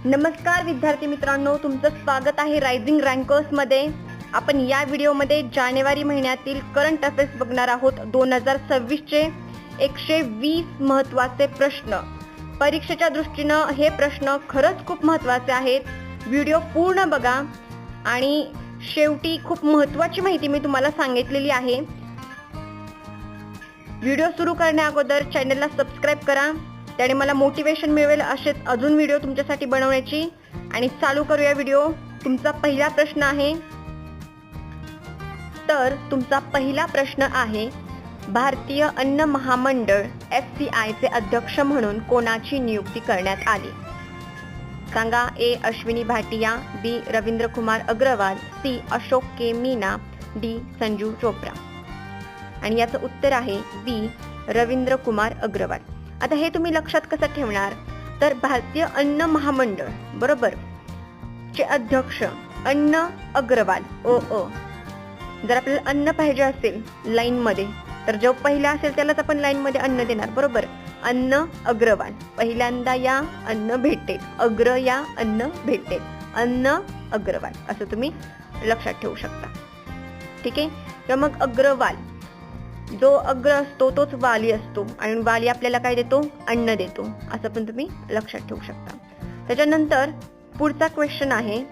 नमस्कार विद्यार्थी मित्रांनो, तुमचं स्वागत आहे रायझिंग रँकर्स मध्ये। आपण या व्हिडिओमध्ये जानेवारी महिन्यातील करंट अफेअर्स बघणार आहोत। 2026 चे 120 महत्त्वाचे प्रश्न। परीक्षेच्या दृष्टीने हे प्रश्न खरंच खूप महत्त्वाचे आहेत। व्हिडिओ पूर्ण बघा आणि शेवटी खूप महत्त्वाची माहिती मी तुम्हाला सांगितलेली आहे। व्हिडिओ सुरू करण्या अगोदर चॅनलला सबस्क्राइब करा, त्याने मला मोटिवेशन मिळेल असेच अजून व्हिडिओ तुमच्यासाठी बनवण्याची। आणि चालू करूया व्हिडिओ। तुमचा पहिला प्रश्न आहे, तर तुमचा पहिला प्रश्न आहे, भारतीय अन्न महामंडळ FCI चे अध्यक्ष म्हणून कोणाची नियुक्ती करण्यात आली? सांगा। ए अश्विनी भाटिया, बी रवींद्र कुमार अग्रवाल, सी अशोक के मीना, डी संजू चोप्रा। आणि याचं उत्तर आहे बी रवींद्र कुमार अग्रवाल। आता हे तुम्ही लक्षात कसं ठेवणार? तर भारतीय अन्न महामंडळ बरोबर चे अध्यक्ष अन्न अग्रवाल जर आपल्याला अन्न पाहिजे असेल लाईन मध्ये, तर जो पहिला असेल त्यालाच आपण लाईन मध्ये अन्न देणार बरोबर। अन्न अग्रवाल, पहिल्यांदा या अन्न भेटेल, अग्र या अन्न भेटेल, अन्न अग्रवाल असं तुम्ही लक्षात ठेवू शकता। ठीक आहे। तर मग अग्रवाल, जो अग्र असतो तोच वाली असतो आणि वाली आपल्याला काय देतो? अन्न देतो, असं पण तुम्ही लक्षात ठेवू शकता। त्याच्यानंतर पुढचा क्वेश्चन आहे,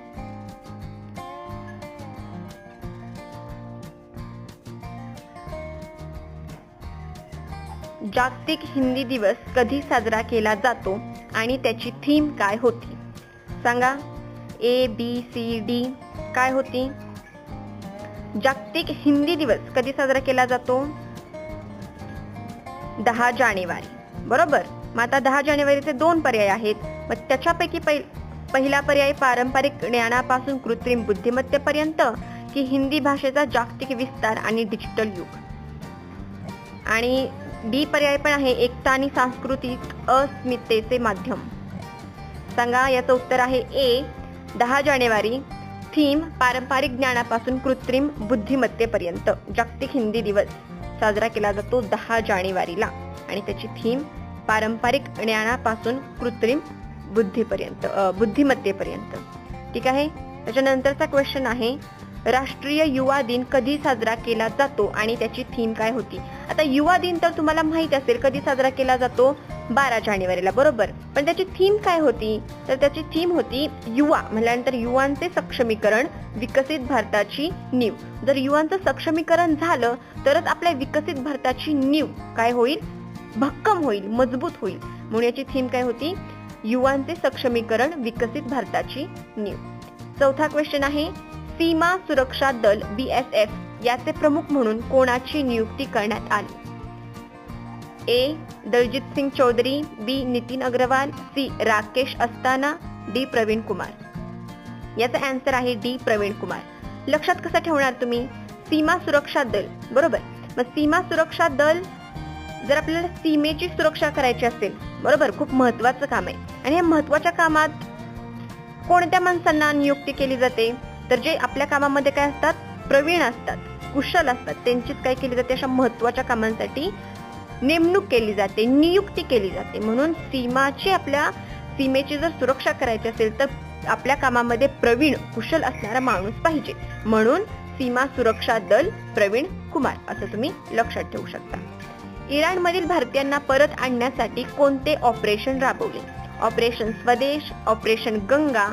जागतिक हिंदी दिवस कधी साजरा केला जातो आणि त्याची थीम काय होती? सांगा। ए बी सी डी काय होती? जागतिक हिंदी दिवस कधी साजरा केला जातो? 10 जानेवारी बरोबर। मग आता 10 जानेवारीचे दोन पर्याय आहेत, मग त्याच्यापैकी पहिला पर्याय पारंपरिक ज्ञानापासून कृत्रिम बुद्धिमत्तेपर्यंत की हिंदी भाषेचा जागतिक विस्तार आणि डिजिटल युग। आणि डी पर्याय पण आहे, एकता आणि सांस्कृतिक अस्मितेचे माध्यम। सांगा। याचं उत्तर आहे ए 10 जानेवारी, थीम पारंपरिक ज्ञानापासून कृत्रिम बुद्धिमत्तेपर्यंत। जागतिक हिंदी दिवस साजरा केला जातो 10 जानेवारीला आणि त्याची थीम पारंपरिक ज्ञानापासून कृत्रिम बुद्धिमत्तेपर्यंत। ठीक आहे। त्याच्यानंतरचा क्वेश्चन आहे, राष्ट्रीय युवा दिन कधी साजरा केला जातो आणि त्याची थीम काय होती? आता युवा दिन तर तुम्हाला माहित असेल कधी साजरा केला जातो, 12 जानेवारीला बरोबर। पण त्याची थीम काय होती? तर त्याची थीम होती युवा म्हटल्यानंतर युवांचे सक्षमीकरण, विकसित भारताची नीव। जर युवांचं सक्षमीकरण झालं तरच आपल्या विकसित भारताची नीव काय होईल? भक्कम होईल, मजबूत होईल। म्हणून याची थीम काय होती? युवांचे सक्षमीकरण, विकसित भारताची नीव। चौथा क्वेश्चन आहे, सीमा सुरक्षा दल BSF याचे प्रमुख म्हणून कोणाची नियुक्ती करण्यात आली? ए दलजीत सिंग चौधरी, बी नितीन अग्रवाल, सी राकेश अस्थाना, डी प्रवीण कुमार। याचा आन्सर आहे डी प्रवीण कुमार। लक्षात कसं ठेवणार तुम्ही? सीमा सुरक्षा दल बरोबर। मग सीमा सुरक्षा दल जर आपल्याला सीमेची सुरक्षा करायची असेल बरोबर, खूप महत्त्वाचं काम आहे। आणि या महत्त्वाच्या कामात कोणत्या माणसांना नियुक्ती केली जाते? तर जे आपल्या कामामध्ये काय असतात? प्रवीण असतात, कुशल असतात, त्यांचीच काय केली जाते? अशा महत्त्वाच्या कामांसाठी नेमणूक केली जाते, नियुक्ती केली जाते। म्हणून सीमेची जर सुरक्षा करायची असेल तर आपल्या कामामध्ये प्रवीण कुशल असणारा माणूस पाहिजे। म्हणून सीमा सुरक्षा दल प्रवीण कुमार असं तुम्ही लक्षात ठेवू शकता। इराणमधील भारतीयांना परत आणण्यासाठी कोणते ऑपरेशन राबवले? Operation Swadesh, operation Ganga,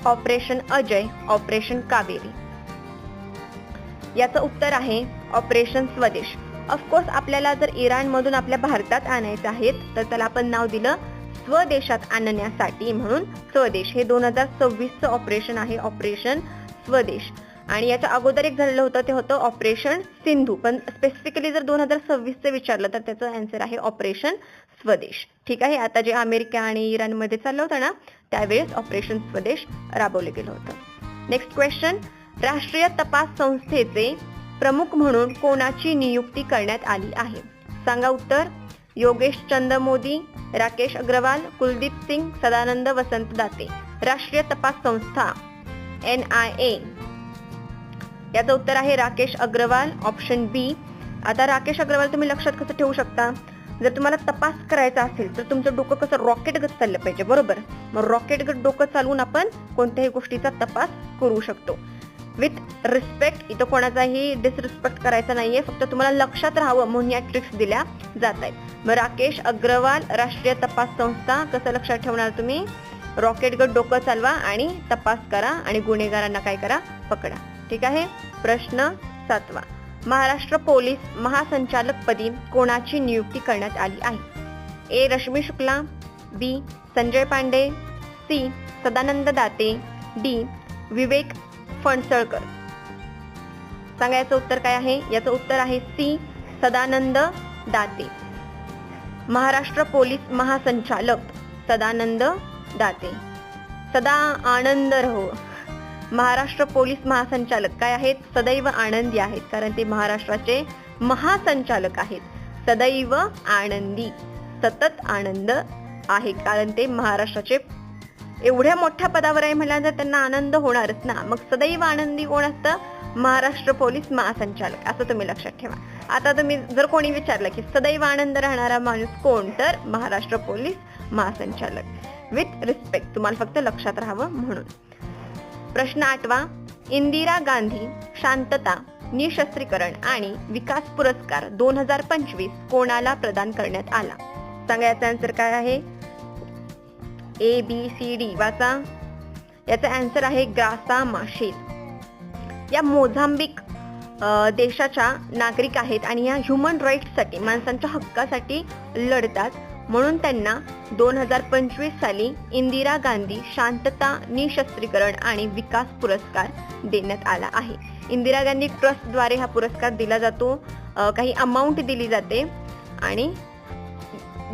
operation Ajay, operation Kaveri. याचं उत्तर आहे ऑपरेशन स्वदेश। ऑफकोर्स आपल्याला जर इराण मधून आपल्या भारतात आणायचे आहेत तर त्याला आपण नाव दिलं स्वदेशात आणण्यासाठी, म्हणून स्वदेश हे 2026चं ऑपरेशन आहे, ऑपरेशन स्वदेश। आणि याच्या अगोदर एक झालेलं होतं, ते होतं ऑपरेशन सिंधू। पण स्पेसिफिकली जर 2026चं विचारलं तर त्याचं आन्सर आहे ऑपरेशन स्वदेश। ठीक आहे। आता जे अमेरिका आणि इराण मध्ये चाललं होतं ना, त्यावेळेस ऑपरेशन स्वदेश राबवले गेलं होतं। नेक्स्ट क्वेश्चन, राष्ट्रीय तपास संस्थेचे प्रमुख म्हणून कोणाची नियुक्ती करण्यात आली आहे? सांगा उत्तर। योगेश चंद्र मोदी, राकेश अग्रवाल, कुलदीप सिंग, सदानंद वसंत दाते। राष्ट्रीय तपास संस्था NIA, याचं उत्तर आहे राकेश अग्रवाल, ऑप्शन बी। आता राकेश अग्रवाल तुम्ही लक्षात कसं ठेवू शकता? जर तुम्हाला तपास करायचा असेल तर तुमचं डोकं कसं रॉकेटगत चाललं पाहिजे, बरोबर. मग रॉकेटगत डोकं चालवून आपण कोणत्याही गोष्टीचा तपास करू शकतो. विथ रिस्पेक्ट, इथं कोणाचाही डिसरिस्पेक्ट करायचा नाहीये, फक्त तुम्हाला लक्षात राहावं म्हणून या ट्रिक्स दिल्या जात आहेत. मग राकेश अग्रवाल, राष्ट्रीय तपास संस्था, कसं लक्षात ठेवणार तुम्ही? रॉकेटगत डोकं चालवा आणि तपास करा आणि गुन्हेगारांना काय करा? पकडा. ठीक आहे. प्रश्न 7. महाराष्ट्र पोलीस महासंचालकपदी कोणाची नियुक्ती करण्यात आली आहे? ए. रश्मी शुक्ला, बी. संजय पांडे, सी. सदानंद दाते, डी. विवेक फणसळकर. सांगा याचं उत्तर काय आहे? याचं उत्तर आहे सी. सदानंद दाते. महाराष्ट्र पोलीस महासंचालक सदानंद दाते. सदा आनंद रहो. महाराष्ट्र पोलीस महासंचालक काय आहेत? सदैव आनंदी आहेत, कारण ते महाराष्ट्राचे महासंचालक आहेत. सदैव आनंदी, सतत आनंद आहे, कारण ते महाराष्ट्राचे एवढ्या मोठ्या पदावर आहे म्हटल्यानंतर त्यांना आनंद होणारच ना. मग सदैव आनंदी कोण असतं? महाराष्ट्र पोलीस महासंचालक, असं तुम्ही लक्षात ठेवा. आता तुम्ही जर कोणी विचारलं की सदैव आनंद राहणारा माणूस कोण, तर महाराष्ट्र पोलीस महासंचालक. विथ रिस्पेक्ट, तुम्हाला फक्त लक्षात राहावं म्हणून. प्रश्न 8. इंदिरा गांधी शांतता, निशस्त्रीकरण आणि विकास पुरस्कार 2025 कोणाला प्रदान करण्यात आला? सांगा याचा आन्सर काय आहे? ए, बी, सी, डी. वाचा. याचा आन्सर आहे ग्रासा माशेल. या मोझांबिक देशाच्या नागरिक आहेत आणि या ह्युमन राईट्ससाठी, माणसांच्या हक्कासाठी लढतात, म्हणून त्यांना 2025 साली इंदिरा गांधी शांतता, निशस्त्रीकरण आणि विकास पुरस्कार देण्यात आला आहे. इंदिरा गांधी ट्रस्टद्वारे हा पुरस्कार दिला जातो. काही अमाऊंट दिली जाते आणि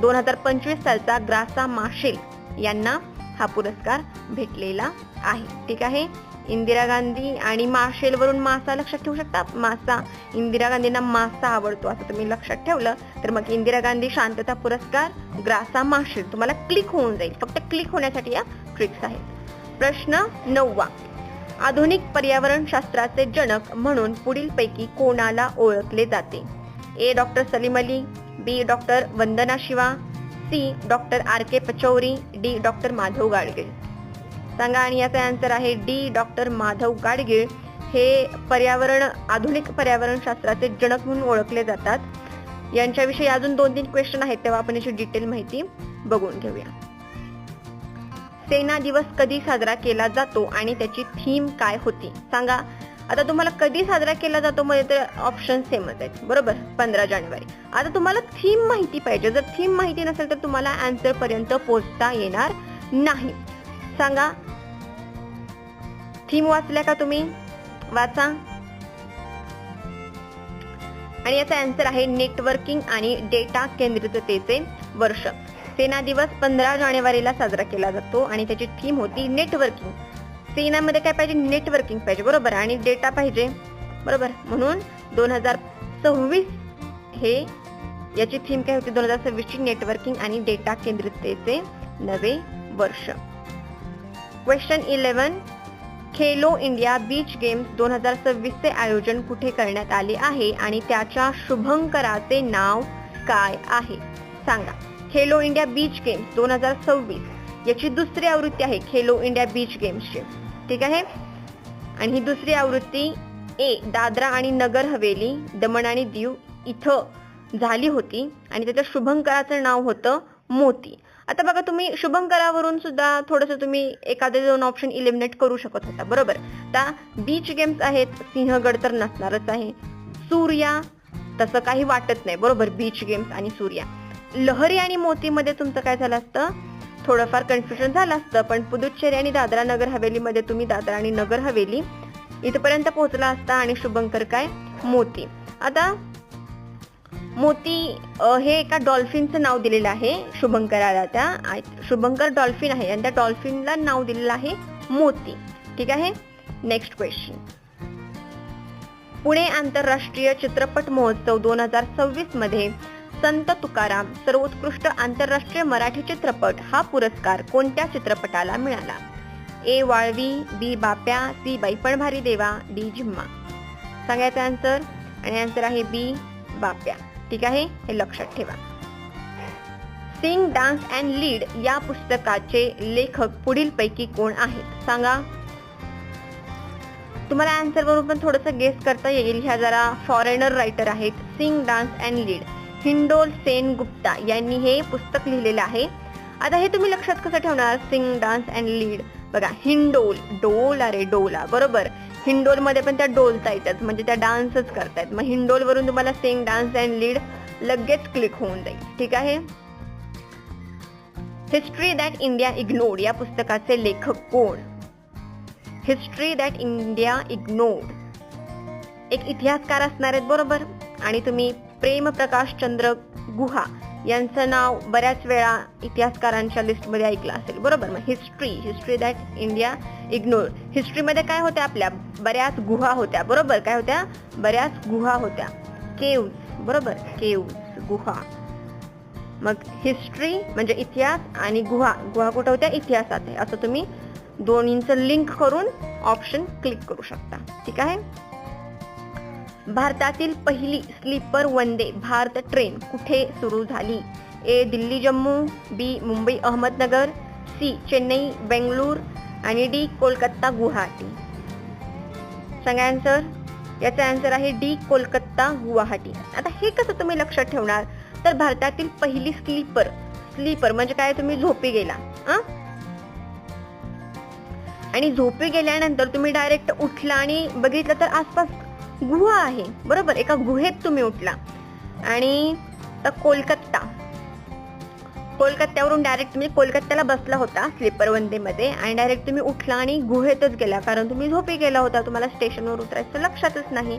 2025 सालचा ग्रासा माशेल यांना हा पुरस्कार भेटलेला आहे. ठीक आहे. इंदिरा गांधी आणि माशेल वरून मासा लक्षात ठेवू शकता. मासा, इंदिरा गांधींना मासा आवडतो असं तुम्ही लक्षात ठेवलं तर मग इंदिरा गांधी शांतता पुरस्कार, ग्रासा माशेल तुम्हाला क्लिक होऊन जाईल. फक्त क्लिक होण्यासाठी या ट्रिक्स आहेत. प्रश्न 9. आधुनिक पर्यावरण शास्त्राचे जनक म्हणून पुढीलपैकी कोणाला ओळखले जाते? A. Doctor Salim Ali, B. Doctor Vandana Shiva, C. Doctor R.K. Pachauri, D. Doctor Madhav Gadgil. सांगा. आणि याचा आन्सर आहे डी. डॉक्टर माधव गाडगीळ. हे आधुनिक पर्यावरण शास्त्राचे जनक म्हणून ओळखले जातात. यांच्याविषयी अजून 2-3 क्वेश्चन आहेत, तेव्हा आपण याची डिटेल माहिती बघून घेऊया. सेना दिवस कधी साजरा केला जातो आणि त्याची थीम काय होती? सांगा. आता तुम्हाला कधी साजरा केला जातो मध्ये तर ऑप्शन सेमच आहेत, बरोबर. 15 जानेवारी. आता तुम्हाला थीम माहिती पाहिजे. जर थीम माहिती नसेल तर तुम्हाला आन्सर पर्यंत पोहोचता येणार नाही. सांगा. थीम वाचल्या का तुम्ही? वाचा. आणि याचा आन्सर आहे नेटवर्किंग आणि डेटा केंद्रिततेचे वर्ष. सेना दिवस 15 जानेवारीला साजरा केला जातो आणि त्याची थीम होती नेटवर्किंग. सेनामध्ये काय पाहिजे? नेटवर्किंग पाहिजे, बरोबर, आणि डेटा पाहिजे, बरोबर. म्हणून 2026 हे याची थीम काय होती? 2026 ची नेटवर्किंग आणि डेटा केंद्रिततेचे नवे वर्ष. Question 11. Khelo India beach games 2026 चे आयोजन कुठे करण्यात आले आहे आणि त्याच्या शुभंकराचे नाव काय आहे? सांगा. खेलो इंडिया बीच गेम्स 2026 याची दुसरी आवृत्ती आहे खेलो इंडिया बीच गेम्सची. ठीक आहे. आणि ही दुसरी आवृत्ती ए. दादरा आणि नगर हवेली, दमण आणि दीव इथं झाली होती आणि त्याच्या शुभंकराचं नाव होतं मोती. आता बघा, तुम्ही शुभंकरावरून सुद्धा थोडंसं तुम्ही एखादे 2 ऑप्शन इलिमिनेट करू शकत होता, बरोबर. आता बीच गेम्स आहेत, सिंहगड तर नसणारच आहे. सूर्या तसं काही वाटत नाही, बरोबर. बीच गेम्स आणि सूर्या. लहरी आणि मोतीमध्ये तुमचं काय झालं असतं? थोडंफार कन्फ्युजन झालं असतं. पण पुदुच्चेरी आणि दादरा नगर हवेलीमध्ये तुम्ही दादरा आणि नगर हवेली इथपर्यंत पोहोचला असता आणि शुभंकर काय? मोती. आता मोती हे एका डॉल्फिनचं नाव दिलेलं आहे शुभंकराला. त्या शुभंकर डॉल्फिन आहे आणि त्या डॉल्फिनला नाव दिलेलं आहे मोती. ठीक आहे. Next question. पुणे आंतरराष्ट्रीय चित्रपट महोत्सव 2026 मध्ये संत तुकाराम सर्वोत्कृष्ट आंतरराष्ट्रीय मराठी चित्रपट हा पुरस्कार कोणत्या चित्रपटाला मिळाला? ए. वाळवी, बी. बाप्या, सी. बाईपण भारी देवा, डी. जिम्मा. सांगायचा आन्सर. आणि आन्सर आहे बी. बाप्या. ठीक आहे. हे लक्षात ठेवा. सिंग डान्स अँड लीड या पुस्तकाचे लेखक पुढीलपैकी कोण आहेत सांगा. तुम्हाला आन्सर वरून पण थोडंसं गेस करता येईल. ह्या जरा फॉरेनर रायटर आहेत. Sing dance and lead, Hindol Sengupta यांनी हे पुस्तक लिहिलेलं आहे. आता हे तुम्ही लक्षात कसं ठेवणार? Sing dance and lead. बघा, हिंडोल, डोल, अरे डोला, बरोबर. हिंडोल मध्ये पण त्या डोलता येतात, म्हणजे त्या डान्सच करतायत. मग हिंडोल वरून तुम्हाला सिंग डान्स अँड लीड लगेच क्लिक होऊन जाईल. ठीक आहे. हिस्ट्री दॅट इंडिया इग्नोर्ड या पुस्तकाचे लेखक कोण? हिस्ट्री दॅट इंडिया इग्नोर्ड, एक इतिहासकार असणार आहेत, बरोबर. आणि तुम्ही प्रेमप्रकाश चंद्र गुहा यांचं नाव बऱ्याच वेळा इतिहासकारांच्या लिस्टमध्ये ऐकलं असेल, बरोबर. मग हिस्ट्री दॅट इंडिया इग्नोर, हिस्ट्रीमध्ये काय होत्या? आपल्या बऱ्याच गुहा होत्या, बरोबर. काय होत्या? बऱ्याच गुहा होत्या. केव्ज, बरोबर. केव्ज, गुहा. मग हिस्ट्री म्हणजे इतिहास आणि गुहा, गुहा कुठे होत्या? इतिहासात आहे. असं तुम्ही दोन्हींचं लिंक करून ऑप्शन क्लिक करू शकता. ठीक आहे. भारतातील पहिली स्लीपर वंदे भारत ट्रेन कुठे सुरू झाली? ए दिल्ली जम्मू, बी मुंबई अहमदनगर, सी चेन्नई बेंगळूर आणि डी कोलकाता गुवाहाटी. सांगा आन्सर. याचा आन्सर आहे डी कोलकाता गुवाहाटी. आता हे कसं तुम्ही लक्षात ठेवणार? तर भारतातील पहिली स्लीपर म्हणजे काय? तुम्ही झोपी गेला आणि झोपी गेल्यानंतर तुम्ही डायरेक्ट उठला आणि बघितलं तर आसपास गुहा आहे, बरोबर. एका गुहेत तुम्ही उठला आणि कोलकात्यावरून डायरेक्ट तुम्ही कोलकात्याला बसला होता स्लीपर वंदे मध्ये आणि डायरेक्ट तुम्ही उठला आणि गुहेतच गेला, कारण तुम्ही झोपी गेला होता, तुम्हाला स्टेशनवर उतरायचं लक्षातच नाही.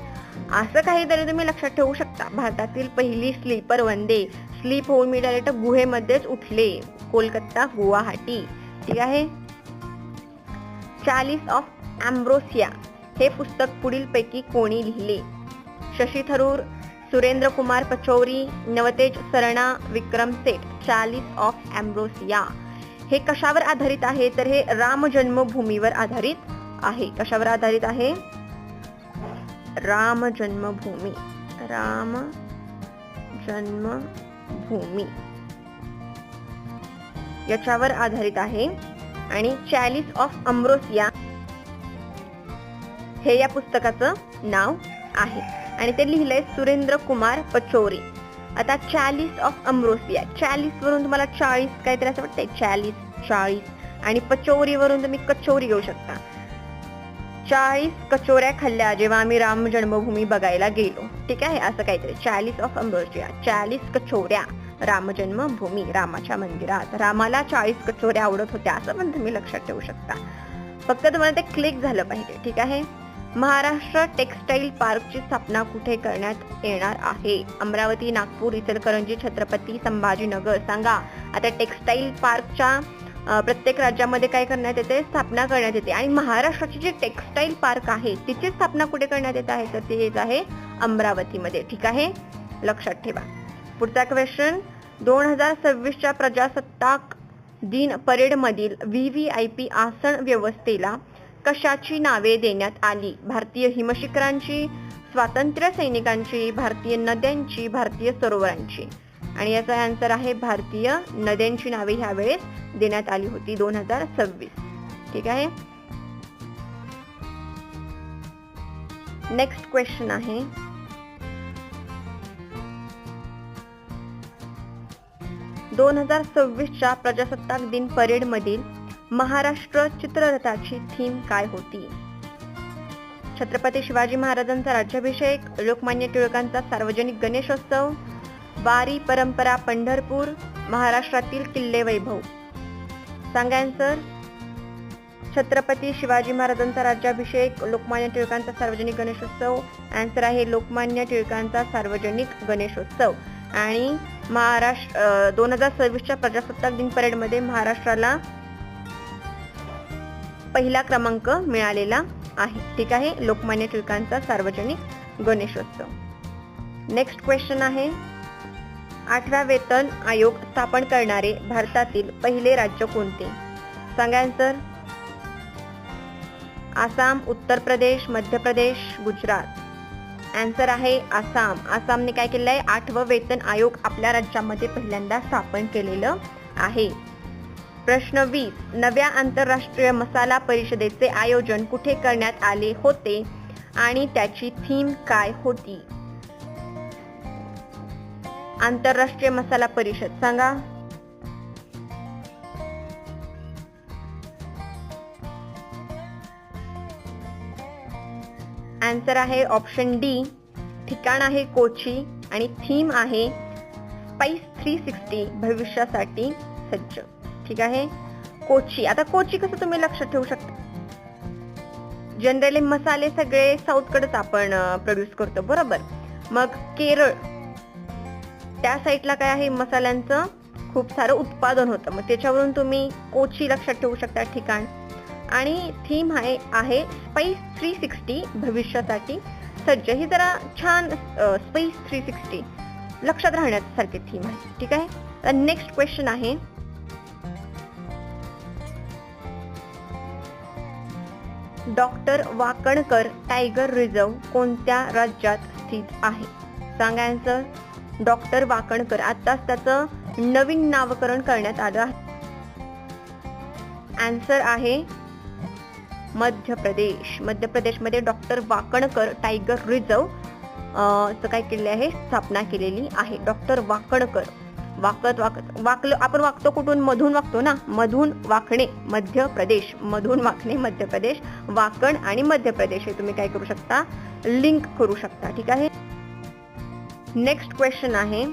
असं काहीतरी तुम्ही लक्षात ठेवू शकता. भारतातील पहिली स्लीपर वंदे, स्लीप होऊन मी डायरेक्ट गुहेमध्येच उठले, कोलकाता गुवाहाटी. ठीक आहे. चालीस ऑफ अँब्रोसिया हे पुस्तक पुढीलपैकी कोणी लिहिले? शशी थरूर, सुरेंद्र कुमार पचौरी, नवतेज सरणा, विक्रम सेठ. चालीस ऑफ अँब्रोसिया हे कशावर आधारित आहे? तर हे राम जन्मभूमीवर आधारित आहे. कशावर आधारित आहे? राम जन्मभूमी याच्यावर आधारित आहे. आणि चालीस ऑफ अँब्रोसिया हे या पुस्तकाचं नाव आहे आणि ते लिहिलंय सुरेंद्र कुमार पचौरी. आता चालीस ऑफ अँब्रोसिया, 40 वरून तुम्हाला 40 काहीतरी असं वाटतंय, 40 आणि पचौरी वरून तुम्ही कचोरी घेऊ शकता. 40 कचोऱ्या खाल्ल्या जेव्हा आम्ही राम जन्मभूमी बघायला गेलो. ठीक आहे. असं काहीतरी. 40 ऑफ अँब्रोसिया, 40 कचोऱ्या राम जन्मभूमी, रामाच्या मंदिरात. रामाला 40 कचोऱ्या आवडत होत्या, असं पण तुम्ही लक्षात ठेवू शकता. फक्त तुम्हाला ते क्लिक झालं पाहिजे. ठीक आहे. महाराष्ट्र टेक्सटाईल पार्कची स्थापना कुठे करण्यात येणार आहे? अमरावती, नागपूर, इचलकरंजी, छत्रपती संभाजीनगर. सांगा. आता टेक्सटाईल पार्कच्या प्रत्येक राज्यामध्ये काय करण्यात येते? स्थापना करण्यात येते. आणि महाराष्ट्राची जी टेक्सटाईल पार्क आहे तिची स्थापना कुठे करण्यात येत आहे? तर ते येत आहे अमरावतीमध्ये. ठीक आहे. लक्षात ठेवा. पुढचा क्वेश्चन. 2026च्या प्रजासत्ताक दिन परेड मधील VVIP आसन व्यवस्थेला कशाची नावे देण्यात आली? भारतीय हिमशिखरांची, स्वातंत्र्य सैनिकांची, भारतीय नद्यांची, भारतीय सरोवरांची. आणि याचा आन्सर आहे भारतीय नद्यांची नावे ह्या वेळेस देण्यात आली होती 2026. ठीक आहे. नेक्स्ट क्वेश्चन आहे. च्या प्रजासत्ताक दिन परेड मधील महाराष्ट्र चित्ररथाची थीम काय होती? छत्रपती शिवाजी महाराजांचा राज्याभिषेक, लोकमान्य टिळकांचा सार्वजनिक गणेशोत्सव, वारी परंपरा पंढरपूर, महाराष्ट्रातील किल्ले वैभव. सांगा आन्सर. छत्रपती शिवाजी महाराजांचा राज्याभिषेक, लोकमान्य टिळकांचा सार्वजनिक गणेशोत्सव. आन्सर आहे लोकमान्य टिळकांचा सार्वजनिक गणेशोत्सव. आणि 2026च्या प्रजासत्ताक दिन परेड मध्ये महाराष्ट्राला पहिला क्रमांक मिळालेला आहे. ठीक आहे. लोकमान्य टिळकांचा सार्वजनिक गणेशोत्सव. नेक्स्ट क्वेश्चन आहे. 8व्या वेतन आयोग स्थापन करणारे भारतातील पहिले राज्य कोणते? सांगा आन्सर. आसाम, उत्तर प्रदेश, मध्य प्रदेश, गुजरात. आन्सर आहे आसाम. आसामने काय केलंय, 8वं वेतन आयोग आपल्या राज्यामध्ये पहिल्यांदा स्थापन केलेलं आहे. प्रश्न 20. नव्या आंतरराष्ट्रीय मसाला परिषदेचे आयोजन कुठे करण्यात आले होते आणि त्याची थीम काय होती? आंतरराष्ट्रीय मसाला परिषद सांगा. आन्सर आहे ऑप्शन डी. ठिकाण आहे कोची आणि थीम आहे स्पाइस 360 भविष्यासाठी सज्ज. ठीक आहे, कोची. आता कोची कसं तुम्ही लक्षात ठेवू शकता, जनरली मसाले सगळे साऊथ कडेच आपण प्रोड्यूस करतो बरोबर. मग केरळ त्या साईडला काय आहे, मसाल्यांचं खूप सारं उत्पादन होतं, मग त्याच्यावरून तुम्ही कोची लक्षात ठेवू शकता ठिकाण. आणि थीम आहे स्पाइस 360 भविष्यासाठी सज्ज. ही जरा छान स्पाइस 360 लक्षात राहण्यासारखी थीम आहे. ठीक आहे, नेक्स्ट क्वेश्चन आहे, डॉक्टर वाकणकर टायगर रिझर्व कोणत्या राज्यात स्थित आहे? सांगा आन्सर. डॉक्टर वाकणकर, आताच त्याचं नवीन नामकरण करण्यात आलं आहे. आन्सर आहे मध्य प्रदेश. मध्य प्रदेशमध्ये डॉक्टर वाकणकर टायगर रिझर्व काय केले आहे, स्थापना केलेली आहे. डॉक्टर वाकणकर. वाकलं आपण वागतो कुठून, मधून वागतो ना, मधून वाकणे मध्य प्रदेश, मधून वाकणे मध्य प्रदेश, वाकण आणि मध्य प्रदेश हे तुम्ही काय करू शकता, लिंक करू शकता. ठीक आहे, नेक्स्ट क्वेश्चन आहे,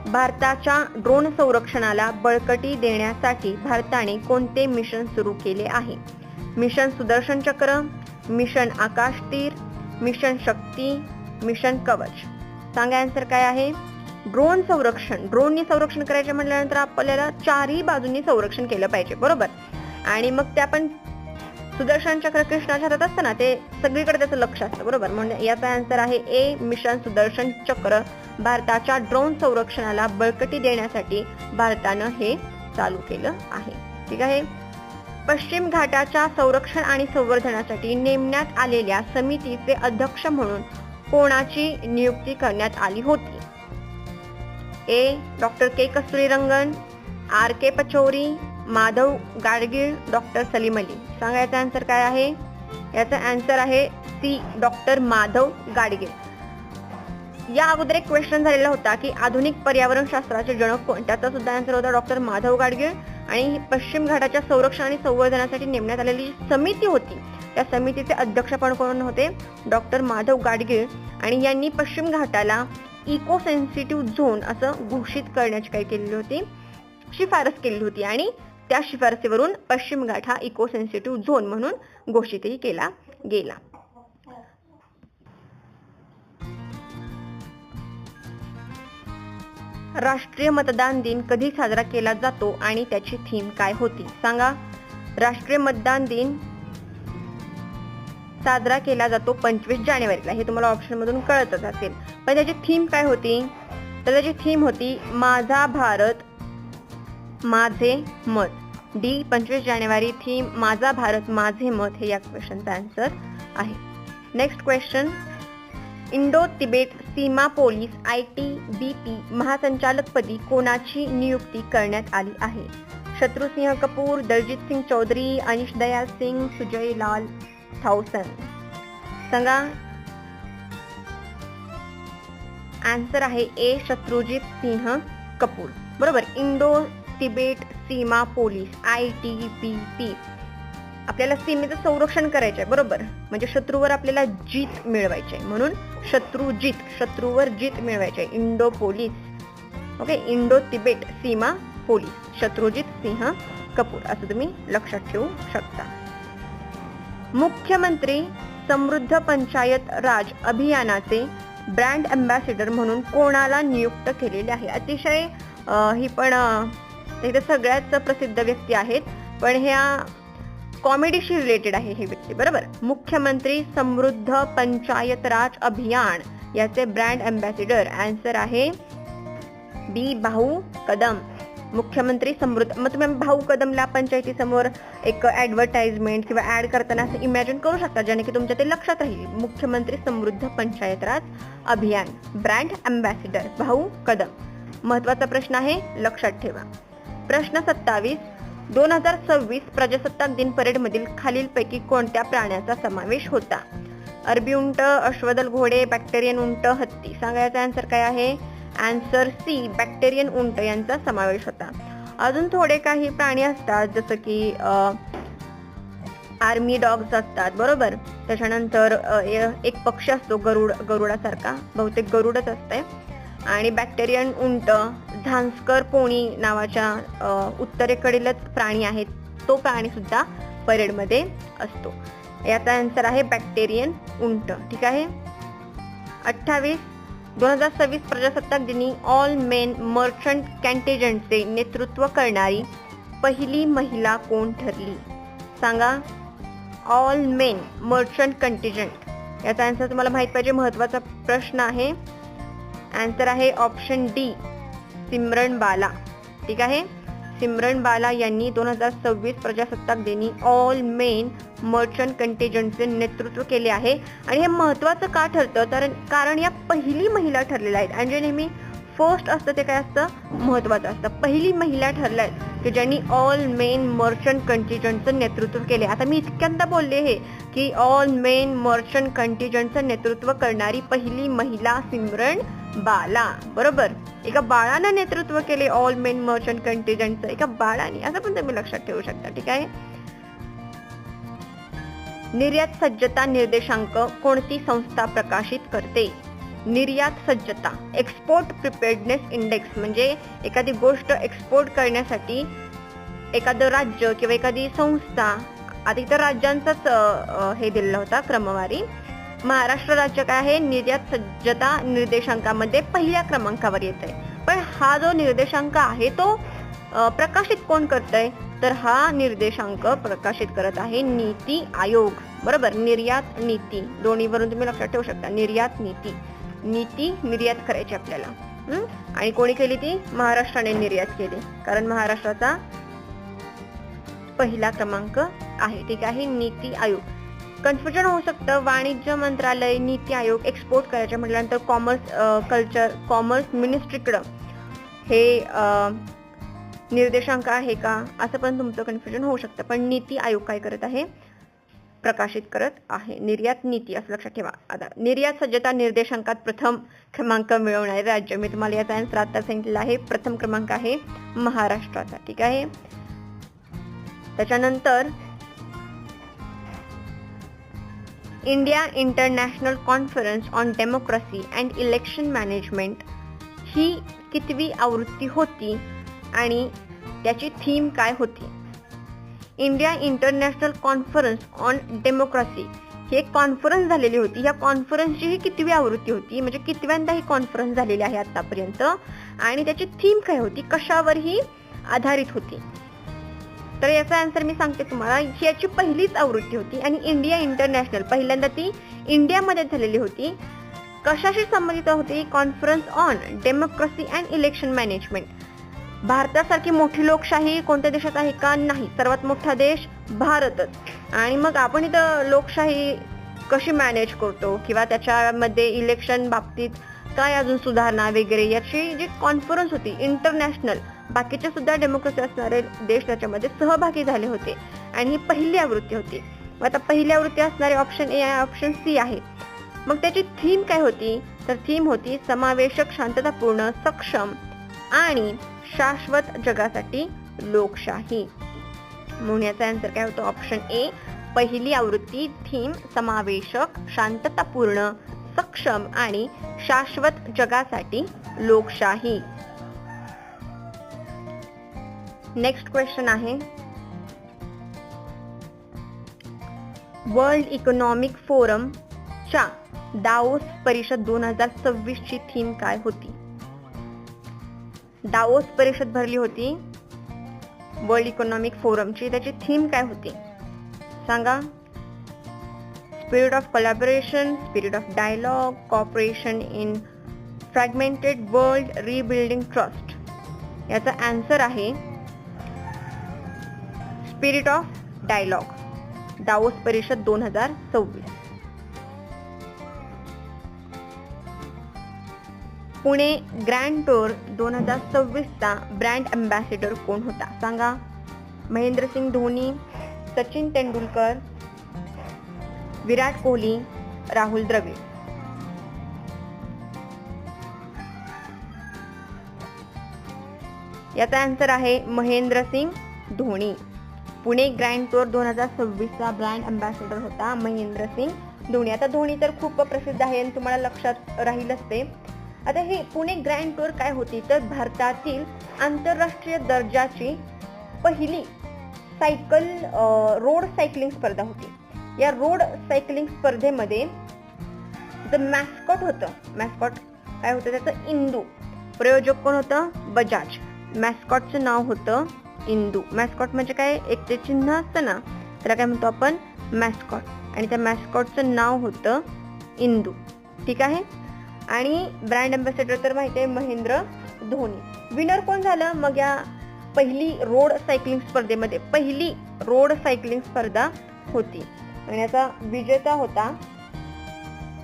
भारताच्या ड्रोन संरक्षणाला बळकटी देण्यासाठी भारताने कोणते मिशन सुरू केले आहे? मिशन सुदर्शन चक्र, मिशन आकाश तीर, मिशन शक्ती, मिशन कवच. सांगा आन्सर काय आहे. ड्रोन संरक्षण. ड्रोननी संरक्षण करायचे म्हटल्यानंतर आपल्याला चारही बाजूंनी संरक्षण केलं पाहिजे बरोबर. आणि मग ते आपण सुदर्शन चक्र कृष्णाच्या हातात असतं ना, ते सगळीकडे त्याचं लक्ष असतं बरोबर. म्हणजे याचा आन्सर आहे ए मिशन सुदर्शन चक्र. भारताच्या ड्रोन संरक्षणाला बळकटी देण्यासाठी भारतानं हे चालू केलं आहे. ठीक आहे, पश्चिम घाटाच्या संरक्षण आणि संवर्धनासाठी नेमण्यात आलेल्या समितीचे अध्यक्ष म्हणून कोणाची नियुक्ती करण्यात आली होती? ए डॉक्टर के कस्तुरीरंगन, आर के पचौरी, माधव गाडगीळ, डॉक्टर सलीम अली. सांगायचा आन्सर काय आहे. याचा आन्सर आहे सी डॉक्टर माधव गाडगीळ. या अगोदर एक क्वेश्चन झालेला होता की आधुनिक पर्यावरण शास्त्राचे जनक कोण, त्याचा सुद्धा आन्सर होता डॉक्टर माधव गाडगीळ. आणि पश्चिम घाटाच्या संरक्षण आणि संवर्धनासाठी नेमण्यात आलेली समिती होती, त्या समितीचे अध्यक्ष पण कोण होते, डॉक्टर माधव गाडगीळ. आणि यांनी पश्चिम घाटाला इको सेन्सिटिव्ह झोन असं घोषित करण्याची काय केलेली होती, शिफारस केली होती. आणि त्या शिफारसीवरून पश्चिम घाट हा इको सेन्सिटिव्ह झोन म्हणून घोषितही केला गेला. राष्ट्रीय मतदान दिन कधी साजरा केला जातो आणि त्याची थीम काय होती? सांगा. राष्ट्रीय मतदान दिन साजरा केला जातो 25 जानेवारीला. हे तुम्हाला ऑप्शन मधून कळतच असेल. पण त्याची थीम काय होती, तर त्याची थीम होती माझा भारत माझे मत. डी 25 जानेवारी. थीम माझा भारत माझे मत हे या क्वेश्चनचा आन्सर आहे. नेक्स्ट क्वेश्चन, इंडो तिबेट सीमा पोलीस ITBP महासंचालकपदी कोणाची नियुक्ती करण्यात आली आहे? शत्रुसिंह कपूर, दलजीत सिंग चौधरी, अनिश दयाल सिंग, सुजय लाल थाउसन. सांगा. आन्सर आहे ए शत्रुजीत सिंह कपूर बरोबर. इंडो तिबेट सीमा पोलीस ITBP आपल्याला सीमेचं संरक्षण करायचंय बरोबर, म्हणजे शत्रूवर आपल्याला जीत मिळवायची आहे, म्हणून शत्रूवर जीत मिळवायची आहे. Indo police, okay, Indo Tibet सीमा पोलीस, शत्रुजीत सिंह कपूर असं तुम्ही लक्षात ठेवू शकता. मुख्यमंत्री समृद्ध पंचायत राज अभियानाचे ब्रँड अँबॅसेडर म्हणून कोणाला नियुक्त केलेले आहे? अतिशय ही पण इथे सगळ्याच प्रसिद्ध व्यक्ती आहेत, पण ह्या कॉमेडीशी रिलेटेड आहे ही व्यक्ती बरोबर. मुख्यमंत्री समृद्ध पंचायत राज अभियान याचे ब्रँड अँबॅसेडर आन्सर आहे बी भाऊ कदम. मुख्यमंत्री समृद्ध, मग तुम्ही भाऊ कदमला पंचायती समोर एक ऍडव्हर्टाइजमेंट किंवा ऍड करताना असं इमॅजिन करू शकता, ज्याने की तुमच्या ते लक्षात राहील. मुख्यमंत्री समृद्ध पंचायत राज अभियान, ब्रँड अँबॅसिडर भाऊ कदम. महत्वाचा प्रश्न आहे, लक्षात ठेवा. प्रश्न 27, 2026 प्रजासत्ताक दिन परेड मधील खालीलपैकी कोणत्या प्राण्याचा समावेश होता? अरबी उंट, अश्वदल घोडे, बॅक्टेरियन उंट, हत्ती. सांगायचा आन्सर काय आहे? आन्सर सी, बॅक्टेरियन उंट यांचा समावेश होता. अजून थोडे काही प्राणी असतात, जसं की आर्मी डॉग्स असतात, बरोबर. त्याच्यानंतर एक पक्षी असतो गरुडासारखा, बहुतेक गरुडच असते. आणि बॅक्टेरियन उंट, झांस्कर पोणी नावाच्या उत्तरेकडीलच प्राणी आहे, तो प्राणी सुद्धा परेडमध्ये असतो. याचा आन्सर आहे बॅक्टेरियन उंट. ठीक आहे. 28, 2026 प्रजासत्ताक दिनी ऑल मेन मर्चंट कॅन्टिजंटचे नेतृत्व करणारी पहिली महिला कोण ठरली? सांगा. ऑल मेन मर्चंट कंटिजंट, याचा आन्सर तुम्हाला माहित पाहिजे. महत्वाचा प्रश्न आहे. आन्सर आहे ऑप्शन डी, सिमरन बाला. ठीक आहे. सिमरन बाला यांनी 2026 प्रजासत्ताक दिनी ऑल मेन मर्चंट कंटिजंटचे नेतृत्व केले आहे. आणि हे महत्वाचं का ठरतं? कारण या पहिली महिला ठरलेल्या आहेत. आणि जे नेहमी फर्स्ट असतं ते काय असतं? महत्वाचं असतं. पहिली महिला ठरल्या आहेत की ज्यांनी ऑल मेन मर्चंट कंटिजंटचं नेतृत्व केले. आता मी इतक्यांदा बोलले हे की ऑल मेन मर्चंट कंटिजंटचं नेतृत्व करणारी पहिली महिला सिमरन बाला, बरोबर. एका बाळानं नेतृत्व केले ऑल मेन मर्चंट कंटिजंटचं, एका बाळाने, असं पण तुम्ही लक्षात ठेवू शकता. ठीक आहे. निर्यात सज्जता निर्देशांक कोणती संस्था प्रकाशित करते? निर्यात सज्जता, एक्सपोर्ट प्रिपेअर्डनेस इंडेक्स, म्हणजे एखादी गोष्ट एक्सपोर्ट करण्यासाठी एखादं राज्य किंवा एखादी संस्था, आता इथं राज्यांचाच हे दिलेला होता क्रमवारी. महाराष्ट्र राज्य काय आहे? निर्यात सज्जता निर्देशांकामध्ये पहिल्या क्रमांकावर येत आहे. पण हा जो निर्देशांक आहे तो प्रकाशित कोण करतंय? तर हा निर्देशांक प्रकाशित करत आहे नीती आयोग, बरोबर. निर्यात नीती, दोन्हीवरून तुम्ही लक्षात ठेवू शकता. निर्यात नीती, नीती निर्यात करायची आपल्याला. आणि कोणी केली ती? महाराष्ट्राने निर्यात केली, कारण महाराष्ट्राचा पहिला क्रमांक आहे. ठीक आहे. नीती आयोग. कन्फ्युजन होऊ शकतं. वाणिज्य मंत्रालय, नीती आयोग, एक्सपोर्ट करायचे म्हटल्यानंतर कॉमर्स मिनिस्ट्रीकडं हे निर्देशांक आहे का, असं पण तुमचं कन्फ्युजन होऊ शकतं. पण नीती आयोग काय करत आहे? प्रकाशित करत आहे. निर्यात नीती, असं लक्षात ठेवा. आता निर्यात सज्जता निर्देशांकात प्रथम क्रमांक मिळवणारे राज्य, मी तुम्हाला याचा आन्सर आता सांगितलेला आहे. प्रथम क्रमांक आहे महाराष्ट्राचा. ठीक आहे. त्याच्यानंतर India international conference on democracy and election management ही कितवी आवृत्ती होती आणि त्याची थीम काय होती? India international conference on democracy ही एक कॉन्फरन्स झालेली होती. या कॉन्फरन्सची ही कितवी आवृत्ती होती, म्हणजे कितव्यांदा ही कॉन्फरन्स झालेली आहे आतापर्यंत, आणि त्याची थीम काय होती, कशावर ही आधारित होती? तर याचा आन्सर मी सांगते तुम्हाला. ही याची पहिलीच आवृत्ती होती आणि इंडिया इंटरनॅशनल पहिल्यांदा ती इंडियामध्ये झालेली होती. कशाशी संबंधित होती? Conference on democracy and election management. भारतासारखी मोठी लोकशाही कोणत्या देशात आहे का? नाही. सर्वात मोठा देश भारतच. आणि मग आपण इथं लोकशाही कशी मॅनेज करतो किंवा त्याच्यामध्ये इलेक्शन बाबतीत काय अजून सुधारणा वगैरे, याची जी कॉन्फरन्स होती इंटरनॅशनल, बाकीचे सुद्धा डेमोक्रेसी असणारे देश त्याच्यामध्ये सहभागी झाले होते. आणि ही पहिली आवृत्ती होती. आता पहिली आवृत्ती असणारे ऑप्शन ए आहे, ऑप्शन सी आहे. मग त्याची थीम काय होती? तर थीम होती समावेशक, शांततापूर्ण, सक्षम आणि शाश्वत जगासाठी लोकशाही. म्हणून याचा आन्सर काय होतो? ऑप्शन ए, पहिली आवृत्ती. थीम समावेशक, शांततापूर्ण, सक्षम आणि शाश्वत जगासाठी लोकशाही. नेक्स्ट क्वेश्चन आहे, वर्ल्ड इकॉनॉमिक फोरम च्या दाओस परिषद 2026 ची थीम काय होती? दाओस परिषद भरली होती वर्ल्ड इकॉनॉमिक फोरमची, त्याची थीम काय होती? सांगा. Spirit of collaboration, spirit of dialogue, cooperation in fragmented world, rebuilding trust. याचा आन्सर आहे स्पिरिट ऑफ डायलॉग, दावोस परिषद 2026. पुणे ग्रँड टूर 2026 चा ब्रँड अँबॅसेडर कोण होता सांगा. महेंद्रसिंग धोनी, सचिन तेंडुलकर, विराट कोहली, राहुल द्रविड. याचा आन्सर आहे महेंद्रसिंग धोनी. पुणे ग्रँड टूर 2026 चा ब्रँड अँबॅसेडर होता महेंद्रसिंग धोनी. आता धोनी तर खूप प्रसिद्ध आहे आणि तुम्हाला लक्षात राहीलच ते. आता हे पुणे ग्रँड टूर काय होती तर भारतातील आंतरराष्ट्रीय दर्जाची पहिली सायकल रोड सायकलिंग स्पर्धा होती. या रोड सायकलिंग स्पर्धेमध्ये जे मॅस्कॉट होतं, मॅस्कॉट काय होतं त्याचं इंदू, प्रयोजक कोण होतं बजाज. मॅस्कॉटचं नाव होतं इंदू. मॅस्कॉट म्हणजे काय, एक ते चिन्ह असतं ना त्याला काय म्हणतो आपण मॅस्कॉट, आणि त्या मॅस्कॉटचं नाव होतं इंदू. ठीक आहे. आणि ब्रँड अँबॅसेडर तर माहिती आहे महेंद्र धोनी. विनर कोण झालं मग या पहिली रोड सायकलिंग स्पर्धेमध्ये, पहिली रोड सायकलिंग स्पर्धा होती आणि याचा विजेता होता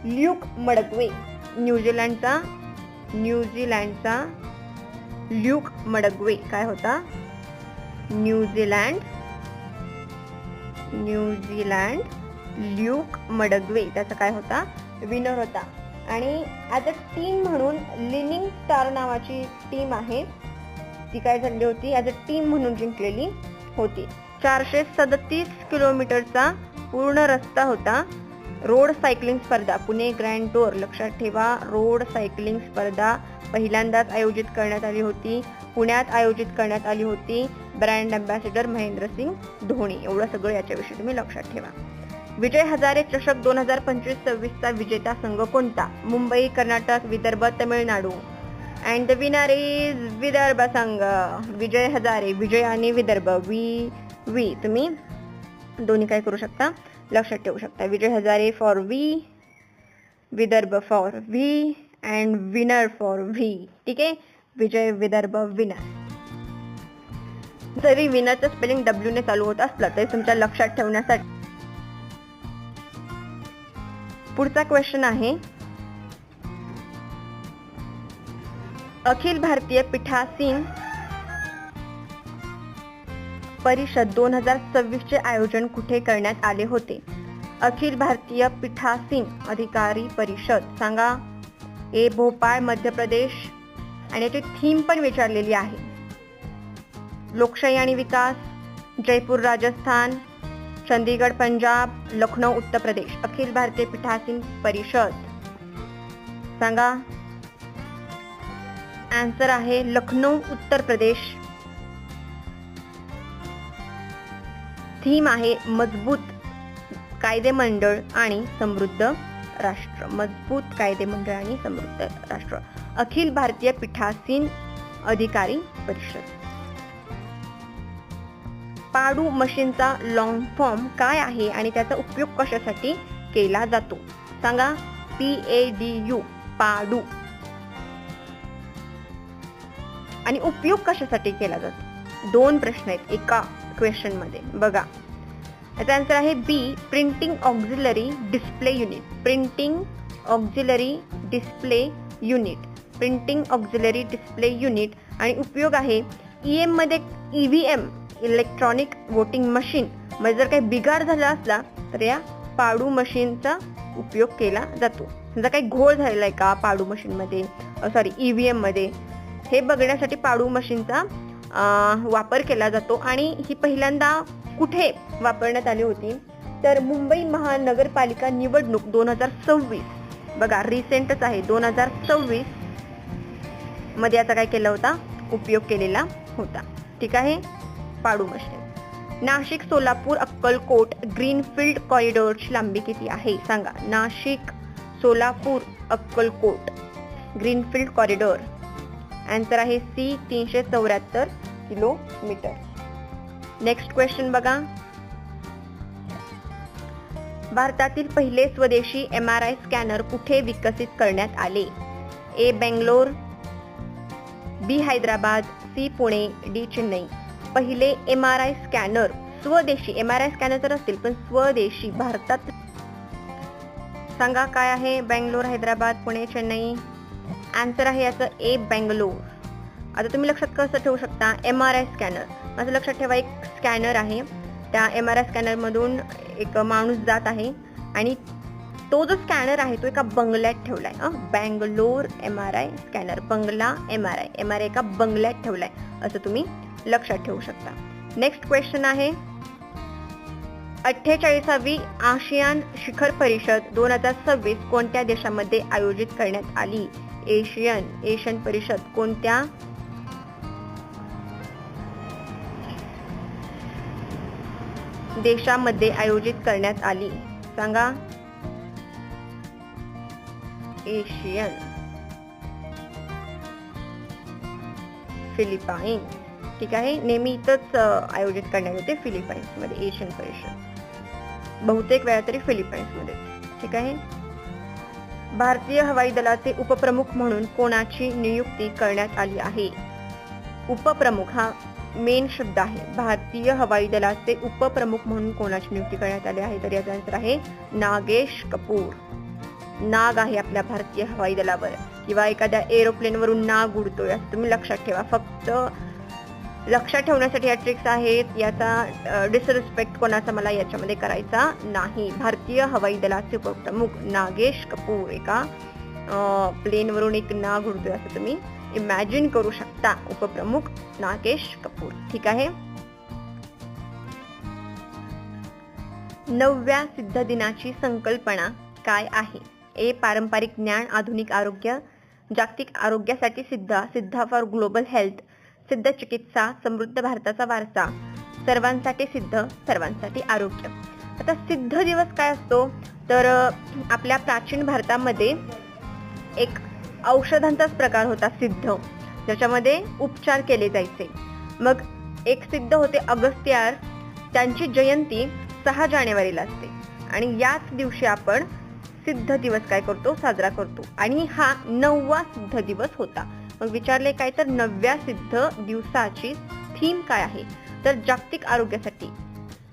ल्यूक मडग्वे, न्यूझीलंडचा ल्यूक मडग्वे. काय होता न्यूझीलंड ल्यूक मडग्वे त्याचा काय होता विनर होता. आणि ॲज अ टीम म्हणून लिनिंग स्टार नावाची टीम आहे, ती काय झाली होती ॲज अ टीम म्हणून जिंकलेली होती. 437 किलोमीटरचा पूर्ण रस्ता होता रोड सायकलिंग स्पर्धा पुणे ग्रँड टूर. लक्षात ठेवा, रोड सायकलिंग स्पर्धा पहिल्यांदाच आयोजित करण्यात आली होती, पुण्यात आयोजित करण्यात आली होती. Brand ambassador Mahendra Singh Dhoni. एवढं सगळं याच्याविषयी तुम्ही लक्षात ठेवा. विजय हजारे चषक 2025-26 चा विजेता संघ कोणता. Mumbai, Karnataka, Vidarbha, Tamil Nadu. And the winner is Vidarbha संघ. विजय हजारे, विजय आणि विदर्भ, वी तुम्ही दोन्ही काय करू शकता लक्षात ठेवू शकता. Vijay Hazare for V, Vidarbha for V, and winner for V. ठीक आहे, विजय विदर्भ विनर. जरी विनरचं स्पेलिंग डब्ल्यू ने चालू होत असलं तरी तुमच्या लक्षात ठेवण्यासाठी. पुढचा क्वेश्चन आहे अखिल भारतीय पीठासीन परिषद 2026 चे आयोजन कुठे करण्यात आले होते. अखिल भारतीय पीठासीन अधिकारी परिषद सांगा. ए भोपाळ मध्य प्रदेश, आणि याची थीम पण विचारलेली आहे. लोकशाही आणि विकास, जयपूर राजस्थान, चंदीगड पंजाब, लखनौ उत्तर प्रदेश. अखिल भारतीय पीठासीन परिषद सांगा. आन्सर आहे लखनौ उत्तर प्रदेश. थीम आहे मजबूत कायदेमंडळ आणि समृद्ध राष्ट्र. मजबूत कायदेमंडळ आणि समृद्ध राष्ट्र. अखिल भारतीय पीठासीन अधिकारी परिषद. पाडू मशीनचा लॉंग फॉर्म काय आहे आणि त्याचा उपयोग कशासाठी केला जातो सांगा. PADU पाडू. आणि उपयोग कशासाठी केला जातो. 2 प्रश्न आहेत एका क्वेश्चन मध्ये बघा. याचा आन्सर आहे B printing auxiliary display unit. Printing auxiliary display unit. Printing auxiliary display unit. आणि उपयोग आहे EM मध्ये EVM इलेक्ट्रॉनिक वोटिंग मशीन मध्ये जर काही बिघाड झाला असला तर या पाडू मशीनचा उपयोग केला जातो. समजा काही घोळ झालेला आहे का पाडू मशीन मध्ये, EVM मध्ये, हे बघण्यासाठी पाडू मशीनचा वापर केला जातो. आणि ही पहिल्यांदा कुठे वापरण्यात आली होती तर मुंबई महानगरपालिका निवडणूक 2026. बघा रिसेंटच आहे 2026 मध्ये याचा काय केला होता उपयोग केलेला होता. ठीक आहे. पाडू मशीन. नाशिक सोलापूर अक्कलकोट ग्रीनफील्ड कॉरिडॉरची लांबी किती आहे सांगा. Nashik Solapur Akkalkot greenfield corridor. Answer आहे C 374 किलोमीटर. नेक्स्ट क्वेश्चन बघा. भारतातील पहिले स्वदेशी MRI स्कॅनर कुठे विकसित करण्यात आले. A Bangalore, B Hyderabad, C Pune, D Chennai. पहिले MRI स्कॅनर स्वदेशी, MRI स्कॅनर तर असतील पण स्वदेशी भारतात सांगा काय आहे? बेंगलोर, हैदराबाद, पुणे, चेन्नई. आन्सर आहे याचं ए बेंगलोर. आता तुम्ही लक्षात कसं ठेवू शकता? MRI स्कॅनर, माझं लक्षात ठेवा एक स्कॅनर आहे, त्या MRI स्कॅनर मधून एक माणूस जात आहे आणि तो जो स्कॅनर आहे तो एका बंगल्यात ठेवलाय. बेंगलोर MRI स्कॅनर, बंगला MRI एका बंगल्यात ठेवलाय असं तुम्ही लक्षात ठेवू शकता. नेक्स्ट क्वेश्चन आहे 48वी आशियान शिखर परिषद 2026 कोणत्या देशामध्ये आयोजित करण्यात आली? एशियन परिषद कोणत्या देशामध्ये आयोजित करण्यात आली? सांगा. Asian, Philippines. ठीक आहे, नेहमी इथंच आयोजित करण्यात येते फिलिपाईन्स मध्ये एशियन परिषद, बहुतेक वेळा तरी फिलिपाईन्स मध्ये. ठीक आहे. भारतीय हवाई दलाचे उपप्रमुख म्हणून कोणाची नियुक्ती करण्यात आली आहे? उपप्रमुख हा मेन शब्द आहे. भारतीय हवाई दलाचे उपप्रमुख म्हणून कोणाची नियुक्ती करण्यात आली आहे? तर याचा आन्सर आहे नागेश कपूर. नाग आहे आपल्या भारतीय हवाई दलावर किंवा एखाद्या एरोप्लेन वरून नाग उडतोय असं तुम्ही लक्षात ठेवा. फक्त लक्षात ठेवण्यासाठी या ट्रिक्स आहेत, याचा डिसरिस्पेक्ट कोणाचा मला याच्यामध्ये करायचा नाही. भारतीय हवाई दलाचे उपप्रमुख नागेश कपूर, एका प्लेन वरून एक नाग उडतोय असं तुम्ही इमॅजिन करू शकता. उपप्रमुख नागेश कपूर. ठीक आहे. 9व्या सिद्ध दिनाची संकल्पना काय आहे? ए पारंपरिक ज्ञान, आधुनिक आरोग्य, जागतिक आरोग्यासाठी सिद्धा फॉर ग्लोबल हेल्थ, सिद्ध चिकित्सा, समृद्ध भारताचा वारसा, सर्वांसाठी सिद्ध, सर्वांसाठी आरोग्य. आता सिद्ध दिवस काय असतो? तर आपल्या प्राचीन भारतामध्ये एक औषधांचाच प्रकार होता सिद्ध, ज्याच्यामध्ये उपचार केले जायचे. मग एक सिद्ध होते अगस्त्यार, त्यांची जयंती 6 जानेवारीला असते आणि याच दिवशी आपण सिद्ध दिवस काय करतो? साजरा करतो. आणि हा 9वा सिद्ध दिवस होता. मग विचारले काय? तर 9व्या सिद्ध दिवसाची थीम काय आहे? तर जागतिक आरोग्यासाठी,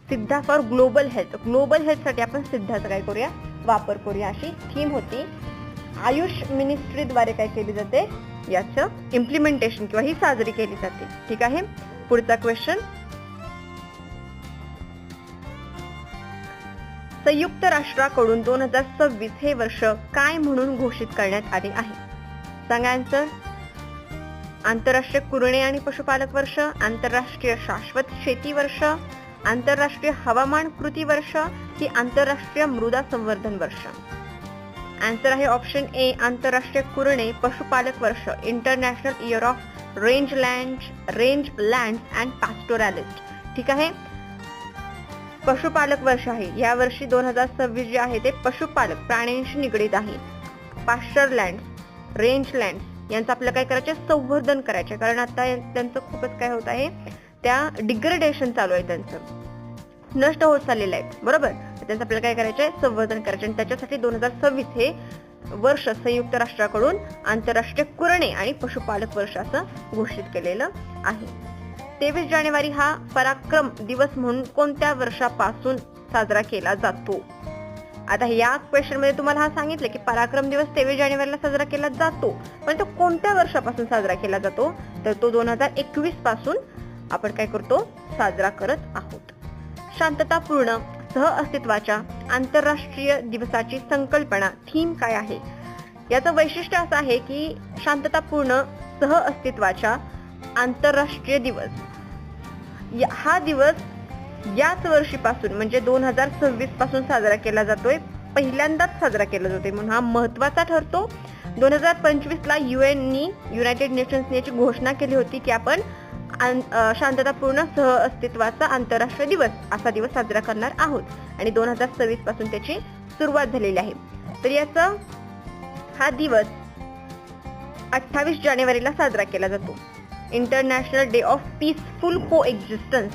सिद्धा for global health, global health साठी आपण सिद्धाचा काय करूया? वापर करूया अशी थीम होती. आयुष मिनिस्ट्रीद्वारे काय केली जाते? याचं इम्प्लिमेंटेशन किंवा ही साजरी केली जाते. ठीक आहे. पुढचा क्वेश्चन, संयुक्त राष्ट्राकडून 2026 हे वर्ष काय म्हणून घोषित करण्यात आले आहे? सांगा आन्सर. आंतरराष्ट्रीय कुरणे आणि पशुपालक वर्ष, आंतरराष्ट्रीय शाश्वत शेती वर्ष, आंतरराष्ट्रीय हवामान कृती वर्ष की आंतरराष्ट्रीय मृदा संवर्धन वर्ष? आन्सर आहे ऑप्शन ए आंतरराष्ट्रीय कुरणे पशुपालक वर्ष, international year of range land and pastoralist. ठीक आहे. पशुपालक वर्ष आहे. या वर्षी 2026 जे आहे ते पशुपालक प्राण्यांशी निगडीत आहे. पाश्चर लँड, रेंज लँड यांचं आपलं काय करायचं? संवर्धन करायचं. कारण आता त्यांचं खूपच काय होत आहे? त्या डिग्रेडेशन चालू आहे, त्यांचं नष्ट होत चाललेलं आहे. बरोबर. त्यांचं आपल्याला काय करायचंय? संवर्धन करायचं. आणि त्याच्यासाठी 2026 हे वर्ष संयुक्त राष्ट्राकडून आंतरराष्ट्रीय कुरणे आणि पशुपालक वर्ष असं घोषित केलेलं आहे. 23 जानेवारी हा पराक्रम दिवस म्हणून कोणत्या वर्षापासून साजरा केला जातो? आता या क्वेश्चन मध्ये तुम्हाला हा सांगितलं की पराक्रम दिवस 23 जानेवारीला साजरा केला जातो, पण तो कोणत्या वर्षापासून साजरा केला जातो? तर तो 2021 पासून आपण काय करतो? साजरा करत आहोत. शांततापूर्ण सहअस्तित्वाच्या आंतरराष्ट्रीय दिवसाची संकल्पना थीम काय आहे? याचं वैशिष्ट्य असं आहे की शांततापूर्ण सहअस्तित्वाच्या आंतरराष्ट्रीय दिवस हा दिवस याच वर्षीपासून म्हणजे 2026 पासून साजरा केला जातोय. पहिल्यांदाच साजरा केला जातोय म्हणून हा महत्वाचा ठरतो. 2025 ला युनायटेड नेशन्सने याची घोषणा केली होती की आपण शांततापूर्ण सहअस्तित्वाचा आंतरराष्ट्रीय दिवस असा दिवस साजरा करणार आहोत आणि 2026 पासून त्याची सुरुवात झालेली आहे. तर याचा हा दिवस 28 जानेवारीला साजरा केला जातो. International day of peaceful coexistence.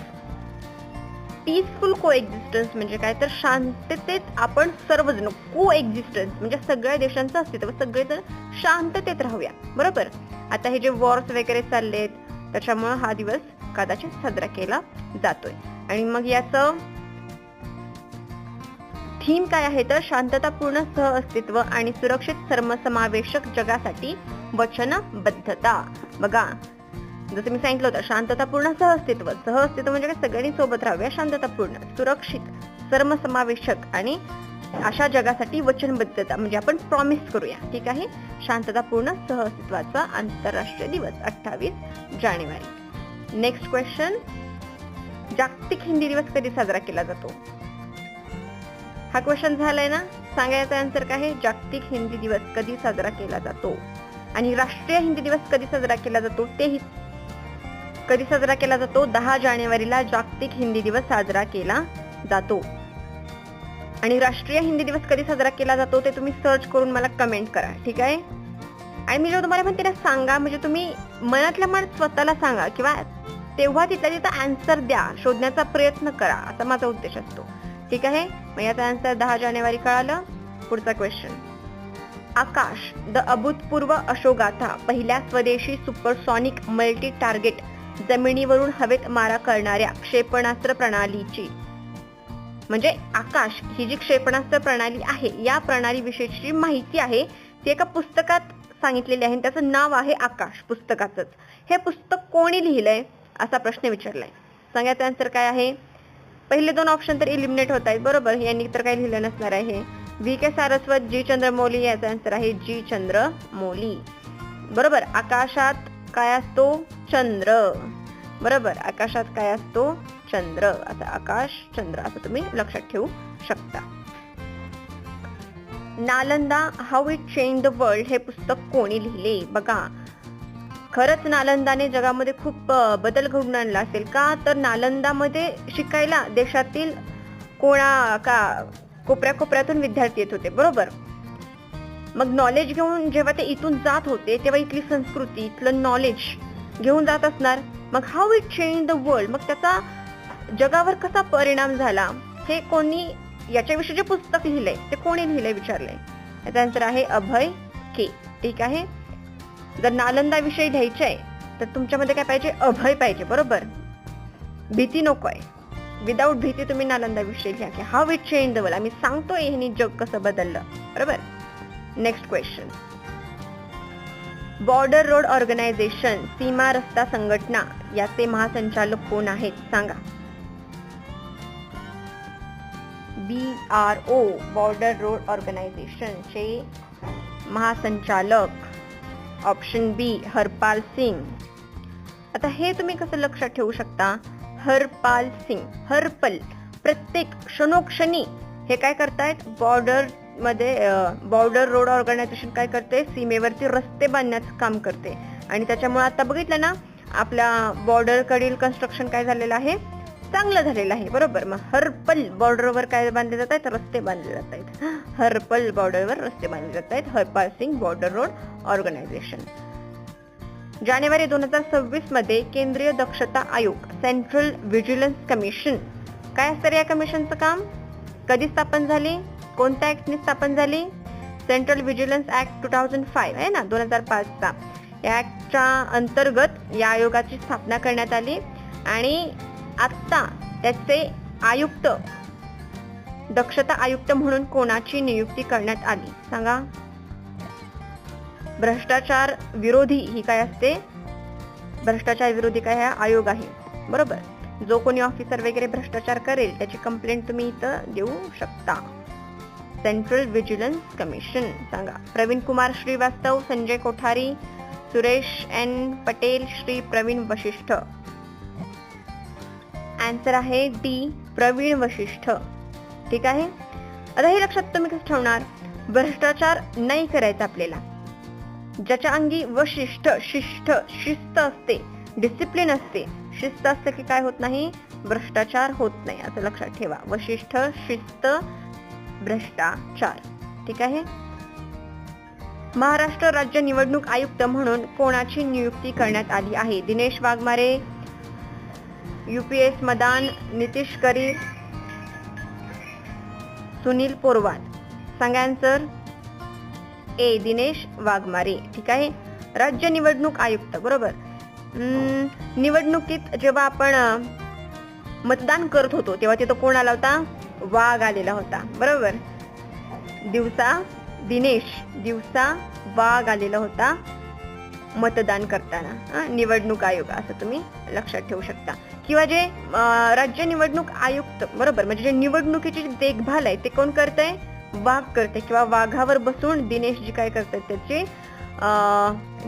Peaceful coexistence म्हणजे काय? तर शांततेत आपण सर्वजण, कोएक्झिस्टन्स म्हणजे सगळ्या देशांचं अस्तित्व, सगळेजण शांततेत राहूया. बरोबर. आता हे जे वॉर्स वगैरे चाललेत त्याच्यामुळे हा दिवस कदाचित साजरा केला जातोय. आणि मग याचं थीम काय आहे तर शांततापूर्ण सहअस्तित्व आणि सुरक्षित सर्वसमावेशक जगासाठी वचनबद्धता. बघा जसं मी सांगितलं होतं, शांततापूर्ण सहअस्तित्व म्हणजे काय, सगळ्यांनी सोबत राहूया, शांततापूर्ण, सुरक्षित, सर्वसमावेशक आणि अशा जगासाठी वचनबद्धता म्हणजे आपण प्रॉमिस करूया. ठीक आहे. शांततापूर्ण सहअस्तित्वाचा आंतरराष्ट्रीय दिवस 28 जानेवारी. नेक्स्ट क्वेश्चन, जागतिक हिंदी दिवस कधी साजरा केला जातो? हा क्वेश्चन झालाय ना, सांगायचा आन्सर काय आहे? जागतिक हिंदी दिवस कधी साजरा केला जातो. आणि राष्ट्रीय हिंदी दिवस कधी साजरा केला जातो तेही कधी साजरा केला जातो? 10 जानेवारीला जागतिक हिंदी दिवस साजरा केला जातो. आणि राष्ट्रीय हिंदी दिवस कधी साजरा केला जातो ते तुम्ही सर्च करून मला कमेंट करा. ठीक आहे. आणि मी जेव्हा तुम्हाला म्हणते ना सांगा, म्हणजे तुम्ही मनातल्या मनात स्वतःला सांगा किंवा तेव्हा तिथल्या तिथं आन्सर द्या, शोधण्याचा प्रयत्न करा, असा माझा उद्देश असतो. ठीक आहे. मग याचा आन्सर 10 जानेवारी कळालं. पुढचा क्वेश्चन, आकाश द अभूतपूर्व अशोगाथा, पहिल्या स्वदेशी सुपरसॉनिक मल्टी टार्गेट जमिनीवरून हवेत मारा करणाऱ्या क्षेपणास्त्र प्रणालीची, म्हणजे आकाश ही जी क्षेपणास्त्र प्रणाली आहे या प्रणालीविषयीची माहिती आहे ती एका पुस्तकात सांगितलेली आहे. त्याचं नाव आहे आकाश, पुस्तकाचंच. हे पुस्तक कोणी लिहिलंय असा प्रश्न विचारलाय. सांगायचं आन्सर काय आहे? पहिले 2 ऑप्शन तर इलिमिनेट होत आहेत. बरोबर, यांनी तर काही लिहिलं नसणार आहे. V.K. सारस्वत, जी चंद्रमौली, याचा आन्सर आहे जी चंद्रमौली. बरोबर. आकाशात काय असतो? चंद्र. बरोबर, आकाशात काय असतो? चंद्र. असं आकाश, चंद्र असं तुम्ही लक्षात ठेवू शकता. Nalanda how it change the world हे पुस्तक कोणी लिहिले? बघा, खरंच नालंदाने जगामध्ये खूप बदल घडवून आणला असेल का? तर नालंदामध्ये शिकायला देशातील कोपऱ्यातून विद्यार्थी येत होते. बरोबर. मग नॉलेज घेऊन जेव्हा ते इथून जात होते तेव्हा इथली संस्कृती, इथलं नॉलेज घेऊन जात असणार. मग how it change the world, मग त्याचा जगावर कसा परिणाम झाला, हे कोणी, याच्याविषयी जे पुस्तक लिहिलंय ते कोणी लिहिलंय विचारलंय. याचा आन्सर आहे अभय के. ठीक आहे. जर नालंदा विषयी घ्यायचे आहे तर तुमच्यामध्ये काय पाहिजे? अभय पाहिजे. बरोबर, भीती नकोय. विदाऊट भीती तुम्ही नालंदा विषयी घ्या की how it change the world, आम्ही सांगतोय ह्यांनी जग कसं बदललं. बरोबर. Next question, border road organisation, सीमा रस्ता संघटना, याचे महासंचालक कोण आहेत? सांगा. BRO, बॉर्डर रोड ऑर्गनायझेशन चे महासंचालक ऑप्शन बी हरपाल सिंग. आता हे तुम्ही कसं लक्षात ठेवू शकता? हरपाल सिंग, हरपल, प्रत्येक क्षणोक्षणी हे काय करतायत? बॉर्डर रोड ऑर्गनायझेशन काय करते? सीमेवरती रस्ते बांधण्याचं काम करते. आणि त्याच्यामुळे आता बघितलं ना, आपल्या बॉर्डर कडील कन्स्ट्रक्शन काय झालेलं आहे? चांगलं झालेलं आहे. बरोबर. मग हरपल बॉर्डरवर काय बांधले जात आहेत? रस्ते बांधले जात आहेत. हरपल बॉर्डरवर रस्ते बांधले जात आहेत. Harpal Singh border road organisation. जानेवारी 2026 मध्ये केंद्रीय दक्षता आयोग, सेंट्रल व्हिजिलन्स कमिशन, काय असतं या कमिशनचं काम? कधी स्थापन झाली? कोणत्या ऍक्टने स्थापन झाली? सेंट्रल व्हिजिलन्स ऍक्ट 2005 आहे ना, 2005 चा. या ऍक्टच्या अंतर्गत या आयोगाची स्थापना करण्यात आली. आणि आता त्याचे आयुक्त, दक्षता आयुक्त म्हणून कोणाची नियुक्ती करण्यात आली? सांगा. भ्रष्टाचार विरोधी ही काय असते? भ्रष्टाचार विरोधी काय हा आयोग आहे. बरोबर. जो कोणी ऑफिसर वगैरे भ्रष्टाचार करेल त्याची कंप्लेंट तुम्ही इथं देऊ शकता. Central vigilance commission. सांगा. प्रवीण कुमार श्रीवास्तव, संजय कोठारी, सुरेश एन पटेल, श्री प्रवीण वशिष्ठ. आन्सर आहे डी प्रवीण वशिष्ठ. ठीक आहे. आता हे लक्षात तुम्ही कसं ठेवणार? भ्रष्टाचार नाही करायचा आपल्याला. ज्याच्या अंगी वशिष्ठ, शिस्त असते, डिसिप्लिन असते, शिस्त असते की काय होत नाही? भ्रष्टाचार होत नाही, असं लक्षात ठेवा. वशिष्ठ, शिस्त, भ्रष्टाचार. ठीक आहे. महाराष्ट्र राज्य निवडणूक आयुक्त म्हणून कोणाची नियुक्ती करण्यात आली आहे? दिनेश वाघमारे, UPS मदान, नितीश करी, सुनील पोरवाल. सांगा आन्सर. ए दिनेश वाघमारे. ठीक आहे. राज्य निवडणूक आयुक्त. बरोबर. निवडणुकीत जेव्हा आपण मतदान करत होतो तेव्हा तिथं कोण आला होता? वाघ आलेला होता, बरोबर. दिवसा वाघ आलेला होता मतदान करताना. निवडणूक आयोग असं तुम्ही लक्षात ठेवू शकता. किंवा जे राज्य निवडणूक आयुक्त, बरोबर, म्हणजे जे निवडणुकीची देखभाल आहे ते कोण करतंय? वाघ करते. किंवा वाघावर बसून दिनेश जी काय करतात त्याची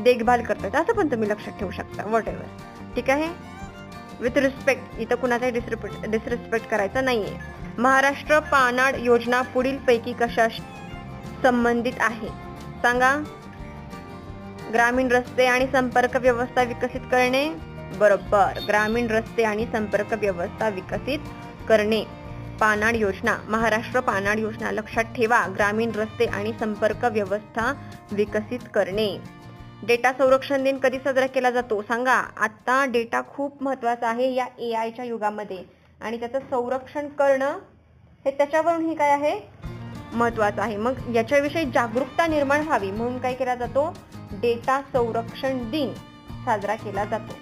देखभाल करतात असं पण तुम्ही लक्षात ठेवू शकता. व्हॉट एव्हर, ठीक आहे. विथ रिस्पेक्ट, इथं कुणाचा डिसरिस्पेक्ट करायचा नाहीये. महाराष्ट्र पानाड योजना पुढील पैकी कशा संबंधित आहे? सांगा. ग्रामीण रस्ते आणि संपर्क व्यवस्था विकसित करणे. बरोबर, ग्रामीण रस्ते आणि संपर्क व्यवस्था विकसित करणे. पानाड योजना, महाराष्ट्र पानाड योजना लक्षात ठेवा. ग्रामीण रस्ते आणि संपर्क व्यवस्था विकसित करणे. डेटा संरक्षण दिन कधी साजरा केला जातो? सांगा. आता डेटा खूप महत्वाचा आहे या AI च्या युगामध्ये आणि त्याचं संरक्षण करणं हे त्याच्यावरून ही काय आहे? महत्वाचं आहे. मग याच्याविषयी जागरूकता निर्माण व्हावी म्हणून काय केला जातो? डेटा संरक्षण दिन साजरा केला जातो.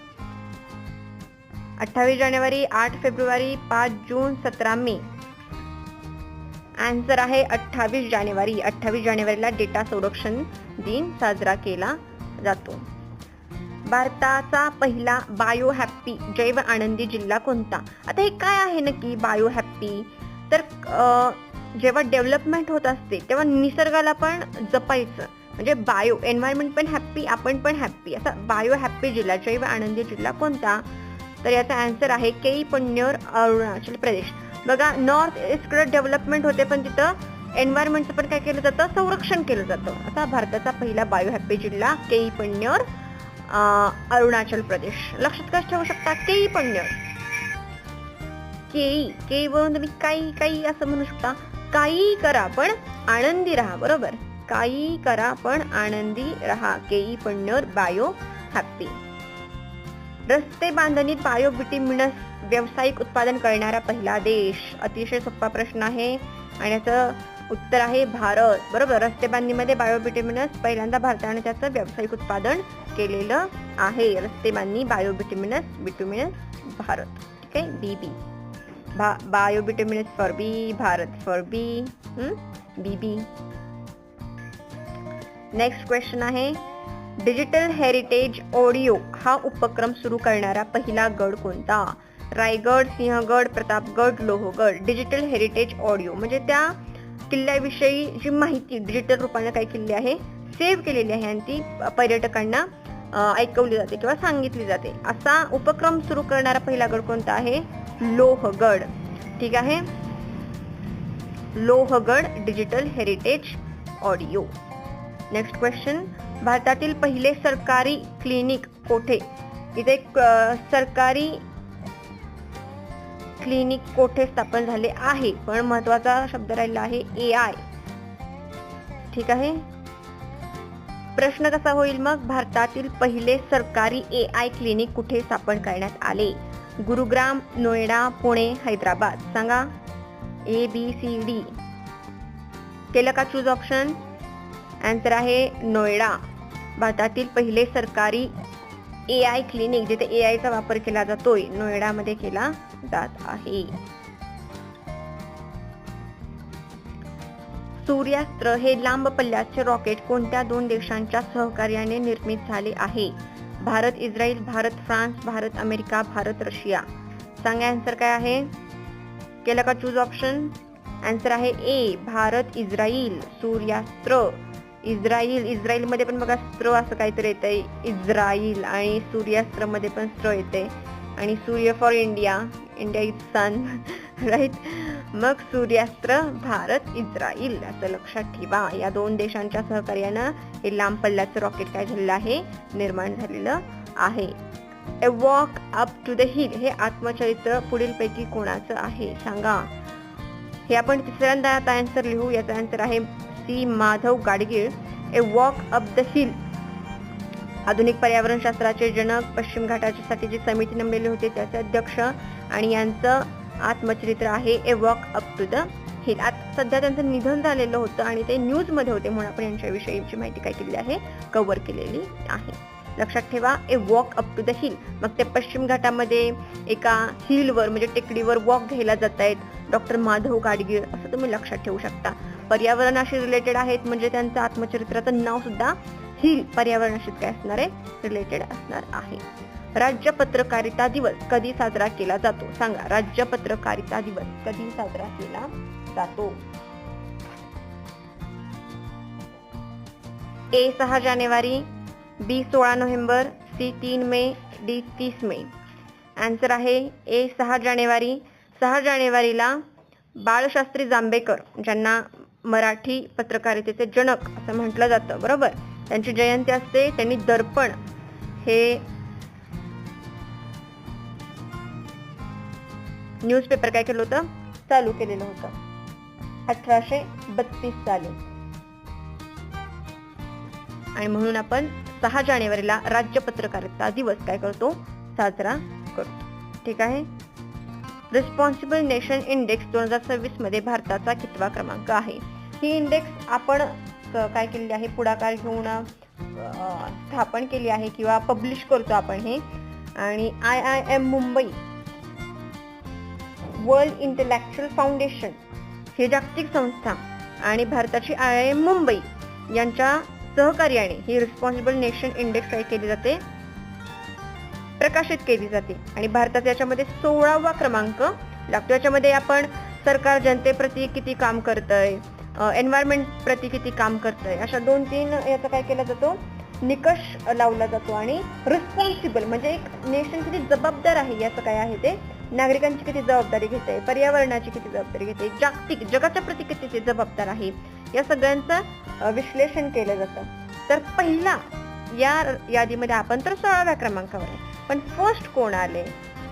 28 जानेवारी, 8 फेब्रुवारी, 5 जून, 17 मे. आन्सर आहे 28 जानेवारी. 28 जानेवारीला डेटा संरक्षण दिन साजरा केला जातो. भारताचा पहिला बायो हॅप्पी जैव आनंदी जिल्हा कोणता? आता हे काय आहे नक्की बायो हॅप्पी? तर जेव्हा डेव्हलपमेंट होत असते तेव्हा निसर्गाला पण जपायचं, म्हणजे बायो एन्व्हायरमेंट पण हॅप्पी, आपण पण हॅप्पी, असा बायो हॅप्पी जिल्हा, जैव आनंदी जिल्हा कोणता? तर याचा आन्सर आहे केईपन्नूर, अरुणाचल प्रदेश. बघा, नॉर्थ ईस्टकडे डेव्हलपमेंट होते पण तिथं एन्व्हायरमेंटचं पण काय केलं जातं? संरक्षण केलं जातं. आता भारताचा पहिला बायो हॅप्पी जिल्हा केईपन्नूर, अरुणाचल प्रदेश. लक्षात कसं ठेवू शकता? केईपन्नूर. केई वरून तुम्ही काही असं म्हणू शकता. काही करा पण आनंदी राहा, बरोबर. काही करा पण आनंदी राहा. केईपन्नूर बायो हॅप्पी. रस्ते बांधणीत बायो बिट्युमिनस व्यावसायिक उत्पादन करणारा पहिला देश. अतिशय सोपा प्रश्न आहे आणि याचं उत्तर आहे भारत, बरोबर. रस्ते बांधणीमध्ये बायो बिट्युमिनस पहिल्यांदा भारताने त्याचं व्यावसायिक उत्पादन केलेलं आहे. रस्ते बांधणी बायो बिट्युमिनस भारत, ठीक आहे. BB, bio bituminous for B, Bharat for B, BB. Next question आहे, डिजिटल हेरिटेज ऑडिओ हा उपक्रम सुरू करणारा पहिला गड कोणता? Raigad, Sinhagad, Pratapgad, Lohgad. Digital heritage audio म्हणजे त्या किल्ल्याविषयी जी माहिती डिजिटल रूपाने काय केली आहे? सेव्ह केलेली आहे आणि ती पर्यटकांना ऐकवली जाते किंवा सांगितली जाते. असा उपक्रम सुरू करणारा पहिला गड कोणता आहे? लोहगड, ठीक आहे. Lohagad digital heritage audio. Next question, भारतातील पहिले सरकारी क्लिनिक कोठे? इथे सरकारी क्लिनिक कोठे स्थापन झाले आहे? पण महत्वाचा शब्द राहिला आहे AI, ठीक आहे. प्रश्न कसा होईल मग? भारतातील पहिले सरकारी AI क्लिनिक कुठे स्थापन करण्यात आले? गुरुग्राम, नोएडा, पुणे, हैदराबाद. सांगा. ABCD केलं का चूज ऑप्शन? आन्सर आहे नोएडा. भारतातील पहिले सरकारी AI क्लिनिक जिथे AI चा वापर केला जातोय नोएडामध्ये केला जात आहे. सूर्यास्त्र हे लांब पल्ल्याचे रॉकेट कोणत्या दोन देशांच्या सहकार्याने निर्मित झाले आहे? Bharat Israel, Bharat France, Bharat America, Bharat Russia. सांगा आन्सर काय आहे? केलं का चूज ऑप्शन? आन्सर आहे ए, भारत इस्रायल. सूर्यास्त्र इस्रायल मध्ये पण बघा स्त्र असं काहीतरी येतंय इस्रायल, आणि सूर्यास्त्र मध्ये पण स्त्र येते, आणि सूर्य for India is sun, right. मग सूर्यास्त्र भारत इस्रायल असं लक्षात ठेवा. या दोन देशांच्या सहकार्यानं हे लांब पल्ल्याचं रॉकेट काय झालेलं आहे? निर्माण झालेलं आहे. ए walk up to the hill हे आत्मचरित्र पुढील पैकी कोणाचं आहे? सांगा. हे आपण तिसऱ्यांदा आता आन्सर लिहू. याचा आन्सर आहे C, Madhav Gadgil. A walk up the hill आधुनिक पर्यावरण शास्त्राचे जनक, पश्चिम घाटासाठी जी समिती नेमलेली होती त्याचे अध्यक्ष, आणि यांचं आत्मचरित्र आहे ए walk up to the hill. आता सध्या त्यांचं निधन झालेलं होतं आणि ते न्यूज मध्ये होते म्हणून आपण यांच्याविषयीची माहिती काय केलेली आहे? कव्हर केलेली आहे. लक्षात ठेवा, a walk up to the hill. मग ते पश्चिम घाटामध्ये एका हिलवर म्हणजे टेकडीवर वॉक घ्यायला जात आहेत डॉक्टर माधव गाडगीळ, असं तुम्ही लक्षात ठेवू शकता. पर्यावरणाशी रिलेटेड आहेत म्हणजे त्यांचं आत्मचरित्राचं नाव सुद्धा हिल पर्यावरणाशी काय असणार आहे, रिलेटेड असणार आहे. राज्य पत्रकारिता दिवस कधी साजरा केला जातो? सांगा, राज्य पत्रकारिता दिवस कधी साजरा केला जातो? ए 6 जानेवारी, बी 16 नोव्हेंबर, सी 3 मे, डी 30 मे. आन्सर आहे ए 6 जानेवारी. 6 जानेवारीला बाळशास्त्री जांभेकर, ज्यांना मराठी पत्रकारितेचे जनक असं म्हटलं जातं, बरोबर, त्यांची जयंती असते. त्यांनी दर्पण हे न्यूजपेपर काय केलं होतं, चालू केलेलं होतं 1832 साली. आणि म्हणून आपण 6 जानेवारीला राज्य पत्रकारिता दिवस काय करतो, साजरा करतो. ठीक आहे. रिस्पॉन्सिबल नेशन इंडेक्स 2026 मध्ये भारताचा कितवा क्रमांक आहे? ही इंडेक्स आपण काय केलेली आहे, पुढाकार घेऊन स्थापन केली आहे किंवा पब्लिश करतो आपण हे. आणि IIM Mumbai, world intellectual foundation ही जागतिक संस्था आणि भारताची IIM मुंबई यांच्या सहकार्याने ही रिस्पॉन्सिबल नेशन इंडेक्स काय केली जाते, प्रकाशित केली जाते. आणि भारताचा याच्यामध्ये 16वा क्रमांक लागतो. याच्यामध्ये आपण सरकार जनतेप्रती किती काम करतंय, एन्व्हायरमेंट प्रति किती काम करतंय, अशा 2-3 याचा काय केला जातो, निकष लावला जातो. आणि रिस्पॉन्सिबल म्हणजे एक नेशन किती जबाबदार आहे याचं काय आहे ते, नागरिकांची किती जबाबदारी घेते, पर्यावरणाची किती जबाबदारी घेते, जागतिक जगाच्या प्रति किती ते जबाबदार आहे, या सगळ्यांचं विश्लेषण केलं जातं. तर पहिला या यादीमध्ये आपण तर 16व्या क्रमांकावर आहे. पण फर्स्ट कोण आले?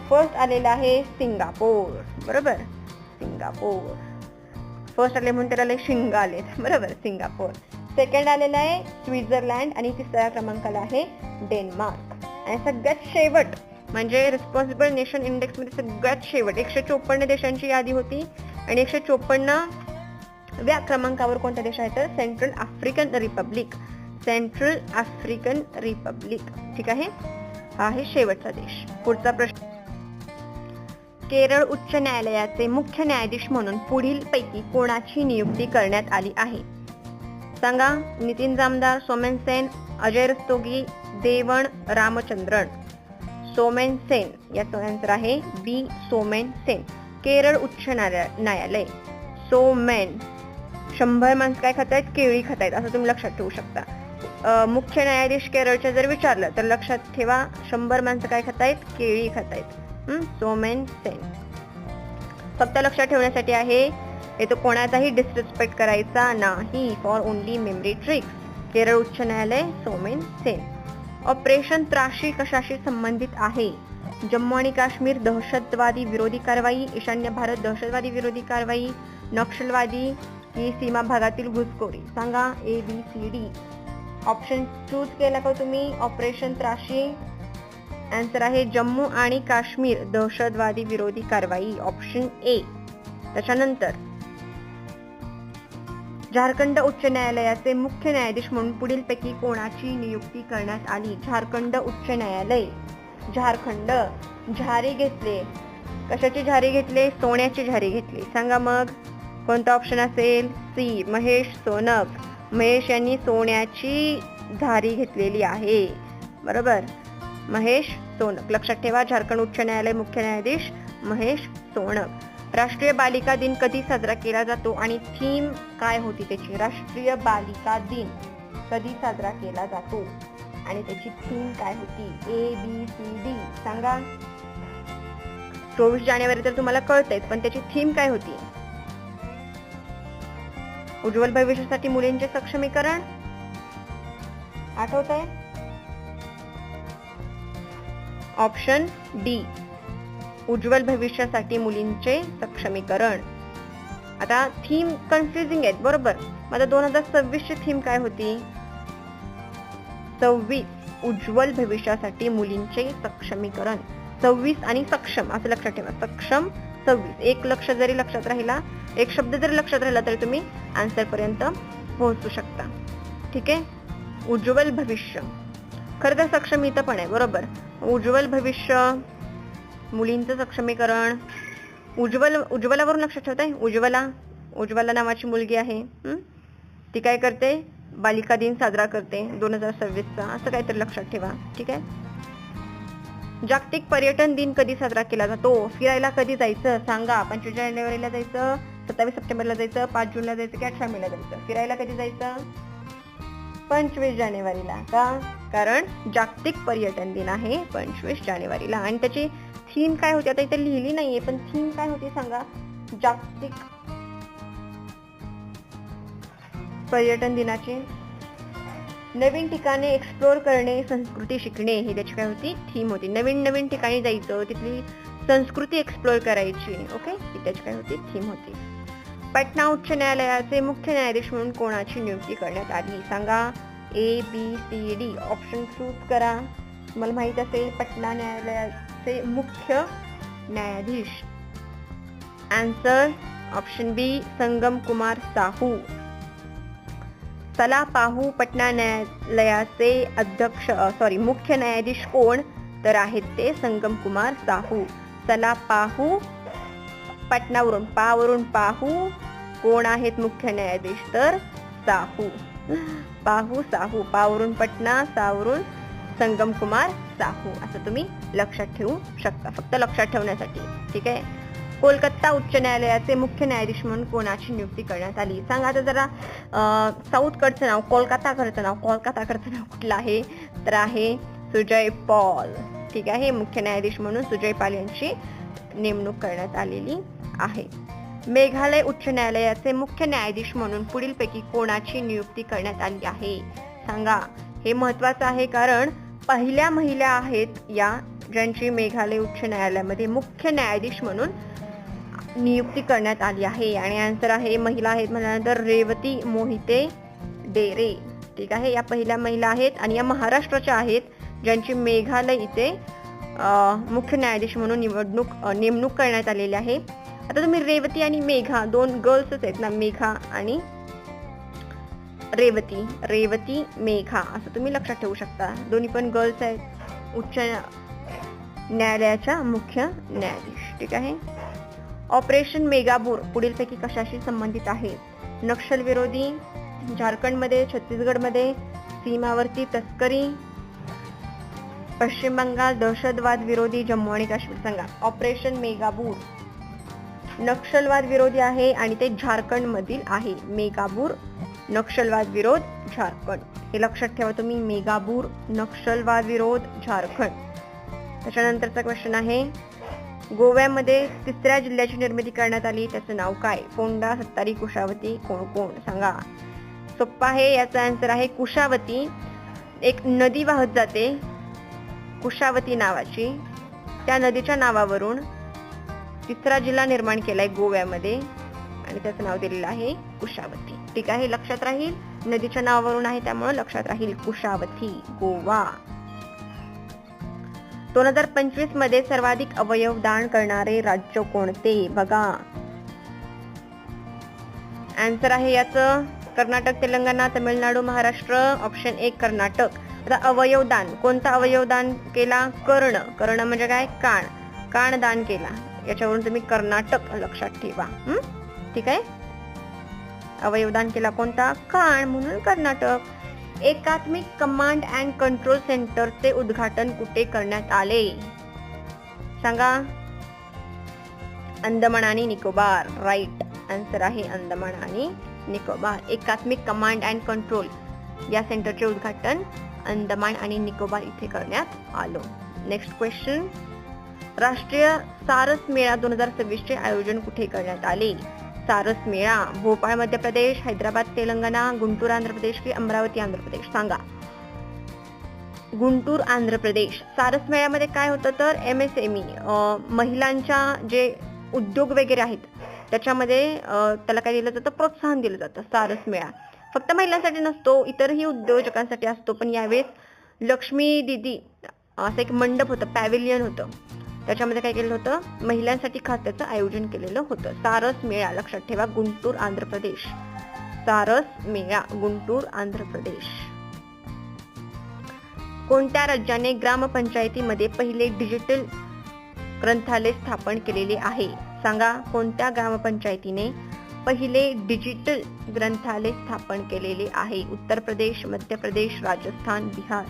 फर्स्ट आलेला आहे सिंगापूर, बरोबर, सिंगापूर फर्स्ट आले म्हणून त्याला शिंग आले, बरोबर, सिंगापूर. सेकंड आलेला आहे स्वित्झर्लंड आणि तिसऱ्या क्रमांकाला आहे डेन्मार्क. आणि सगळ्यात शेवट म्हणजे रिस्पॉन्सिबल नेशन इंडेक्स मध्ये सगळ्यात शेवट 154 देशांची यादी होती आणि 154व्या क्रमांकावर कोणता देश आहे तर central African Republic, central African Republic. ठीक आहे, हा आहे शेवटचा देश. पुढचा प्रश्न, केरळ उच्च न्यायालयाचे मुख्य न्यायाधीश म्हणून पुढील पैकी कोणाची नियुक्ती करण्यात आली आहे? सांगा, नितीन जामदार, सोमेन सेन, अजय रस्तोगी, देवण रामचंद्रन. सोमेन सेन याचा आन्सर आहे बी, सोमेन सेन. केरळ उच्च न्यायालय, सोमेन. 100 माणसं काय खातायत, केळी खातायत, असं तुम्ही लक्षात ठेवू शकता. मुख्य न्यायाधीश केरळच्या जर विचारलं तर लक्षात ठेवा 100 माणसं काय खातायत, केळी खातायत. सोमेन सेन. फक्त लक्षात ठेवण्यासाठी आहे, हे तो कोणाचाही डिसरिस्पेक्ट करायचा नाही, for only memory tricks. Kerala उच्च न्यायालय, सोमेन सेन. ऑपरेशन त्राशी कशाशी संबंधित आहे? जम्मू आणि काश्मीर दहशतवादी विरोधी कारवाई, ईशान्य भारत दहशतवादी विरोधी कारवाई, नक्षलवादी की सीमा भागातील घुसखोरी. सांगा ABCD. ऑप्शन चूज केला का तुम्ही? ऑपरेशन त्राशी. आन्सर आहे जम्मू आणि काश्मीर दहशतवादी विरोधी कारवाई, ऑप्शन ए. त्याच्यानंतर झारखंड उच्च न्यायालयाचे मुख्य न्यायाधीश म्हणून पुढील पैकी कोणाची नियुक्ती करण्यात आली? झारखंड उच्च न्यायालय. झारखंड झारी घेतले, कशाची झारी घेतले? सोन्याची झारी घेतली. सांगा मग कोणता ऑप्शन असेल? सी, महेश सोनक. महेश यांनी सोन्याची झारी घेतलेली आहे, बरोबर, महेश सोनक. लक्षात ठेवा, झारखंड उच्च न्यायालय मुख्य न्यायाधीश महेश सोनक. राष्ट्रीय बालिका दिन कधी साजरा केला जातो आणि थीम काय होती त्याची? राष्ट्रीय बालिका दिन कधी साजरा केला जातो आणि त्याची थीम काय होती? ABCD. सांगा. 24 जानेवारी तर तुम्हाला कळतंय, पण त्याची थीम काय होती? उज्ज्वल भविष्यासाठी मुलींचे सक्षमीकरण. आठवतंय? ऑप्शन डी, उज्ज्वल भविष्यासाठी मुलींचे सक्षमीकरण. आता थीम कन्फ्युजिंग आहेत, बरोबर. आता 2026 ची थीम काय होती? 26, उज्ज्वल भविष्यासाठी मुलींचे सक्षमीकरण. 26 आणि सक्षम असं लक्षात ठेवा. सक्षम 26. एक लक्ष जरी लक्षात राहिला, एक शब्द जरी लक्षात राहिला तरी तुम्ही आन्सर पर्यंत पोहोचू शकता. ठीक आहे. उज्ज्वल भविष्य. खरं तर सक्षम इथं पण आहे, बरोबर. उज्ज्वल भविष्य, मुलींचं सक्षमीकरण. उज्ज्वलावरून लक्षात ठेवताय. उज्ज्वला नावाची मुलगी आहे. ती काय करते? बालिका दिन साजरा करते 2026चा, असं काहीतरी लक्षात ठेवा. ठीक आहे. जागतिक पर्यटन दिन कधी साजरा केला जातो? फिरायला कधी जायचं सांगा. 25 जानेवारीला जायचं, 27 सप्टेंबरला जायचं, 5 जूनला जायचं की 18 मेला जायचं? फिरायला कधी जायचं? 25 जानेवारीला. का? कारण जागतिक पर्यटन दिन आहे 25 जानेवारीला. आणि त्याची थीम काय होती? आता इथे लिहिली नाहीये, पण थीम काय होती सांगा. जागतिक पर्यटन दिनाची नवीन ठिकाणे एक्सप्लोर करणे, संस्कृती शिकणे, ही त्याची काय होती? थीम होती. नवीन ठिकाणी जायचं, तिथली संस्कृती एक्सप्लोर करायची. ओके, ही त्याची काय होती? थीम होती. पटना उच्च न्यायालयाचे मुख्य न्यायाधीश म्हणून कोणाची नियुक्ती करण्यात आली? सांगा. ABCD ऑप्शन चूज करा. तुम्हाला माहित असेल पटना न्यायालयाचे मुख्य न्यायाधीश. आन्सर ऑप्शन B संगम कुमार साहू. चला पाहू पटना न्यायालयाचे मुख्य न्यायाधीश कोण? तर आहेत ते संगम कुमार साहू. चला पाहू पटनावरून पाहू कोण आहेत मुख्य न्यायाधीश? तर साहू. पावरून पटना, सावरून संगम कुमार साहू, असं तुम्ही लक्षात ठेवू शकता, फक्त लक्षात ठेवण्यासाठी. ठीक आहे. कोलकाता उच्च न्यायालयाचे मुख्य न्यायाधीश म्हणून कोणाची नियुक्ती करण्यात आली? सांगा. आता जरा साऊथकडचं नाव, कोलकाताकडचं नाव कुठलं आहे? तर आहे सुजय पॉल. ठीक आहे. मुख्य न्यायाधीश म्हणून सुजय पॉल यांची नेमणूक करण्यात आलेली आहे. मेघालय उच्च न्यायालयाचे मुख्य न्यायाधीश म्हणून पुढीलपैकी कोणाची नियुक्ती करण्यात आली आहे? सांगा. हे महत्वाचं आहे कारण पहिल्या महिला आहेत या ज्यांची मेघालय उच्च न्यायालयामध्ये मुख्य न्यायाधीश म्हणून नियुक्ती करण्यात आली आहे. आणि आन्सर आहे, महिला आहेत म्हटल्यानंतर रेवती मोहिते डेरे. ठीक आहे. या पहिल्या महिला आहेत आणि या महाराष्ट्राच्या आहेत ज्यांची मेघालय इथे मुख्य न्यायाधीश म्हणून नेमणूक करण्यात आलेली आहे. आता तुम्ही रेवती आणि मेघा, दोन गर्ल्सच आहेत ना, मेघा आणि रेवती मेघा, असं तुम्ही लक्षात ठेवू शकता. दोन्ही पण गर्ल्स आहेत उच्च न्यायालयाच्या मुख्य न्यायाधीश. ठीक आहे. ऑपरेशन मेगाबूर पुढीलपैकी कशाशी संबंधित आहे? नक्षल विरोधी, झारखंडमध्ये, छत्तीसगडमध्ये, सीमावर्ती तस्करी, पश्चिम बंगाल, दहशतवाद विरोधी, जम्मू आणि काश्मीर. सांगा. ऑपरेशन मेगाबूर नक्षलवाद विरोधी आहे आणि ते झारखंड मधील आहे. मेगाबूर नक्षलवाद विरोध झारखंड, हे लक्षात ठेवा तुम्ही. मेगाबूर नक्षलवाद विरोध झारखंड. त्याच्यानंतरचा क्वेश्चन आहे, गोव्यामध्ये 3ऱ्या जिल्ह्याची निर्मिती करण्यात आली, त्याचं नाव काय? फोंडा, सत्तारी, कुशावती, कोण? सांगा. सोप्पा आहे. याचा आन्सर आहे कुशावती. एक नदी वाहत जाते कुशावती नावाची, त्या नदीच्या नावावरून 3रा जिल्हा निर्माण केलाय गोव्यामध्ये आणि त्याचं नाव दिलेलं आहे कुशावती. ठीक आहे. लक्षात राहील, नदीच्या नावावरून आहे त्यामुळे लक्षात राहील कुशावती, गोवा. 2025 मध्ये सर्वाधिक अवयव दान करणारे राज्य कोणते? बघा. आन्सर आहे याचं कर्नाटक, तेलंगणा, तमिळनाडू, महाराष्ट्र. ऑप्शन 1 कर्नाटक. आता अवयव दान, कोणता अवयव दान केला? कर्ण म्हणजे काय? कान दान केला. याच्यावरून तुम्ही कर्नाटक लक्षात ठेवा. ठीक आहे. अवयवदान केला कोणता? कान, म्हणून कर्नाटक. एकात्मिक कमांड अँड कंट्रोल सेंटरचे उद्घाटन कुठे करण्यात आले? सांगा. अंदमान आणि निकोबार. राईट आन्सर आहे अंदमान आणि निकोबार. एकात्मिक कमांड अँड कंट्रोल या सेंटरचे उद्घाटन अंदमान आणि निकोबार इथे करण्यात आलं. नेक्स्ट क्वेश्चन, राष्ट्रीय सारस मेळा 2026 चे आयोजन कुठे करण्यात आले? सारस मेळा भोपाळ मध्य प्रदेश, हैदराबाद तेलंगणा, गुंटूर आंध्र प्रदेश की अमरावती आंध्र प्रदेश? सांगा. गुंटूर आंध्र प्रदेश. सारस मेळ्यामध्ये काय होतं तर MSME महिलांच्या जे उद्योग वगैरे आहेत त्याच्यामध्ये त्याला काय दिलं जातं? प्रोत्साहन दिलं जातं. सारस मेळा फक्त महिलांसाठी नसतो, इतरही उद्योजकांसाठी असतो. पण यावेळेस लक्ष्मी दिदी असं एक मंडप होतं, पॅव्हिलियन होतं, त्याच्यामध्ये काय केलं होतं? महिलांसाठी खास त्याचं आयोजन केलेलं होतं. सारस मेळा लक्षात ठेवा, गुंटूर आंध्र प्रदेश. सारस मेळा गुंटूर आंध्र प्रदेश. कोणत्या राज्याने ग्रामपंचायतीमध्ये पहिले डिजिटल ग्रंथालय स्थापन केलेले आहे? सांगा, कोणत्या ग्रामपंचायतीने पहिले डिजिटल ग्रंथालय स्थापन केलेले आहे? उत्तर प्रदेश, मध्य प्रदेश, राजस्थान, बिहार.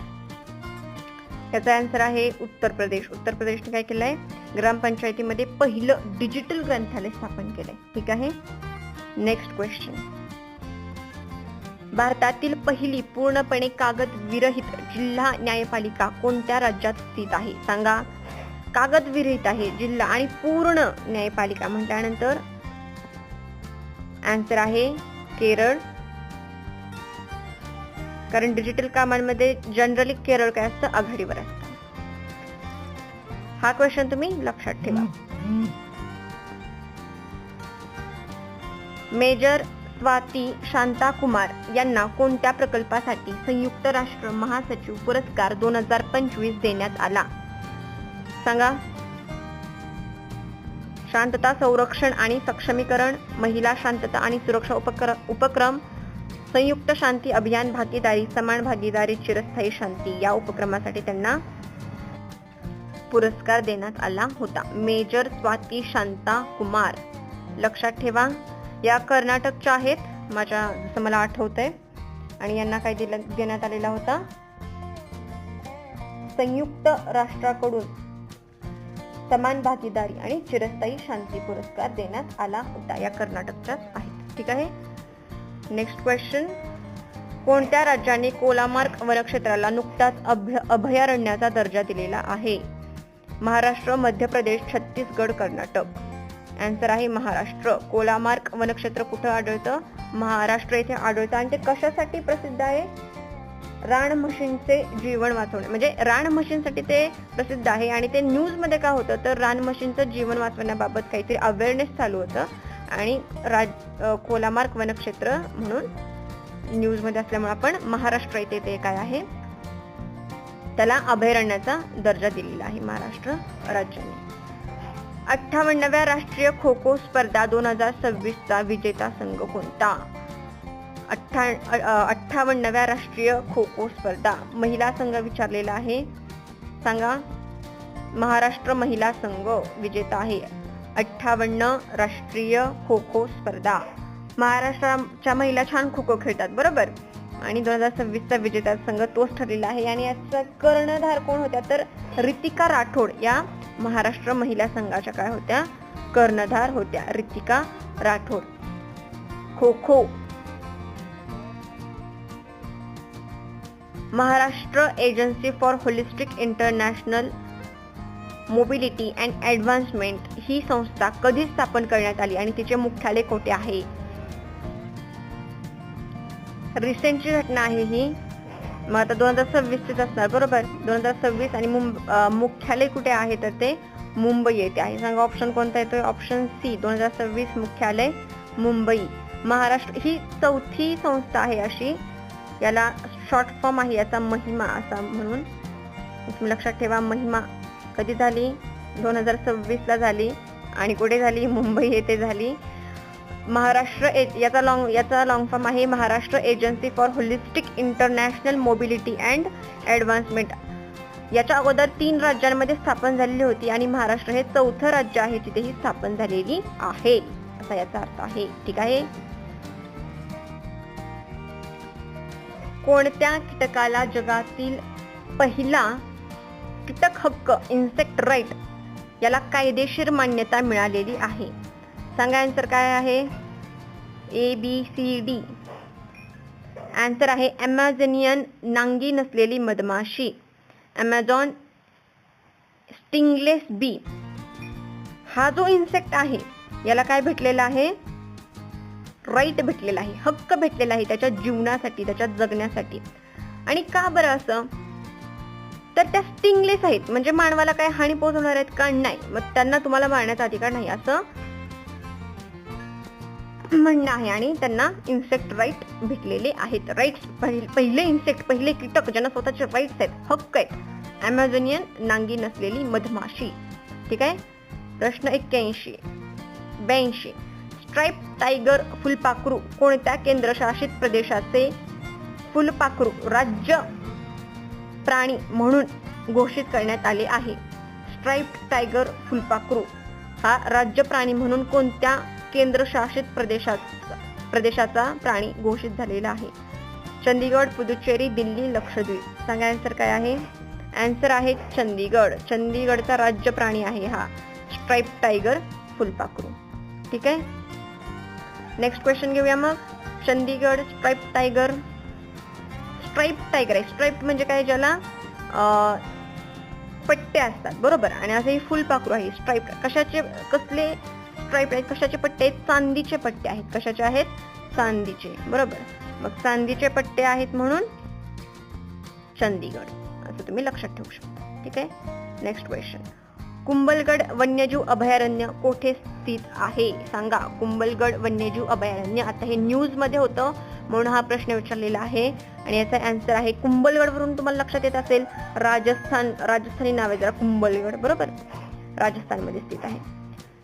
याचा आन्सर आहे उत्तर प्रदेश. उत्तर प्रदेशने काय केलंय? ग्रामपंचायतीमध्ये पहिलं डिजिटल ग्रंथालय स्थापन केलंय. ठीक आहे. Next question. भारतातील पहिली पूर्णपणे कागद विरहित जिल्हा न्यायपालिका कोणत्या राज्यात स्थित आहे? सांगा. कागद विरहित आहे जिल्हा आणि पूर्ण न्यायपालिका म्हटल्यानंतर आन्सर आहे केरळ. कारण डिजिटल कामांमध्ये जनरली केरळ काय असतं? आघाडीवर असतं. हा क्वेश्चन तुम्ही लक्षात ठेवा. मेजर स्वाती शांताकुमार यांना कोणत्या प्रकल्पासाठी संयुक्त राष्ट्र महासचिव पुरस्कार 2025 देण्यात आला? सांगा. शांतता संरक्षण आणि सक्षमीकरण, महिला शांतता आणि सुरक्षा उपक्रम, संयुक्त शांती अभियान, भागीदारी, समान भागीदारी, चिरस्थायी शांती या उपक्रमासाठी त्यांना पुरस्कार देण्यात आला होता. मेजर स्वाती शांता कुमार. लक्षात ठेवा. या कर्नाटकच्या आहेत, जसं मला आठवतंय. आणि यांना काय देण्यात आलेला होता? संयुक्त राष्ट्राकडून समान भागीदारी आणि चिरस्थायी शांती पुरस्कार देण्यात आला होता. या कर्नाटकच्याच आहेत. ठीक आहे. Next question. कोणत्या राज्याने कोलामार्क वनक्षेत्राला नुकताच अभयारण्याचा दर्जा दिलेला आहे? महाराष्ट्र, मध्य प्रदेश, छत्तीसगड, कर्नाटक. आन्सर आहे महाराष्ट्र. कोलामार्क वनक्षेत्र कुठं आढळतं? महाराष्ट्र येथे आढळतं. आणि ते कशासाठी प्रसिद्ध आहे? रान म्हशींचे जीवन वाचवणे, म्हणजे रान म्हशींसाठी ते प्रसिद्ध आहे. आणि ते न्यूज मध्ये काय होतं तर रान म्हशींचं जीवन वाचवण्याबाबत काहीतरी अवेअरनेस चालू होतं आणि कोलामार्क वनक्षेत्र म्हणून न्यूज मध्ये असल्यामुळे आपण महाराष्ट्र येथे ते काय आहे त्याला अभयारण्याचा दर्जा दिलेला आहे महाराष्ट्र राज्याने. 58व्या राष्ट्रीय खो खो स्पर्धा 2026चा विजेता संघ कोणता? 58व्या राष्ट्रीय खो खो स्पर्धा महिला संघ विचारलेला आहे. सांगा. महाराष्ट्र महिला संघ विजेता आहे. 58 राष्ट्रीय खो खो स्पर्धा. महाराष्ट्राच्या महिला छान खो खो खेळतात बरोबर. आणि 2026चा विजेता संघ तोच ठरलेला आहे. आणि याचा कर्णधार कोण होत्या तर रितिका राठोड या महाराष्ट्र महिला संघाच्या काय होत्या? कर्णधार होत्या. Ritika Rathod. Kho kho. Maharashtra agency for holistic international mobility and advancement ही संस्था कधी स्थापन करण्यात आली आणि तिचे मुख्यालय कोठे आहे? रिसेंटची घटना आहे ही. मग आता 2026 असणार बरोबर. 2026 आणि मुख्यालय कुठे आहे तर ते मुंबई येथे आहे. सांगा ऑप्शन कोणता येतोय? Option C. 2026 मुख्यालय मुंबई. महाराष्ट्र ही चौथी संस्था आहे अशी. याला शॉर्ट फॉर्म आहे याचा महिमा असा म्हणून. तुम्ही लक्षात ठेवा. महिमा कधी झाली? 2026 ला झाली. आणि कुठे झाली? मुंबई येथे झाली. महाराष्ट्र याचा लॉंग फॉर्म आहे Maharashtra agency for holistic international mobility and advancement. याच्या अगोदर 3 राज्यांमध्ये स्थापन झालेली होती आणि महाराष्ट्र हे चौथं राज्य आहे जिथे ही स्थापन झालेली आहे असा याचा अर्थ आहे. ठीक आहे. कोणत्या कीटकाला जगातील पहिला कीटक हक्क इन्सेक्ट राईट याला कायदेशीर मान्यता मिळालेली आहे? सांगा आन्सर काय आहे? ABCD. आन्सर आहे ॲमेझॉनियन नांगी नसलेली मधमाशी. ॲमेझॉन स्टिंगलेस बी हा जो इन्सेक्ट आहे याला काय भेटलेला आहे? राईट भेटलेला आहे. हक्क भेटलेला आहे त्याच्या जीवनासाठी, त्याच्या जगण्यासाठी. आणि का बरं असं? तर त्या स्टिंगलेस आहेत म्हणजे मानवाला काय हानी पोहोचवणार आहेत का? नाही. मग त्यांना तुम्हाला मारण्याचा अधिकार नाही असं म्हणणं आहे. आणि त्यांना इन्सेक्ट राईट भेटलेले आहेत. राईट्स पहिले इन्सेक्ट, पहिले कीटक ज्यांना स्वतःचे राईट्स आहेत, हक्क आहेत. ॲमेझॉनियन नांगी नसलेली मधमाशी. ठीक आहे. प्रश्न 82. स्ट्राइप टायगर फुलपाखरू कोणत्या केंद्रशासित प्रदेशाचे फुलपाखरू राज्य प्राणी म्हणून घोषित करण्यात आले आहे? स्ट्राइप्ड टायगर फुलपाखरू हा राज्य प्राणी म्हणून कोणत्या केंद्रशासित प्रदेशाचा प्राणी घोषित झालेला आहे? चंदीगड, पुदुच्चेरी, दिल्ली, लक्षद्वीप. सांगा आन्सर काय आहे? आन्सर आहे चंदीगड. चंदीगडचा राज्य प्राणी आहे हा स्ट्राइप्ड टायगर फुलपाखरू. ठीक आहे, नेक्स्ट क्वेश्चन घेऊया मग. चंदीगड स्ट्राइप्ड टायगर आहे. स्ट्राइप्ड म्हणजे काय? ज्याला पट्टे असतात, बरोबर. आणि असं ही फुलपाखरू आहे स्ट्राइप्ड. कशाचे, कसले स्ट्राइप्ड आहेत? कशाचे पट्टे आहेत? चांदीचे पट्टे आहेत. कशाचे आहेत? चांदीचे, बरोबर. मग चांदीचे पट्टे आहेत म्हणून चंदीगड, असं तुम्ही लक्षात ठेवू शकता. ठीक आहे, नेक्स्ट क्वेश्चन. कुंभलगड वन्यजीव अभयारण्य कोठे स्थित आहे? सांगा. कुंभलगड वन्यजीव अभयारण्य. आता हे न्यूज मध्ये होतं म्हणून हा प्रश्न विचारलेला आहे आणि याचा आन्सर आहे कुंभलगड. वरून तुम्हाला लक्षात येत असेल राजस्थानी नाव आहे जरा कुंभलगड, बरोबर. राजस्थान मध्ये स्थित आहे.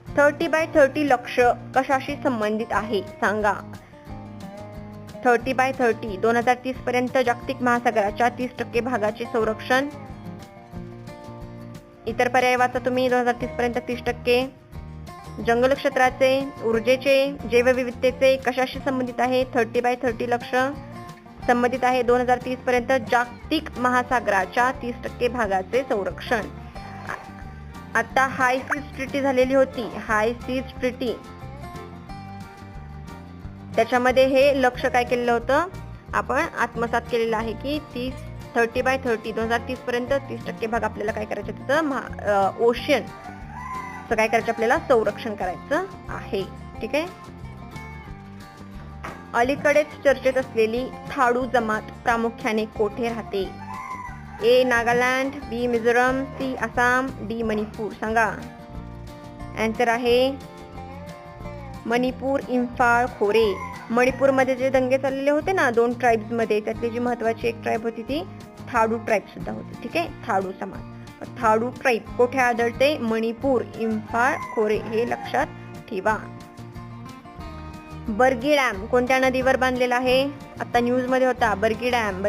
30x30 लक्ष्य कशाशी संबंधित आहे? सांगा. 30x30 2030 पर्यंत जागतिक महासागराच्या 30% भागाचे संरक्षण. इतर पर्याय वाचा तुम्ही. 2030 पर्यंत 30%. जंगल क्षेत्राचे, ऊर्जेचे, जैवविविधतेचे कशाशी संबंधित आहे? 30x30 लक्ष्य संबंधित आहे 2030 पर्यंत जागतिक महासागराच्या 30% भागाचे संरक्षण. आता हाय सीज ट्रिटी झालेली होती. हाय सीज ट्रिटी, त्याच्यामध्ये हे लक्ष्य काय केलेलं होतं? आपण आत्मसात केलेलं आहे की 30x30 2030 पर्यंत 30% भाग आपल्याला काय करायचं? तिथं ओशन काय करायचं? आपल्याला संरक्षण करायचं आहे. ठीक आहे. अलीकडेच चर्चेत असलेली थाडू जमात प्रामुख्याने कोठे राहते? ए नागालँड, बी मिझोरम, सी आसाम, डी मणिपूर. सांगा. आन्सर आहे मणिपूर, इम्फाळ खोरे. मणिपूरमध्ये जे दंगे चाललेले होते ना 2 ट्राइब्स मध्ये, त्यातली जी महत्वाची एक ट्राइब होती ती थाडू ट्राइब सुद्धा होती. ठीक आहे, थाडू समाज. थाडू ट्राइब कोठे आढळते? मणिपूर, इम्फाळ खोरे, हे लक्षात ठेवा. बर्गी डॅम कोणत्या नदीवर बांधलेला आहे? आता न्यूज मध्ये होता बर्गी डॅम.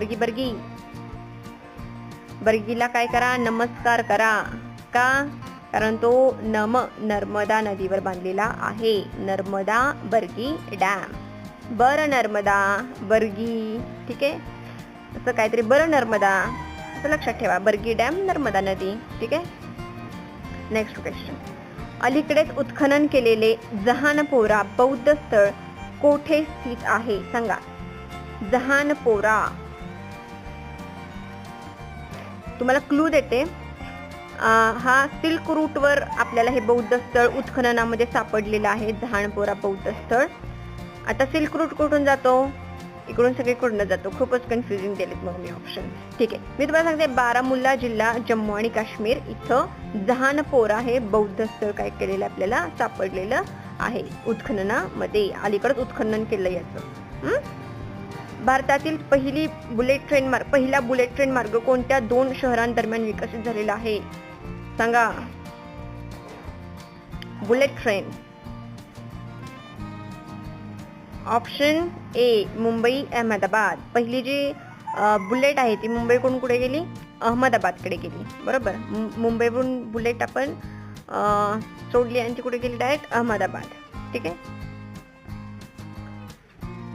बर्गीला काय करा? नमस्कार करा. का? कारण तो नर्मदा नदीवर बांधलेला आहे. नर्मदा बर्गी डॅम. बर नर्मदा बर्गी. ठीक आहे, असं काहीतरी बर नर्मदा असं लक्षात ठेवा. बर्गी डॅम, नर्मदा नदी. ठीक आहे, नेक्स्ट क्वेश्चन. अलीकडेच उत्खनन केलेले जहानपोरा बौद्ध स्थळ कोठे स्थित आहे? सांगा. जहानपोरा, तुम्हाला क्लू देते. हा सिल्क रूट वर आपल्याला हे बौद्ध स्थळ उत्खननामध्ये सापडलेलं आहे. जहानपोरा बौद्ध स्थळ. आता सिल्क रूट कुठून जातो? इकडून सगळीकडून जातो. खूपच कन्फ्युजिंग दिलेत मग मी ऑप्शन. ठीक आहे, मी तुम्हाला सांगते बारामुल्ला जिल्हा, जम्मू आणि काश्मीर इथं जहानपोरा हे बौद्ध स्थळ काय केलेलं आपल्याला सापडलेलं आहे उत्खननामध्ये. अलीकडे उत्खनन केलं याचं. भारतातील पहिला बुलेट ट्रेन मार्ग कोणत्या 2 शहरांदरम्यान विकसित झालेला आहे? सांगा. Bullet train. Option A Mumbai Ahmedabad. पहिली जी बुलेट आहे ती मुंबईकडून कुठे गेली? अहमदाबादकडे गेली, बरोबर. मुंबईवरून बुलेट आपण सोडली आणि ती कुठे गेली? डायरेक्ट अहमदाबाद. ठीक आहे.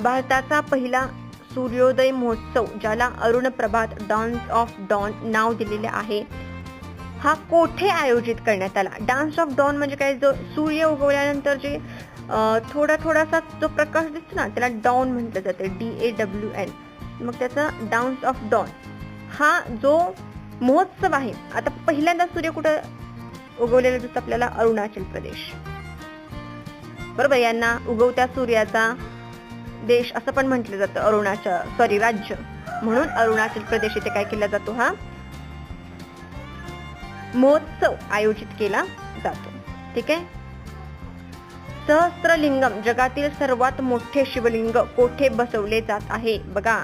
भारताचा पहिला सूर्योदय महोत्सव ज्याला अरुण प्रभात डान्स ऑफ डॉन नाव दिलेले आहे, हा कोठे आयोजित करण्यात आला? डान्स ऑफ डॉन म्हणजे काय? जो सूर्य उगवल्यानंतर जे थोडासा जो प्रकाश दिसतो ना त्याला डॉन म्हटलं जाते. DAWN. मग त्याचा डान्स ऑफ डॉन हा जो महोत्सव आहे. आता पहिल्यांदा सूर्य कुठं उगवलेला दिसतो आपल्याला? अरुणाचल प्रदेश, बरोबर. यांना उगवत्या सूर्याचा देश असं पण म्हटलं जातं. राज्य म्हणून अरुणाचल प्रदेश इथे काय केला जातो? हा महोत्सव आयोजित केला जातो. ठीक आहे. सहस्त्रलिंगम जगातील सर्वात मोठे शिवलिंग कोठे बसवले जात आहे? बघा.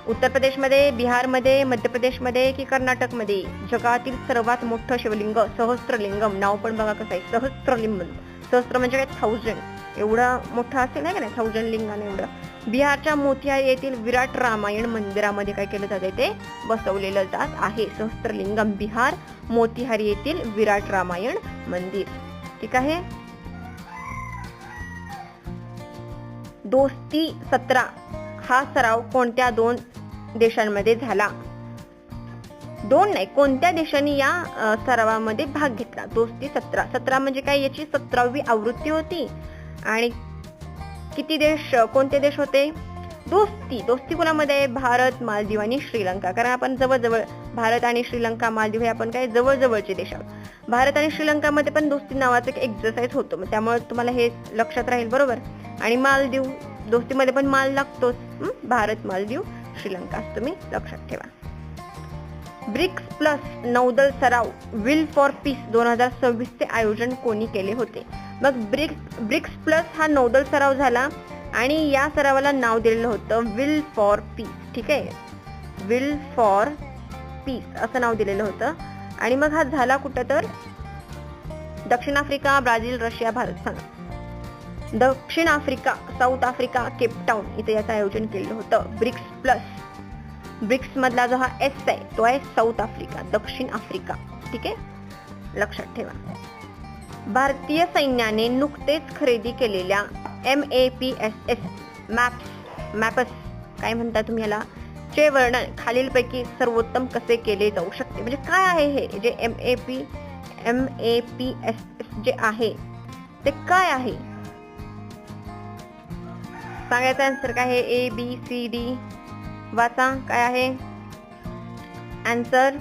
उत्तर प्रदेशमध्ये, बिहारमध्ये, मध्य प्रदेशमध्ये की कर्नाटकमध्ये? जगातील सर्वात मोठं शिवलिंग सहस्त्रलिंगम. नाव पण बघा कसं आहे, सहस्त्रलिंगम. सहस्त्र म्हणजे काय? 1000. एवढा मोठा असेल नाही का नाही, 1000 लिंगाने एवढं. बिहारच्या मोतिहारी येथील विराट रामायण मंदिरामध्ये काय केलं जाते, ते बसवलेलं जात आहे. सहस्त्रलिंगम बिहार मोतिहारी येथील विराट रामायण मंदिर. ठीक आहे. दोस्ती 17 हा सराव कोणत्या 2 देशांमध्ये झाला? 2 नाही, कोणत्या देशांनी या सरावामध्ये भाग घेतला? दोस्ती 17 म्हणजे काय, याची 17वी आवृत्ती होती. आणि किती देश, कोणते देश होते? दोस्ती कुणामध्ये? भारत, मालदीव आणि श्रीलंका. कारण आपण जवळजवळ भारत आणि श्रीलंका, मालदीव हे आपण काय जवळजवळचे देश आहोत. भारत आणि श्रीलंकामध्ये पण दोस्ती नावाचं एक एक्सरसाइज होतो, मग त्यामुळे तुम्हाला हे लक्षात राहील. बरोबर. आणि मालदीव, दोस्तीमध्ये पण माल लागतोच. भारत, मालदीव, श्रीलंका असं तुम्ही लक्षात ठेवा. ब्रिक्स प्लस नौदल सराव विल फॉर पीस 2026 चे आयोजन कोणी केले होते? मग ब्रिक्स प्लस हा नौदल सराव झाला आणि या सरावाला नाव दिलेलं होतं विल फॉर पीस. ठीक आहे, विल फॉर पीस असं नाव दिलेलं होतं. आणि मग हा झाला कुठं, तर दक्षिण आफ्रिका, ब्राझील, रशिया, भारत. सांगा. दक्षिण आफ्रिका, साऊथ आफ्रिका, केपटाऊन इथे याचं आयोजन केलेलं होतं. ब्रिक्स प्लस, ब्रिक्स मधला जो हा एस आहे तो आहे साऊथ आफ्रिका, दक्षिण आफ्रिका. ठीक आहे, लक्षात ठेवा. भारतीय सैन्याने नुकतेच खरेदी केलेल्या MAPSS मॅप्स काय म्हणता तुम्ही याला, चे वर्णन खालीलपैकी सर्वोत्तम कसे केले जाऊ शकते? म्हणजे काय आहे हे जे MAPSS जे आहे ते काय आहे? सांगायचा आन्सर काय आहे? ABCD वाचा. काय आहे आन्सर?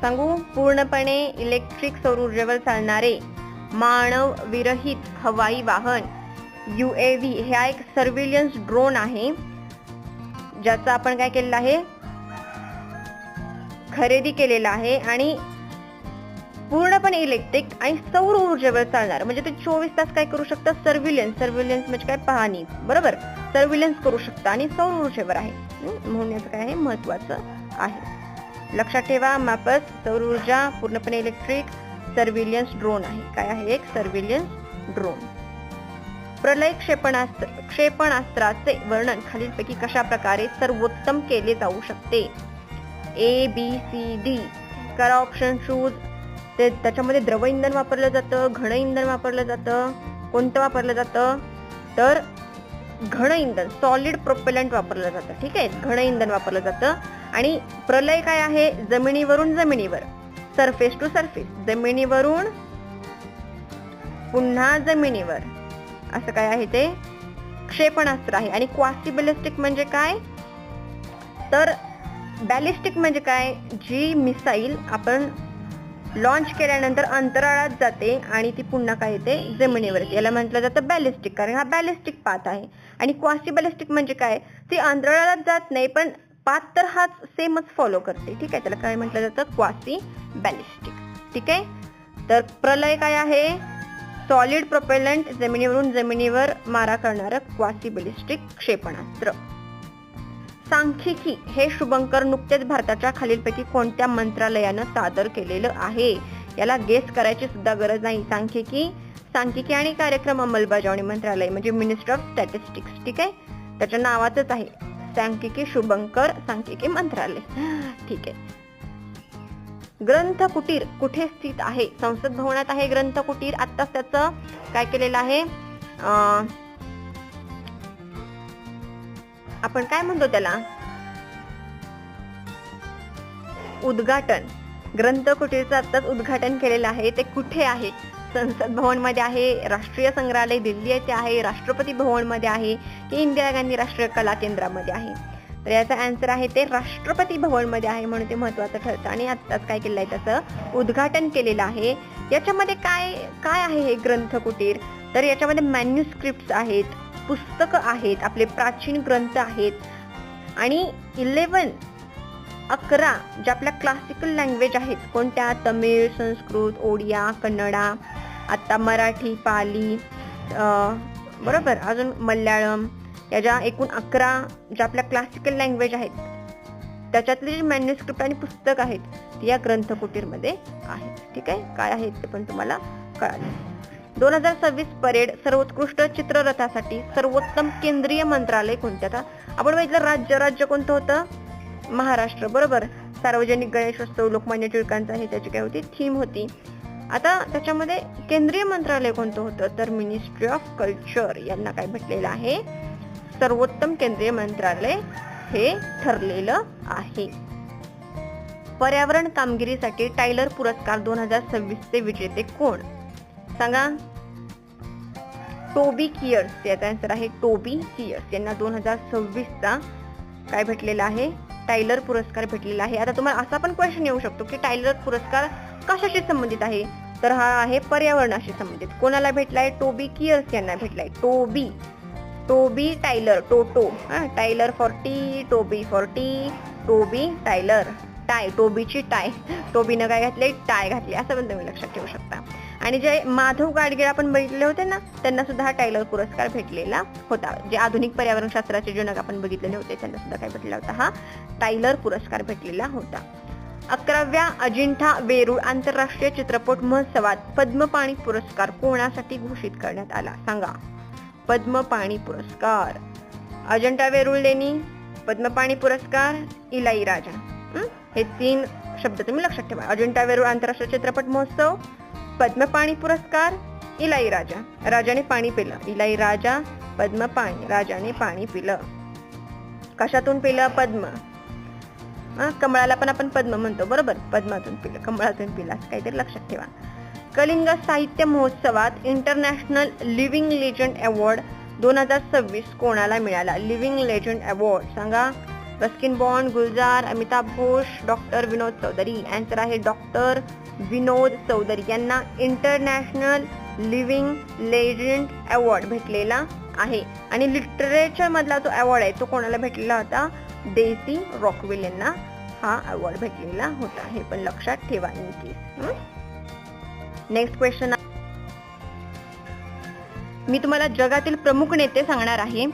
सांगू. पूर्णपणे इलेक्ट्रिक सौर ऊर्जेवर चालणारे मानव विरहित हवाई वाहन UAV हे एक सर्व्हिलन्स ड्रोन आहे, ज्याचा आपण काय केलेलं आहे, खरेदी केलेला आहे. आणि पूर्णपणे इलेक्ट्रिक आणि सौर ऊर्जेवर चालणार, म्हणजे ते 24 तास काय करू शकतं, सर्व्हिलन्स म्हणजे काय, पाहणी. बरोबर, सर्व्हिलन्स करू शकतं आणि सौर ऊर्जेवर आहे म्हणून याचं काय आहे, महत्वाचं आहे. लक्षात ठेवा. मॅपस सौर ऊर्जा, पूर्णपणे इलेक्ट्रिक, सर्व्हिलन्स ड्रोन आहे. काय आहे? एक सर्व्हिलन्स ड्रोन. प्रलय क्षेपणास्त्राचे वर्णन खालीलपैकी कशा प्रकारे सर्वोत्तम केले जाऊ शकते? ABCD करा ऑप्शन चूज. ते त्याच्यामध्ये द्रव इंधन वापरलं जातं, घन इंधन वापरलं जातं. कोणतं वापरलं जातं? तर घन इंधन, सॉलिड प्रोपेलंट वापरलं जातं. ठीक आहे, घन इंधन वापरलं जातं. आणि प्रलय काय आहे? जमिनीवरून जमिनीवर, सरफेस टू सरफेस, जमिनीवरून पुन्हा जमिनीवर, असं काय आहे ते क्षेपणास्त्र आहे. आणि क्वासी बॅलिस्टिक म्हणजे काय? तर बॅलिस्टिक म्हणजे काय? जी मिसाईल आपण लॉन्च केल्यानंतर अंतराळात जाते आणि ती पुन्हा काय येते, जमिनीवर येते. याला म्हटलं जातं बॅलिस्टिक, कारण हा बॅलिस्टिक पाथ आहे. आणि क्वासी बॅलिस्टिक म्हणजे काय? ती अंतराळात जात नाही, पण पाथ तर हाच सेमच फॉलो करते. ठीक आहे, त्याला काय म्हटलं जातं? Quasi ballistic. ठीक आहे. तर प्रलय काय आहे? सॉलिड प्रोपेलंट, जमिनीवरून जमिनीवर मारा करणारं क्वासी बॅलिस्टिक क्षेपणास्त्र. सांख्यिकी हे शुभंकर नुकतेच भारताच्या खालीलपैकी कोणत्या मंत्रालयानं सादर केलेलं आहे? याला गेस करायची सुद्धा गरज नाही. सांख्यिकी आणि कार्यक्रम अंमलबजावणी मंत्रालय म्हणजे मिनिस्ट्री ऑफ स्टॅटिस्टिक्स. ठीक आहे, त्याच्या नावाचंच आहे सांख्यिकी शुभंकर सांख्यिकी मंत्रालय. ठीक आहे. ग्रंथ कुटीर कुठे स्थित आहे? संसद भवनात आहे ग्रंथ कुटीर. आत्ताच त्याचं काय केलेलं आहे, आपण काय म्हणतो त्याला, उद्घाटन. ग्रंथ कुटीरचं आत्ताच उद्घाटन केलेलं आहे. ते कुठे आहे? संसद भवन मध्ये आहे, राष्ट्रीय संग्रहालय दिल्ली येथे आहे, राष्ट्रपती भवन मध्ये आहे की इंदिरा गांधी राष्ट्रीय कला केंद्रामध्ये आहे? तर याचा आन्सर आहे ते राष्ट्रपती भवन मध्ये आहे, म्हणून ते महत्वाचं ठरतं. आणि आत्ताच काय केलं आहे, त्याचं उद्घाटन केलेलं आहे. याच्यामध्ये काय काय आहे हे ग्रंथ कुटीर? तर याच्यामध्ये मॅन्युस्क्रिप्ट्स आहेत, पुस्तकं आहेत, आपले प्राचीन ग्रंथ आहेत. आणि 11 ज्या आपल्या क्लासिकल लँग्वेज आहेत, कोणत्या? तमिळ, संस्कृत, ओडिया, कन्नडा, आता मराठी, पाली, बरोबर, अजून मल्याळम, या ज्या एकूण 11 ज्या आपल्या क्लासिकल लँग्वेज आहेत, त्याच्यातले जे मॅन्युस्क्रिप्ट आणि पुस्तक आहेत ती या ग्रंथ कुटीरमध्ये आहेत. ठीक आहे, काय आहेत ते पण तुम्हाला कळालं. 2026 परेड सर्वोत्कृष्ट चित्ररथासाठी सर्वोत्तम केंद्रीय मंत्रालय कोणते? आता आपण बघितलं राज्य कोणतं होतं? महाराष्ट्र, बरोबर. सार्वजनिक गणेशोत्सव लोकमान्य टिळकांचा हे त्याची काय होती? थीम होती. आता त्याच्यामध्ये केंद्रीय मंत्रालय कोणतं होतं? तर मिनिस्ट्री ऑफ कल्चर यांना काय भेटलेलं आहे? सर्वोत्तम केंद्रीय मंत्रालय हे ठरलेलं आहे. पर्यावरण कामगिरीसाठी टायलर पुरस्कार 2026 चे विजेते कोण? सांगा. टोबी कियर्स याचा आन्सर आहे. टोबी कियर्स यांना 2026 चा काय भेटलेला आहे? टायलर पुरस्कार भेटलेला आहे. आता तुम्हाला असा पण क्वेश्चन येऊ शकतो की टायलर पुरस्कार कशाशी संबंधित आहे? तर हा आहे पर्यावरणाशी संबंधित. कोणाला भेटलाय? टोबी कियर्स यांना भेटलाय. Toby Tyler, Toto, Tyler 40, Toby 40, Toby Tyler. Tie, टोबीची टाय, टोबीनं काय घातले? टाय घातली, असं पण तुम्ही लक्षात ठेवू शकता. आणि जे माधव गाडगीळ आपण बघितलेले होते ना, त्यांना सुद्धा हा टायलर पुरस्कार भेटलेला होता. जे आधुनिक पर्यावरण शास्त्राचे जनक आपण बघितलेले होते त्यांना सुद्धा काय भेटलेला होता? हा टायलर पुरस्कार भेटलेला होता. 11व्या अजिंठा वेरूळ आंतरराष्ट्रीय चित्रपट महोत्सवात पद्मपाणी पुरस्कार कोणासाठी घोषित करण्यात आला? सांगा. पद्मपाणी पुरस्कार अजिंठा वेरूळ लेणी, पद्मपाणी पुरस्कार इलाईराजा. हे 3 शब्द तुम्ही लक्षात ठेवा. अजिंठा वेरूळ आंतरराष्ट्रीय चित्रपट महोत्सव, पद्मपाणी पुरस्कार, इलाईराजा. राजाने पाणी पिलं. इलाईराजा, पद्मपाणी. राजाने पाणी पिलं. कशातून पिलं? पद्म. कमळाला पण आपण पद्म म्हणतो, बरोबर. पद्मातून पिलं, कमळातून पिलं, असं काहीतरी लक्षात ठेवा. कलिंग साहित्य महोत्सवात इंटरनॅशनल लिव्हिंग लेजंड अवॉर्ड 2026 कोणाला मिळाला? लिव्हिंग लेजंड अवॉर्ड सांगा. Ruskin Bond, Gulzar, Amitabh Ghosh, doctor Vinod Chaudhary. Answer आहे डॉक्टर विनोद चौधरी यांना इंटरनॅशनल लिव्हिंग लेजंड अवॉर्ड भेटलेला आहे. आणि लिटरेचर मधला जो अवॉर्ड आहे तो कोणाला भेटलेला होता? डेसी रॉकवेल यांना हा अवॉर्ड भेटलेला होता. हे पण लक्षात ठेवा इन केस. Next question. मी तुम्हाला जगातील प्रमुख नेते सांगणार आहे.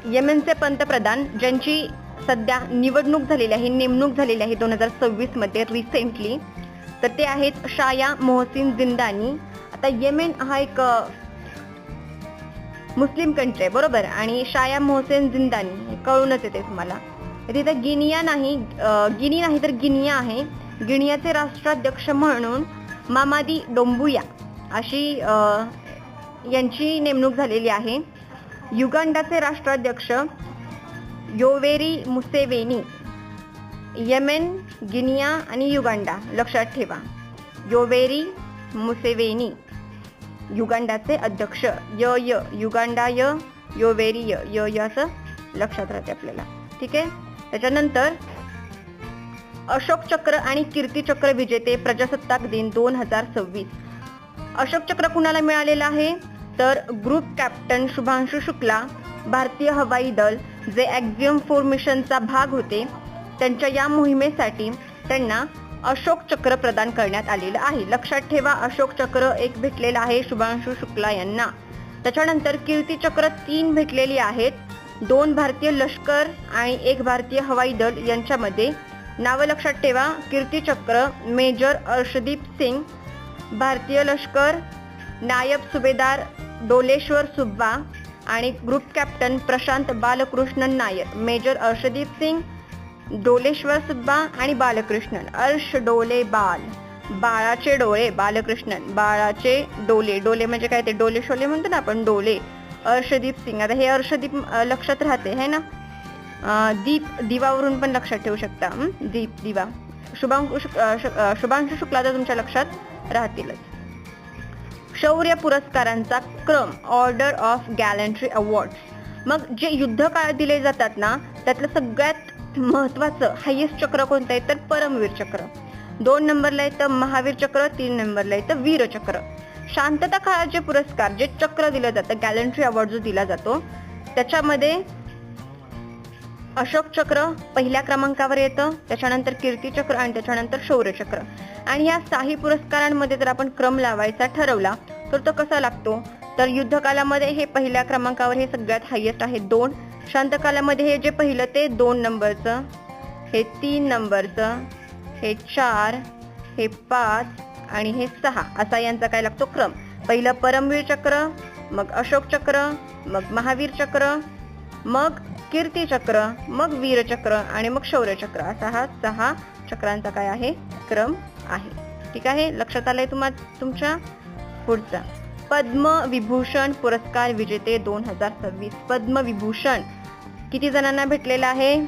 येमेनचे पंतप्रधान ज्यांची सध्या निवडणूक झालेली आहे, नेमणूक झालेली आहे 2026 मध्ये रिसेंटली, तर ते आहेत शाया मोहसिन जिंदानी. आता येमेन हा एक मुस्लिम कंट्री आहे, बरोबर. आणि शाया मोहसिन जिंदानी कळूनच येते तुम्हाला. तिथं गिनी नाही तर गिनिया आहे. गिनियाचे राष्ट्राध्यक्ष म्हणून मामादी डोंबुया अशी यांची नेमणूक झालेली आहे. युगांडाचे राष्ट्राध्यक्ष योवेरी मुसेवेनी. येमेन, गिनिया आणि युगांडा लक्षात ठेवा. योवेरी मुसेवेनी युगांडाचे अध्यक्ष. युगांडा योवेरी असं लक्षात राहते आपल्याला. ठीक आहे. त्याच्यानंतर अशोक चक्र आणि कीर्ती चक्र विजेते प्रजासत्ताक दिन 2026. अशोक चक्र कुणाला मिळालेला आहे? तर ग्रुप कॅप्टन शुभांशु शुक्ला, भारतीय हवाई दल जे ॲक्झियम 4 मिशनचा भाग होते, त्यांच्या या मोहिमेसाठी त्यांना अशोक चक्र प्रदान करण्यात आलेलं आहे. लक्षात ठेवा. अशोक चक्र एक भेटलेलं आहे शुभांशु शुक्ला यांना. त्याच्यानंतर कीर्ती चक्र 3 भेटलेली आहेत. 2 भारतीय लष्कर आणि 1 भारतीय हवाई दल यांच्यामध्ये. नावं लक्षात ठेवा. कीर्ती चक्र मेजर अर्शदीप सिंग, भारतीय लष्कर नायब सुभेदार डोलेश्वर सुब्बा आणि group captain Prashant Balakrishnan Nair. Major Arshdeep Singh, Doleshwar Subba आणि बालकृष्णन. अर्श डोले बाल, बाळाचे डोळे, बालकृष्णन बाळाचे डोले. डोले म्हणजे काय? ते डोले शोले म्हणतो ना आपण, डोले. अर्शदीप सिंग. आता हे अर्शदीप लक्षात राहते है ना. दीप, दिवावरून पण लक्षात ठेवू शकता. दीप, दिवा. शुभांशु शुक्ला तर तुमच्या लक्षात राहतीलच. शौर्य पुरस्कारांचा क्रम, ऑर्डर ऑफ गॅलंट्री अवॉर्ड्स. मग जे युद्ध काळात दिले जातात ना, त्यातलं सगळ्यात महत्वाचं हायेस्ट चक्र कोणतं आहे? तर परमवीर चक्र. 2 नंबरला येतं महावीर चक्र, 3 नंबरला येतं वीर चक्र. शांतता काळात जे पुरस्कार, जे चक्र दिलं जातं, गॅलंट्री अवॉर्ड जो दिला जातो, त्याच्यामध्ये अशोक चक्र पहिल्या क्रमांकावर येतं, त्याच्यानंतर कीर्ती चक्र आणि त्याच्यानंतर शौर्य चक्र. आणि या 6 पुरस्कारांमध्ये जर आपण क्रम लावायचा ठरवला तर तो कसा लागतो? तर युद्धकालामध्ये हे पहिल्या क्रमांकावर, हे सगळ्यात हायेस्ट आहे 2. शांतकालामध्ये हे जे पहिलं ते 2 नंबरचं, हे 3 नंबरचं, हे 4, हे 5 आणि हे 6 असा यांचा काय लागतो क्रम. पहिलं परमवीर चक्र, मग अशोक चक्र, मग महावीर चक्र, मग कीर्ती चक्र, मग वीर चक्र आणि मग शौर्य चक्र, असा हा 6 चक्रांचा काय आहे क्रम आहे. ठीक आहे, लक्षात आलंय तुमच्या. पुढचा पद्मविभूषण पुरस्कार विजेते 2026. पद्मविभूषण किती जणांना भेटलेला आहे?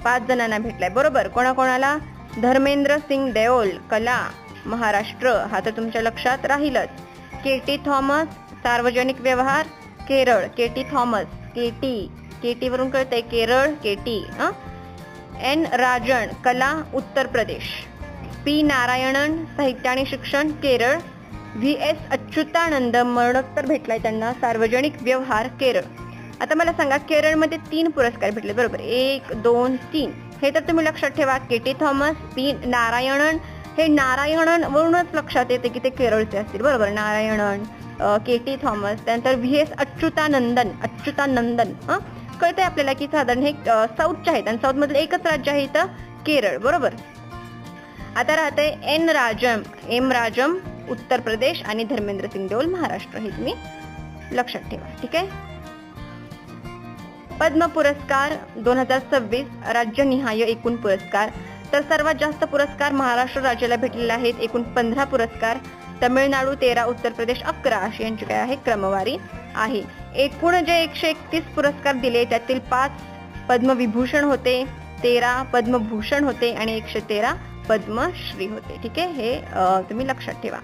5 जणांना भेटलाय. बरोबर. कोणाकोणाला? धर्मेंद्र सिंग देओल, कला, महाराष्ट्र, हा तर तुमच्या लक्षात राहीलच. केटी थॉमस, सार्वजनिक व्यवहार, केरळ. केटी थॉमस, केटी वरून कळतंय केरळ, केटी. एन राजन, कला, उत्तर प्रदेश. पी नारायणन, साहित्य आणि शिक्षण, केरळ. व्ही एस अच्युतानंद, मरणोत्तर भेटलाय त्यांना, सार्वजनिक व्यवहार, केरळ. आता मला सांगा, केरळमध्ये 3 पुरस्कार भेटले. बरोबर. 1, 2, 3 हे तर तुम्ही लक्षात ठेवा. केटी थॉमस, पी नारायणन, हे नारायणन वरूनच लक्षात येते की ते केरळचे असतील. बरोबर. Narayanan, KT Thomas. त्यानंतर व्ही एस अच्युतानंदन कळतंय आपल्याला की साधारण हे साऊथचे आहेत आणि साऊथ मधलं एकच राज्य आहे इथं केरळ. बरोबर. आता राहते एम राजम, उत्तर प्रदेश आणि धर्मेंद्र सिंग देओल, महाराष्ट्र. हे तुम्ही लक्षात ठेवा. ठीक आहे. पद्म पुरस्कार 2026 राज्यनिहाय एकूण पुरस्कार. तर सर्वात जास्त पुरस्कार महाराष्ट्र राज्याला भेटलेले आहेत, एकूण 15 पुरस्कार. तमिळनाडू 13, उत्तर प्रदेश 11 अशी यांची काय आहे क्रमवारी आहे. एकूण जे 131 पुरस्कार दिले त्यातील 5 पद्मविभूषण होते, 13 पद्मभूषण होते आणि 113 पद्मश्री होते. ठीक आहे, हे तुम्ही लक्षात ठेवा.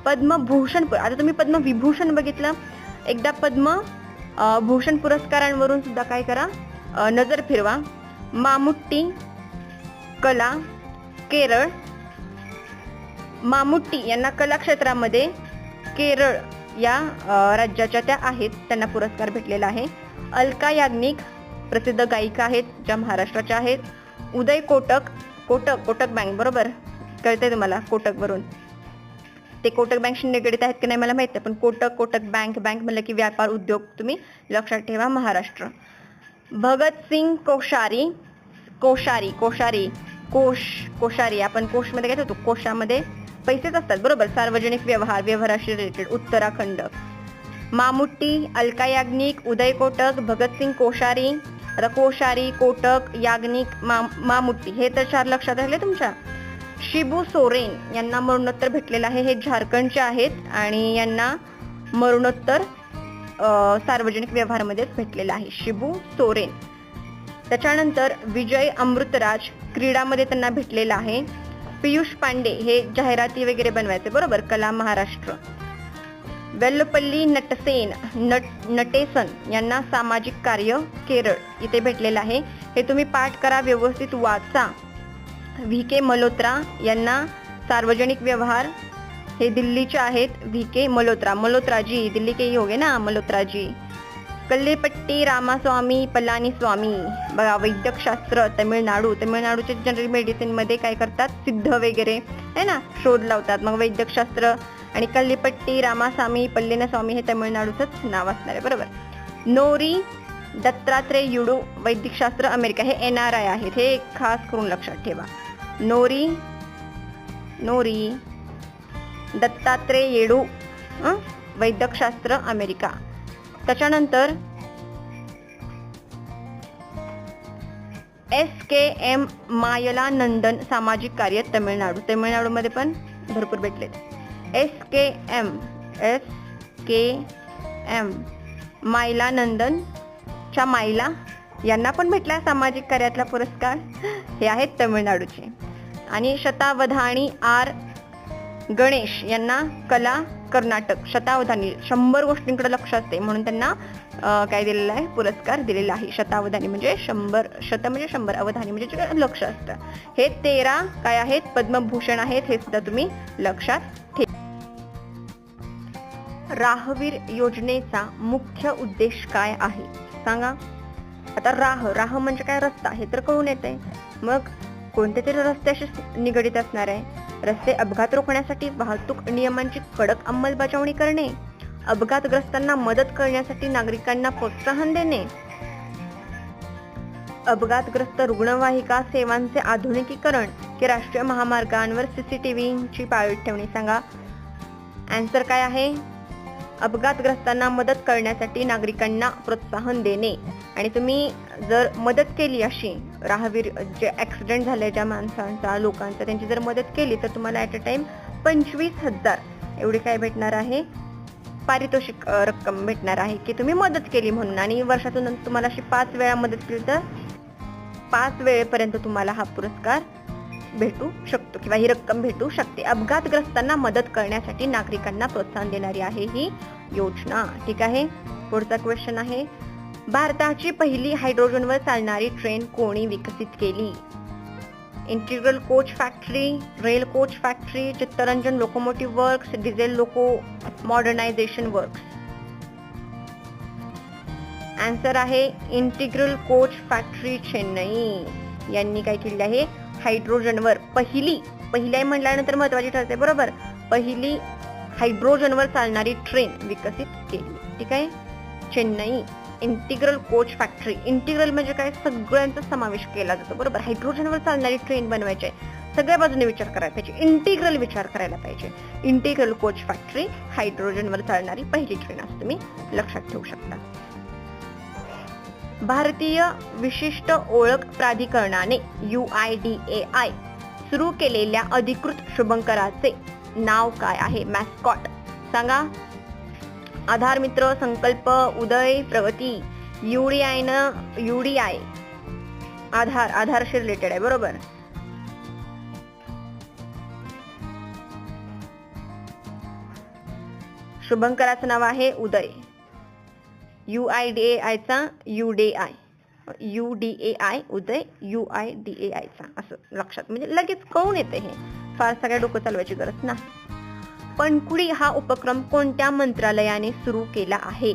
पद्मभूषण, आता तुम्ही पद्मविभूषण बघितलं, एकदा पद्मभूषण पुरस्कारांवरून सुद्धा काय करा, नजर फिरवा. मामुट्टी, कला, केरळ. मामुट्टी यांना कला क्षेत्रामध्ये केरळ या राज्याच्या त्या आहेत, त्यांना पुरस्कार भेटलेला आहे. अलका याग्निक प्रसिद्ध गायिका आहेत ज्या महाराष्ट्राच्या आहेत. उदय कोटक बँक. बरोबर. कळतंय तुम्हाला कोटक वरून, ते कोटक बँकशी निगडीत आहेत की नाही मला माहित नाही, पण कोटक बँक म्हणलं की व्यापार उद्योग तुम्ही लक्षात ठेवा, महाराष्ट्र. भगतसिंग कोश्यारी आपण कोशमध्ये काय होतो, कोशामध्ये पैसेच असतात. बरोबर. सार्वजनिक व्यवहाराशी रिलेटेड, उत्तराखंड. मामुट्टी, अलका याग्निक, उदय कोटक, भगतसिंग कोश्यारी, कोटक, याग्निक, मामुट्टी हे तर 4 लक्षात राहिले तुमच्या. शिबू सोरेन यांना मरणोत्तर भेटलेलं आहे, हे झारखंडचे आहेत आणि यांना मरणोत्तर सार्वजनिक व्यवहारामध्येच भेटलेलं आहे, शिबू सोरेन. त्याच्यानंतर विजय अमृतराज क्रीडामध्ये त्यांना भेटलेलं आहे. पियुष पांडे हे जाहिराती वगैरे बनवायचे. बरोबर. कला, महाराष्ट्र. वेल्लपल्ली नटेसन यांना सामाजिक कार्य, केरळ इथे भेटलेलं आहे. हे तुम्ही पाठ करा, व्यवस्थित वाचा. व्ही के मल्होत्रा यांना सार्वजनिक व्यवहार, हे दिल्लीचे आहेत. व्ही के मल्होत्राजी, दिल्ली के ही होगे ना मल्होत्राजी. कल्लेपट्टी रामास्वामी पलानीस्वामी, बघा, वैद्यकशास्त्र, तमिळनाडूचे जनरल मेडिसिन मध्ये काय करतात, सिद्ध वगैरे आहे ना, शोध लावतात. मग वैद्यकशास्त्र आणि कल्लेपट्टी रामास्वामी पल्लेनस्वामी हे तमिळनाडूचंच नाव असणार आहे. बरोबर. नोरी दत्तात्रेय युडू, वैद्यकशास्त्र, अमेरिका, हे NRI आहेत, हे खास करून लक्षात ठेवा. नोरी दत्तात्रेय येडू, वैद्यकशास्त्र, अमेरिका. त्याच्यानंतर SKM मायलानंदन, सामाजिक कार्य, तमिळनाडूमध्ये पण भरपूर भेटलेत. SKM मायलानंदन च्या मायला यांना पण भेटला सामाजिक कार्यातला पुरस्कार, हे आहेत तमिळनाडूचे. आणि शतावधानी R गणेश यांना कला, कर्नाटक. शतावधानी 100 गोष्टींकडे लक्ष असते म्हणून त्यांना काय दिलेला आहे, पुरस्कार दिलेला आहे. शतावधानी म्हणजे 100, शत म्हणजे 100, अवधानी म्हणजे लक्ष असतं. हे 13 काय आहेत, पद्मभूषण आहेत, हे सुद्धा तुम्ही लक्षात ठेवा. राहवीर योजनेचा मुख्य उद्देश काय आहे सांगा. आता राह म्हणजे काय, रस्ता, हे तर कळून येते. मग कोणत्या तरी रस्त्याशी निगडीत असणार आहे. रस्ते अपघात रोखण्यासाठी वाहतूक नियमांची कडक अंमलबजावणी करणे, अपघातग्रस्तांना मदत करण्यासाठी नागरिकांना प्रोत्साहन देणे, अपघातग्रस्त रुग्णवाहिका सेवांचे आधुनिकीकरण की राष्ट्रीय महामार्गांवर सीसीटीव्हीची पाळत ठेवणे? सांगा. आन्सर काय आहे? अपघातग्रस्तांना मदत करण्यासाठी नागरिकांना प्रोत्साहन देणे. आणि तुम्ही जर मदत केली अशी राहवीर जे ऍक्सिडेंट झाले ज्या माणसांचा लोकांचा त्यांची जर मदत केली तर तुम्हाला ऍट अ टाइम 25,000 एवढी काय भेटणार आहे? पारितोषिक रक्कम भेटणार आहे की तुम्ही मदत केली म्हणून. आणि वर्षातून तुम्हाला अशी 5 वेळा मदत केली तर 5 वेळेपर्यंत तुम्हाला हा पुरस्कार भेटू शकतो किंवा ही रक्कम भेटू शकते. अपघातग्रस्तांना मदत करण्यासाठी नागरिकांना प्रोत्साहन देणारी आहे ही योजना. ठीक आहे. पुढचा क्वेश्चन आहे, भारताची पहिली हायड्रोजनवर चालणारी ट्रेन कोणी विकसित केली? Integral coach factory, rail coach factory, Chittaranjan locomotive works, diesel loco modernisation works. Answer आहे इंटिग्रल कोच फॅक्टरी चेन्नई यांनी काय केले आहे? हायड्रोजनवर पहिली म्हटल्यानंतर महत्वाची ठरते बरोबर, पहिली हायड्रोजनवर चालणारी ट्रेन विकसित केली. ठीक आहे. Chennai integral coach factory. Integral म्हणजे काय? सगळ्यांचा समावेश केला जातो बरोबर. हायड्रोजनवर चालणारी ट्रेन बनवायची आहे, सगळ्या बाजूने विचार करायला पाहिजे, इंटिग्रल विचार करायला पाहिजे. इंटिग्रल कोच फॅक्टरी हायड्रोजनवर चालणारी पहिली ट्रेन असं तुम्ही लक्षात ठेवू शकता. भारतीय विशिष्ट ओळख प्राधिकरणाने UIDAI सुरू केलेल्या अधिकृत शुभंकराचे नाव काय आहे? मॅस्कॉट. सांगा. आधार मित्र, संकल्प, उदय, प्रगती. UDI आधारशी रिलेटेड आहे बरोबर. शुभंकराचं नाव आहे उदय. UIDAI चा UDAI उदय, UIDAI चा असं लक्षात म्हणजे लगेच कळून येते. हे फार सगळ्या डोकं चालवायची गरज नाही. पणकुडी हा उपक्रम कोणत्या मंत्रालयाने सुरू केला आहे?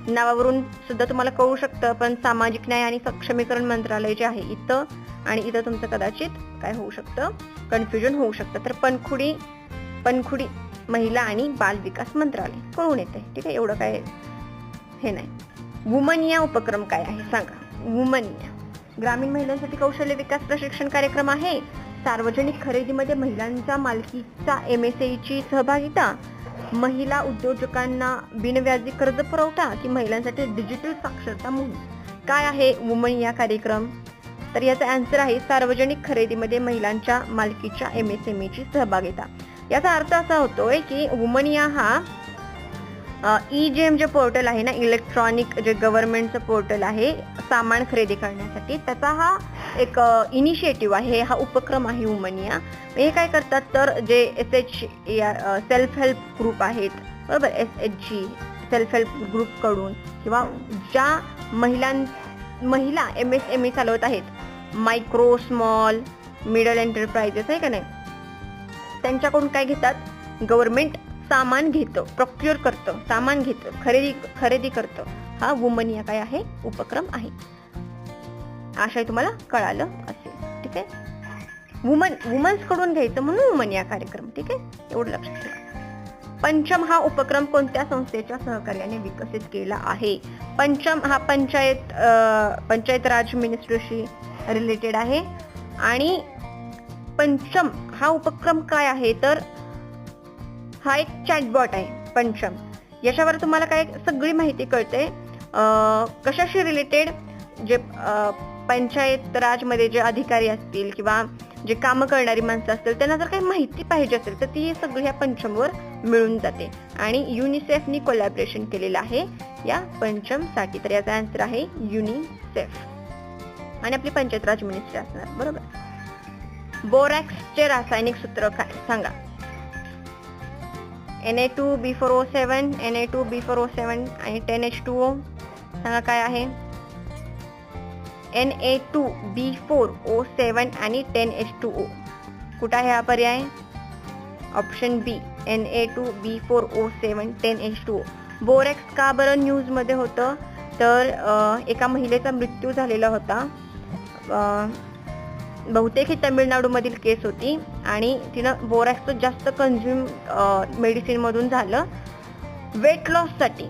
नावावरून सुद्धा तुम्हाला कळू शकतं, पण सामाजिक न्याय आणि सक्षमीकरण मंत्रालय जे आहे इथं आणि इथं तुमचं कदाचित काय होऊ शकतं? कन्फ्युजन होऊ शकतं. तर पणकुडी महिला आणि बाल विकास मंत्रालय कळून येते. ठीक आहे. एवढं काय हे नाही. वुमनिया उपक्रम काय आहे? सांगा. वुमनिया ग्रामीण महिलांसाठी कौशल्य विकास प्रशिक्षण कार्यक्रम आहे. सार्वजनिक खरेदीमध्ये महिलांच्या मालकीचा MSME ची सहभागिता, महिला उद्योजकांना बिनव्याजी कर्ज पुरवठा की महिलांसाठी डिजिटल साक्षरता मोहीम. काय आहे वुमनिया कार्यक्रम? तर याचा आन्सर आहे सार्वजनिक खरेदीमध्ये महिलांच्या मालकीच्या MSME ची सहभागिता. याचा अर्थ असा होतोय की वुमनिया हा EGM जे पोर्टल आहे ना, इलेक्ट्रॉनिक जे गव्हर्नमेंटचं पोर्टल आहे सामान खरेदी करण्यासाठी, त्याचा हा एक इनिशिएटिव्ह आहे, हा उपक्रम आहे वुमनिया. हे काय करतात तर जे सेल्फ हेल्प ग्रुप आहेत बरोबर, SHG सेल्फ हेल्प ग्रुप कडून किंवा ज्या महिला MSME चालवत आहेत, मायक्रो स्मॉल मिडल एंटरप्राइजेस आहे का नाही, त्यांच्याकडून काय घेतात? गव्हर्नमेंट सामान घेतं, प्रोक्युअर करतं, सामान घेतं, खरेदी करतं. हा वुमनिया काय आहे? उपक्रम आहे. आशा तुम्हाला कळालं असेल. ठीक आहे. वुमन्स कडून घ्यायचं म्हणून वुमनिया कार्यक्रम. ठीक आहे. एवढं लक्षात ठेवा. पंचम हा उपक्रम कोणत्या संस्थेच्या सहकार्याने विकसित केला आहे? पंचम हा पंचायत राज मिनिस्ट्रीशी रिलेटेड आहे. आणि पंचम हा उपक्रम काय आहे तर हा एक चॅटबॉट आहे पंचम. याच्यावर तुम्हाला काय सगळी माहिती कळते. कशाशी रिलेटेड? जे पंचायत राज मध्ये जे अधिकारी असतील किंवा जे काम करणारी माणसं असतील त्यांना जर काही माहिती पाहिजे असेल तर ती सगळी ह्या पंचमवर मिळून जाते. आणि युनिसेफनी कोलॅबरेशन केलेलं आहे या पंचम साठी. तर याचा आन्सर आहे युनिसेफ. आणि आपली पंचायत राज मिनिस्ट्री असणार बरोबर. बोरॅक्सचे रासायनिक सूत्र काय? सांगा. Na2B4O7, Na2B4O7 आणि 10H2O. सांगा काय आहे? Na2B4O7 आणि 10H2O. कुठं आहे हा पर्याय? ऑप्शन बी Na2B4O7 10H2O. बोरॅक्स का बरं न्यूज मध्ये होतं तर एका महिलेचा मृत्यू झालेला होता. बहुतेक ही तमिळनाडू मधील केस होती आणि तिनं बोरॅक्सचं जास्त कन्झ्युम मेडिसिन मधून झालं वेट लॉस साठी.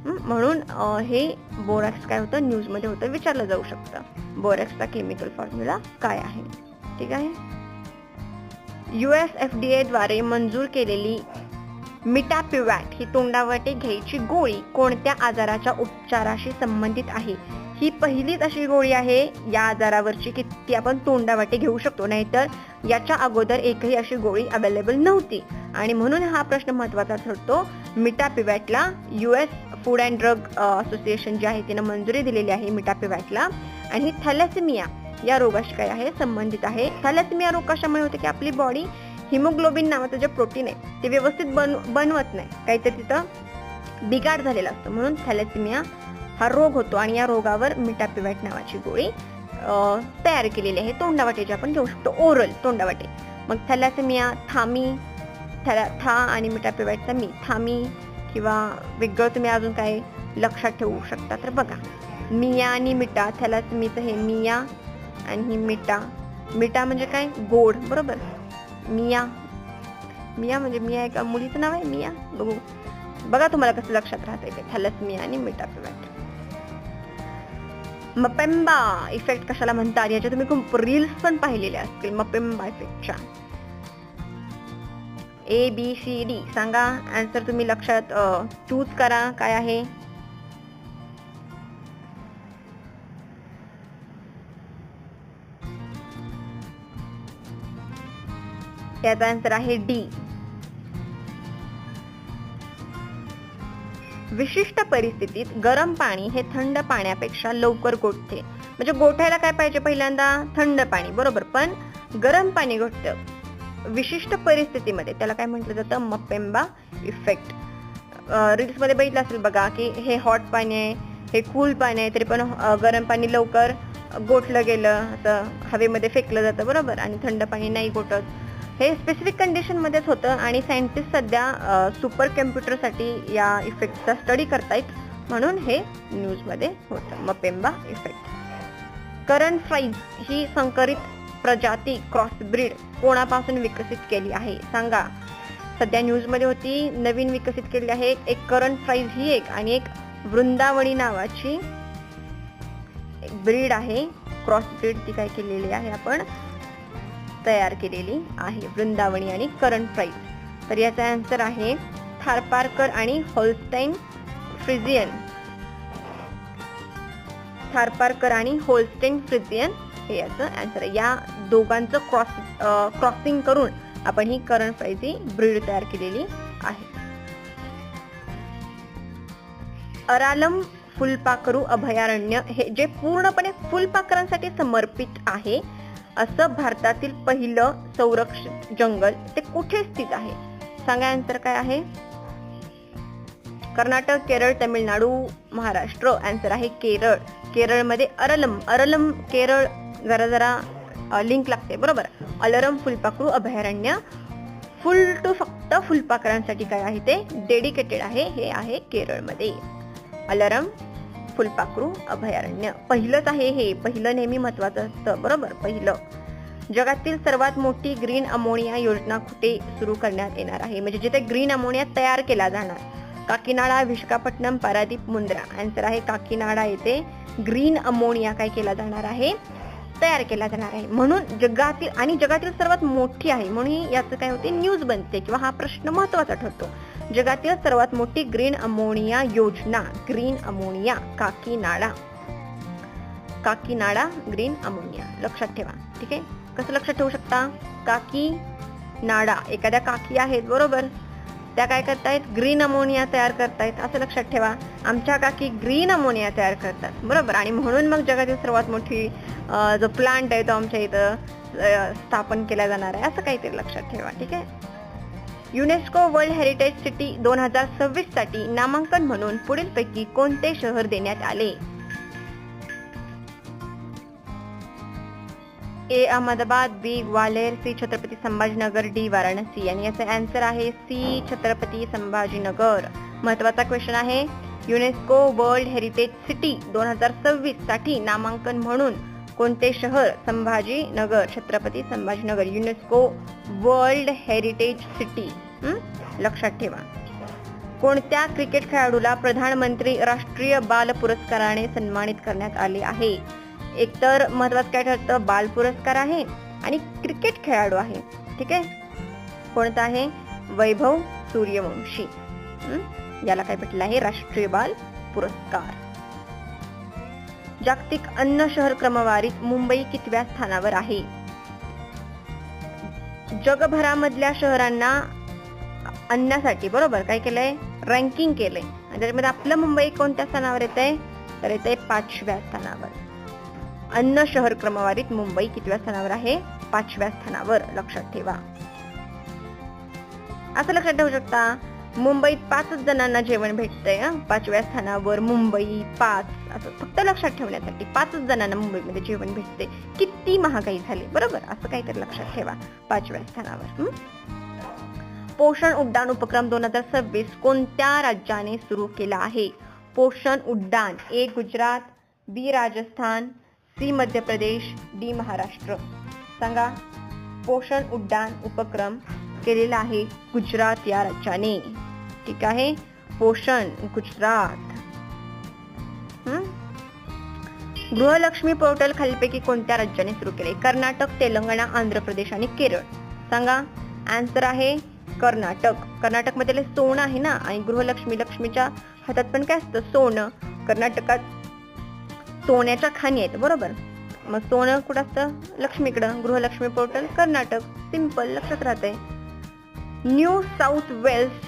म्हणून हे बोरॅक्स काय होतं न्यूजमध्ये होतं, विचारलं जाऊ शकतं बोरॅक्सचा केमिकल फॉर्म्युला काय आहे. ठीक आहे. USFDA द्वारे मंजूर केलेली मिटापिवॅट ही तोंडावाटे घ्यायची गोळी कोणत्या आजाराच्या उपचाराशी संबंधित आहे? ही पहिलीच अशी गोळी आहे या आजारावरची की ती आपण तोंडावाटे घेऊ शकतो, नाहीतर याच्या अगोदर एकही अशी गोळी अवेलेबल नव्हती आणि म्हणून हा प्रश्न महत्त्वाचा ठरतो. मिटापिवॅटला US food and drug association जे आहे तिने मंजुरी दिलेली आहे मिटापिवॅटला. आणि ही थॅलेसेमिया या रोगाशी काय आहे संबंधित आहे. थॅलेसेमिया रोग कशामुळे होते की आपली बॉडी हिमोग्लोबिन नावाचं जे प्रोटीन आहे ते व्यवस्थित बनवत नाही, काहीतरी तिथं बिघाड झालेला असतो, म्हणून थॅलेसेमिया हा रोग होतो आणि या रोगावर मिटापिवॅट नावाची गोळी तयार केलेली आहे तोंडावाटे, जे आपण घेऊ शकतो ओरल तोंडावाटे. मग थॅलेसेमिया थामी था आणि मिटापिवॅटचा थामी किंवा वेगळं तुम्ही अजून काय लक्षात ठेवू शकता तर बघा, मिया आणि मिटा. थॅलेसेमियाचं हे मिया आणि ही मिटा. मिटा म्हणजे काय गोड, बरोबर. मिया म्हणजे मिया एका मुलीचं नाव आहे मिया. बघा तुम्हाला कसं लक्षात राहतंय ते थॅलेसेमिया आणि मिटापिवॅट. मपेंबा इफेक्ट कशाला म्हणतात याच्या तुम्ही खूप रील्स पण पाहिलेल्या असतील मपेंबा इफेक्टच्या. ABCD सांगा आन्सर तुम्ही लक्षात चूज करा काय आहे. त्याचा आन्सर आहे D. विशिष्ट परिस्थितीत गरम पाणी हे थंड पाण्यापेक्षा लवकर गोठते. म्हणजे गोठायला काय पाहिजे पहिल्यांदा थंड पाणी, बरोबर, पण गरम पाणी गोठतं विशिष्ट परिस्थितीमध्ये. त्याला काय म्हटलं जातं मपेंबा इफेक्ट. रील्स मध्ये बघितलं असेल बघा की हे हॉट पाणी आहे, हे कूल पाणी आहे, तरी पण गरम पाणी लवकर गोठलं गेलं, असं हवेमध्ये फेकलं जातं, बरोबर, आणि थंड पाणी नाही गोठत. हे स्पेसिफिक कंडिशन मध्येच होतं आणि सायंटिस्ट सध्या सुपर कम्प्युटरसाठी या इफेक्टचा स्टडी करतायत, म्हणून हे न्यूजमध्ये होतं मपेंबा इफेक्ट. करण फ्राईज ही संकरित प्रजाती क्रॉसब्रीड कोणापासून विकसित केली आहे सांगा. सध्या न्यूजमध्ये होती, नवीन विकसित केली आहे. एक करण फ्राईज ही एक आणि एक वृंदावणी नावाची एक ब्रीड आहे, क्रॉसब्रीड ती काय केलेली आहे आपण तयार केलेली आहे, वृंदावणी आणि करण फ्राईज. तर याचा आन्सर आहे थारपारकर आणि होल्स्टाईन फ्रिजियन. थारपारकर आणि होल्स्टाईन फ्रिजियन हे याचं आन्सर आहे. या दोघांचं क्रॉसिंग करून आपण ही करण फ्राईज ब्रीड तयार केलेली आहे. अरालम फुलपाखरू अभयारण्य हे जे पूर्णपणे फुलपाखरांसाठी समर्पित आहे असं भारतातील पहिलं संरक्षित जंगल ते कुठे स्थित आहे सांगा. आन्सर काय आहे कर्नाटक, केरळ, तमिळनाडू, महाराष्ट्र. आन्सर आहे केरळ. केरळमध्ये अरलम केरळ जरा लिंक लागते, बरोबर. अलारम फुलपाखरू अभयारण्य फक्त फुलपाखरांसाठी काय आहे ते डेडिकेटेड आहे, हे आहे केरळमध्ये. अलारम फुलपाखरू अभयारण्य पहिलंच आहे, हे पहिलं नेहमी महत्वाचं असतं, बरोबर. पहिलं. जगातील सर्वात मोठी ग्रीन अमोनिया योजना कुठे सुरू करण्यात येणार आहे, म्हणजे जिथे ग्रीन अमोनिया तयार केला जाणार. काकीनाडा, विशाखापट्टणम, पारादीप, मुंद्रा. आन्सर आहे काकीनाडा येथे ग्रीन अमोनिया काय केला जाणार आहे तयार केला जाणार आहे. म्हणून जगातील सर्वात मोठी आहे म्हणून याचं काय होते न्यूज बनते किंवा हा प्रश्न महत्वाचा ठरतो. जगातील सर्वात मोठी ग्रीन अमोनिया योजना, green ammonia Kakinada green ammonia लक्षात ठेवा. ठीक आहे, कसं लक्षात ठेवू शकता काकीनाडा, एखाद्या काकी आहेत, बरोबर, त्या काय करतायत ग्रीन अमोनिया तयार करतायत असं लक्षात ठेवा. आमच्या काकी ग्रीन अमोनिया तयार करतात, बरोबर, आणि म्हणून मग जगातील सर्वात मोठी जो प्लांट आहे तो आमच्या इथं स्थापन केला जाणार आहे असं काहीतरी लक्षात ठेवा. ठीक आहे. युनेस्को वर्ल्ड हेरिटेज सिटी 2026 साठी नामांकन म्हणून पुढीलपैकी कोणते शहर देण्यात आले. ए अहमदाबाद, बी ग्वालेर, सी छत्रपती संभाजीनगर, डी वाराणसी. आणि याचा आन्सर आहे सी छत्रपती संभाजीनगर. महत्वाचा क्वेश्चन आहे. युनेस्को वर्ल्ड हेरिटेज सिटी 2026 साठी नामांकन म्हणून कोणते शहर. Sambhajinagar, Chhatrapati Sambhajinagar. UNESCO world heritage city लक्षात ठेवा. कोणत्या क्रिकेट खेळाडूला प्रधानमंत्री राष्ट्रीय बाल पुरस्काराने सन्मानित करण्यात आले आहे? एकतर महत्त्वाचं काय ठरतं, बाल पुरस्कार आहे आणि क्रिकेट खेळाडू आहे. ठीक आहे, कोणता आहे? वैभव सूर्यवंशी. याला काय भेटलं आहे? राष्ट्रीय बाल पुरस्कार. जागतिक अन्न शहर क्रमवारीत मुंबई कितव्या स्थानावर आहे? जगभरामधल्या शहरांना अन्नासाठी बरोबर काय केलंय? रँकिंग केलंय आणि त्याच्यामध्ये आपलं मुंबई कोणत्या स्थानावर येतंय? तर येतंय 5व्या स्थानावर. अन्न शहर क्रमवारीत मुंबई कितव्या स्थानावर आहे? 5व्या स्थानावर. लक्षात ठेवा. असं लक्षात ठेवू शकता, मुंबईत 5 जणांना जेवण भेटतंय. 5व्या स्थानावर मुंबई 5, असं फक्त लक्षात ठेवण्यासाठी 5 जणांना मुंबईमध्ये जेवण भेटते. किती महागाई झाली बरोबर, असं काहीतरी लक्षात ठेवा. 5व्या स्थानावर. पोषण उड्डाण उपक्रम 2026 कोणत्या राज्याने सुरू केला आहे? पोषण उड्डाण. ए गुजरात, बी राजस्थान, सी मध्य प्रदेश, डी महाराष्ट्र. सांगा. पोषण उड्डाण उपक्रम केलेला आहे गुजरात या राज्याने. ठीक आहे, पोषण गुजरात. गृहलक्ष्मी पोर्टल खालीलपैकी कोणत्या राज्याने सुरू केले? कर्नाटक, तेलंगणा, आंध्र प्रदेश आणि केरळ. सांगा. आन्सर आहे कर्नाटक. कर्नाटकमध्ये सोनं आहे ना, आणि गृहलक्ष्मी, लक्ष्मीच्या हातात पण काय असतं? सोनं. कर्नाटकात सोन्याच्या खाणी आहेत बरोबर. मग सोनं कुठं असतं? लक्ष्मीकडं. गृहलक्ष्मी पोर्टल कर्नाटक. सिंपल, लक्षात राहतंय. New South Wales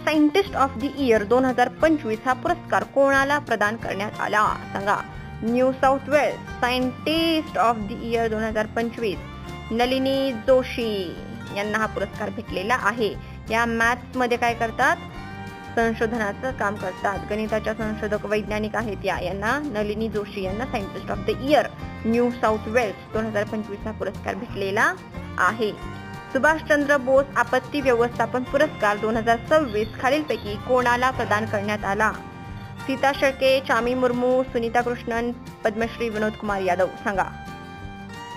scientist of the year 2025 हा पुरस्कार कोणाला प्रदान करण्यात आला? सांगा. New South Wales scientist of the year 2025 Nalini Joshi यांना हा पुरस्कार भेटलेला आहे. या मॅथ्स मध्ये काय करतात? संशोधनाचं काम करतात. गणिताच्या संशोधक वैज्ञानिक आहेत यांना नलिनी जोशी यांना scientist of the year New South Wales 2025 हा पुरस्कार भेटलेला आहे. सुभाषचंद्र बोस आपत्ती व्यवस्थापन पुरस्कार 2026 खालीलपैकी कोणाला प्रदान करण्यात आला? सीता शेळके, चामी मुर्मू, सुनीता कृष्णन, पद्मश्री विनोद कुमार यादव. सांगा.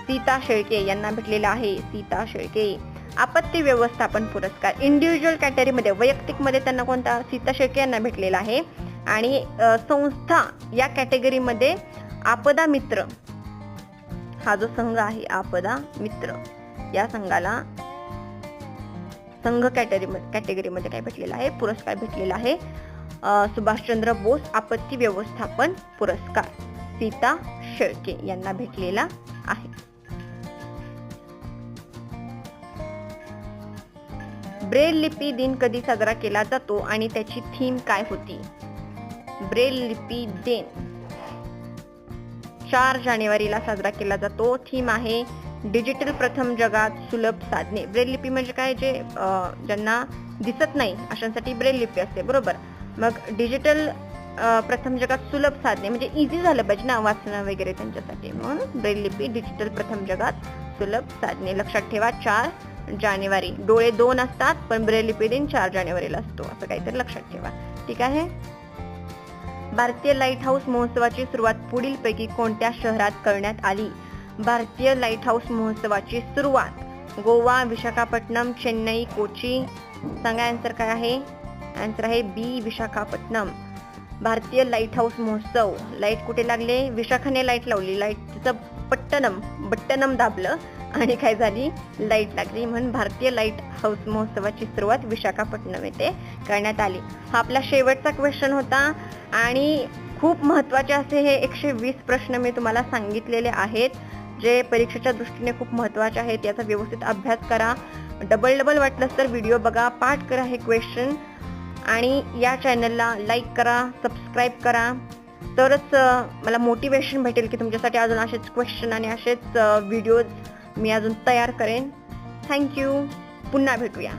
सीता शेळके यांना भेटलेला आहे. सीता शेळके. आपत्ती व्यवस्थापन पुरस्कार इंडिव्हिज्युअल कॅटेगरीमध्ये, वैयक्तिक मध्ये त्यांना कोणता? सीता शेळके यांना भेटलेला आहे. आणि संस्था या कॅटेगरीमध्ये आपदा मित्र हा जो संघ आहे, आपदा मित्र या संघाला संघ कॅटेगरीमध्ये काय भेटलेला आहे? पुरस्कार भेटलेला आहे. सुभाषचंद्र बोस आपत्ती व्यवस्थापन पुरस्कार सीता शेळके यांना भेटलेला आहे. ब्रेल लिपी दिन कधी साजरा केला जातो आणि त्याची थीम काय होती? ब्रेल लिपी दिन 4 जानेवारीला साजरा केला जातो. थीम आहे डिजिटल प्रथम जगात सुलभ साधने. ब्रेल लिपी म्हणजे काय? जे ज्यांना दिसत नाही अशांसाठी ब्रेल लिपी असते बरोबर. मग डिजिटल प्रथम जगात सुलभ साधने म्हणजे इझी झालं पाहिजे ना वाचणं वगैरे त्यांच्यासाठी, म्हणून ब्रेल लिपी डिजिटल प्रथम जगात सुलभ साधने. लक्षात ठेवा. 4 जानेवारी. डोळे 2 असतात पण ब्रेल लिपी दिन 4 जानेवारीला असतो, असं काहीतरी लक्षात ठेवा. ठीक आहे. भारतीय लाईट हाऊस महोत्सवाची सुरुवात पुढीलपैकी कोणत्या शहरात करण्यात आली? भारतीय लाईट हाऊस महोत्सवाची सुरुवात गोवा, विशाखापट्टणम, चेन्नई, कोची. सांगा आन्सर काय आहे? आन्सर आहे बी विशाखापट्टणम. भारतीय लाईट हाऊस महोत्सव. लाईट कुठे लागले? विशाखाने लाईट लावली. लाईटचं बट्टनम दाबलं आणि काय झाली? लाईट लागली. म्हणून भारतीय लाईट हाऊस महोत्सवाची सुरुवात विशाखापट्टणम येथे करण्यात आली. हा आपला शेवटचा क्वेश्चन होता आणि खूप महत्त्वाचे असे हे 120 प्रश्न मी तुम्हाला सांगितलेले आहेत, जे परीक्षेच्या दृष्टीने खूप महत्त्वाचे आहेत. याचा व्यवस्थित अभ्यास करा. डबल वाटलंच तर व्हिडिओ बघा, पाठ करा हे क्वेश्चन आणि या चॅनलला लाईक करा, सबस्क्राईब करा. तरच मला मोटिवेशन भेटेल की तुमच्यासाठी अजून असेच क्वेश्चन आणि असेच व्हिडिओज मी अजून तयार करेन. थँक्यू. पुन्हा भेटूया.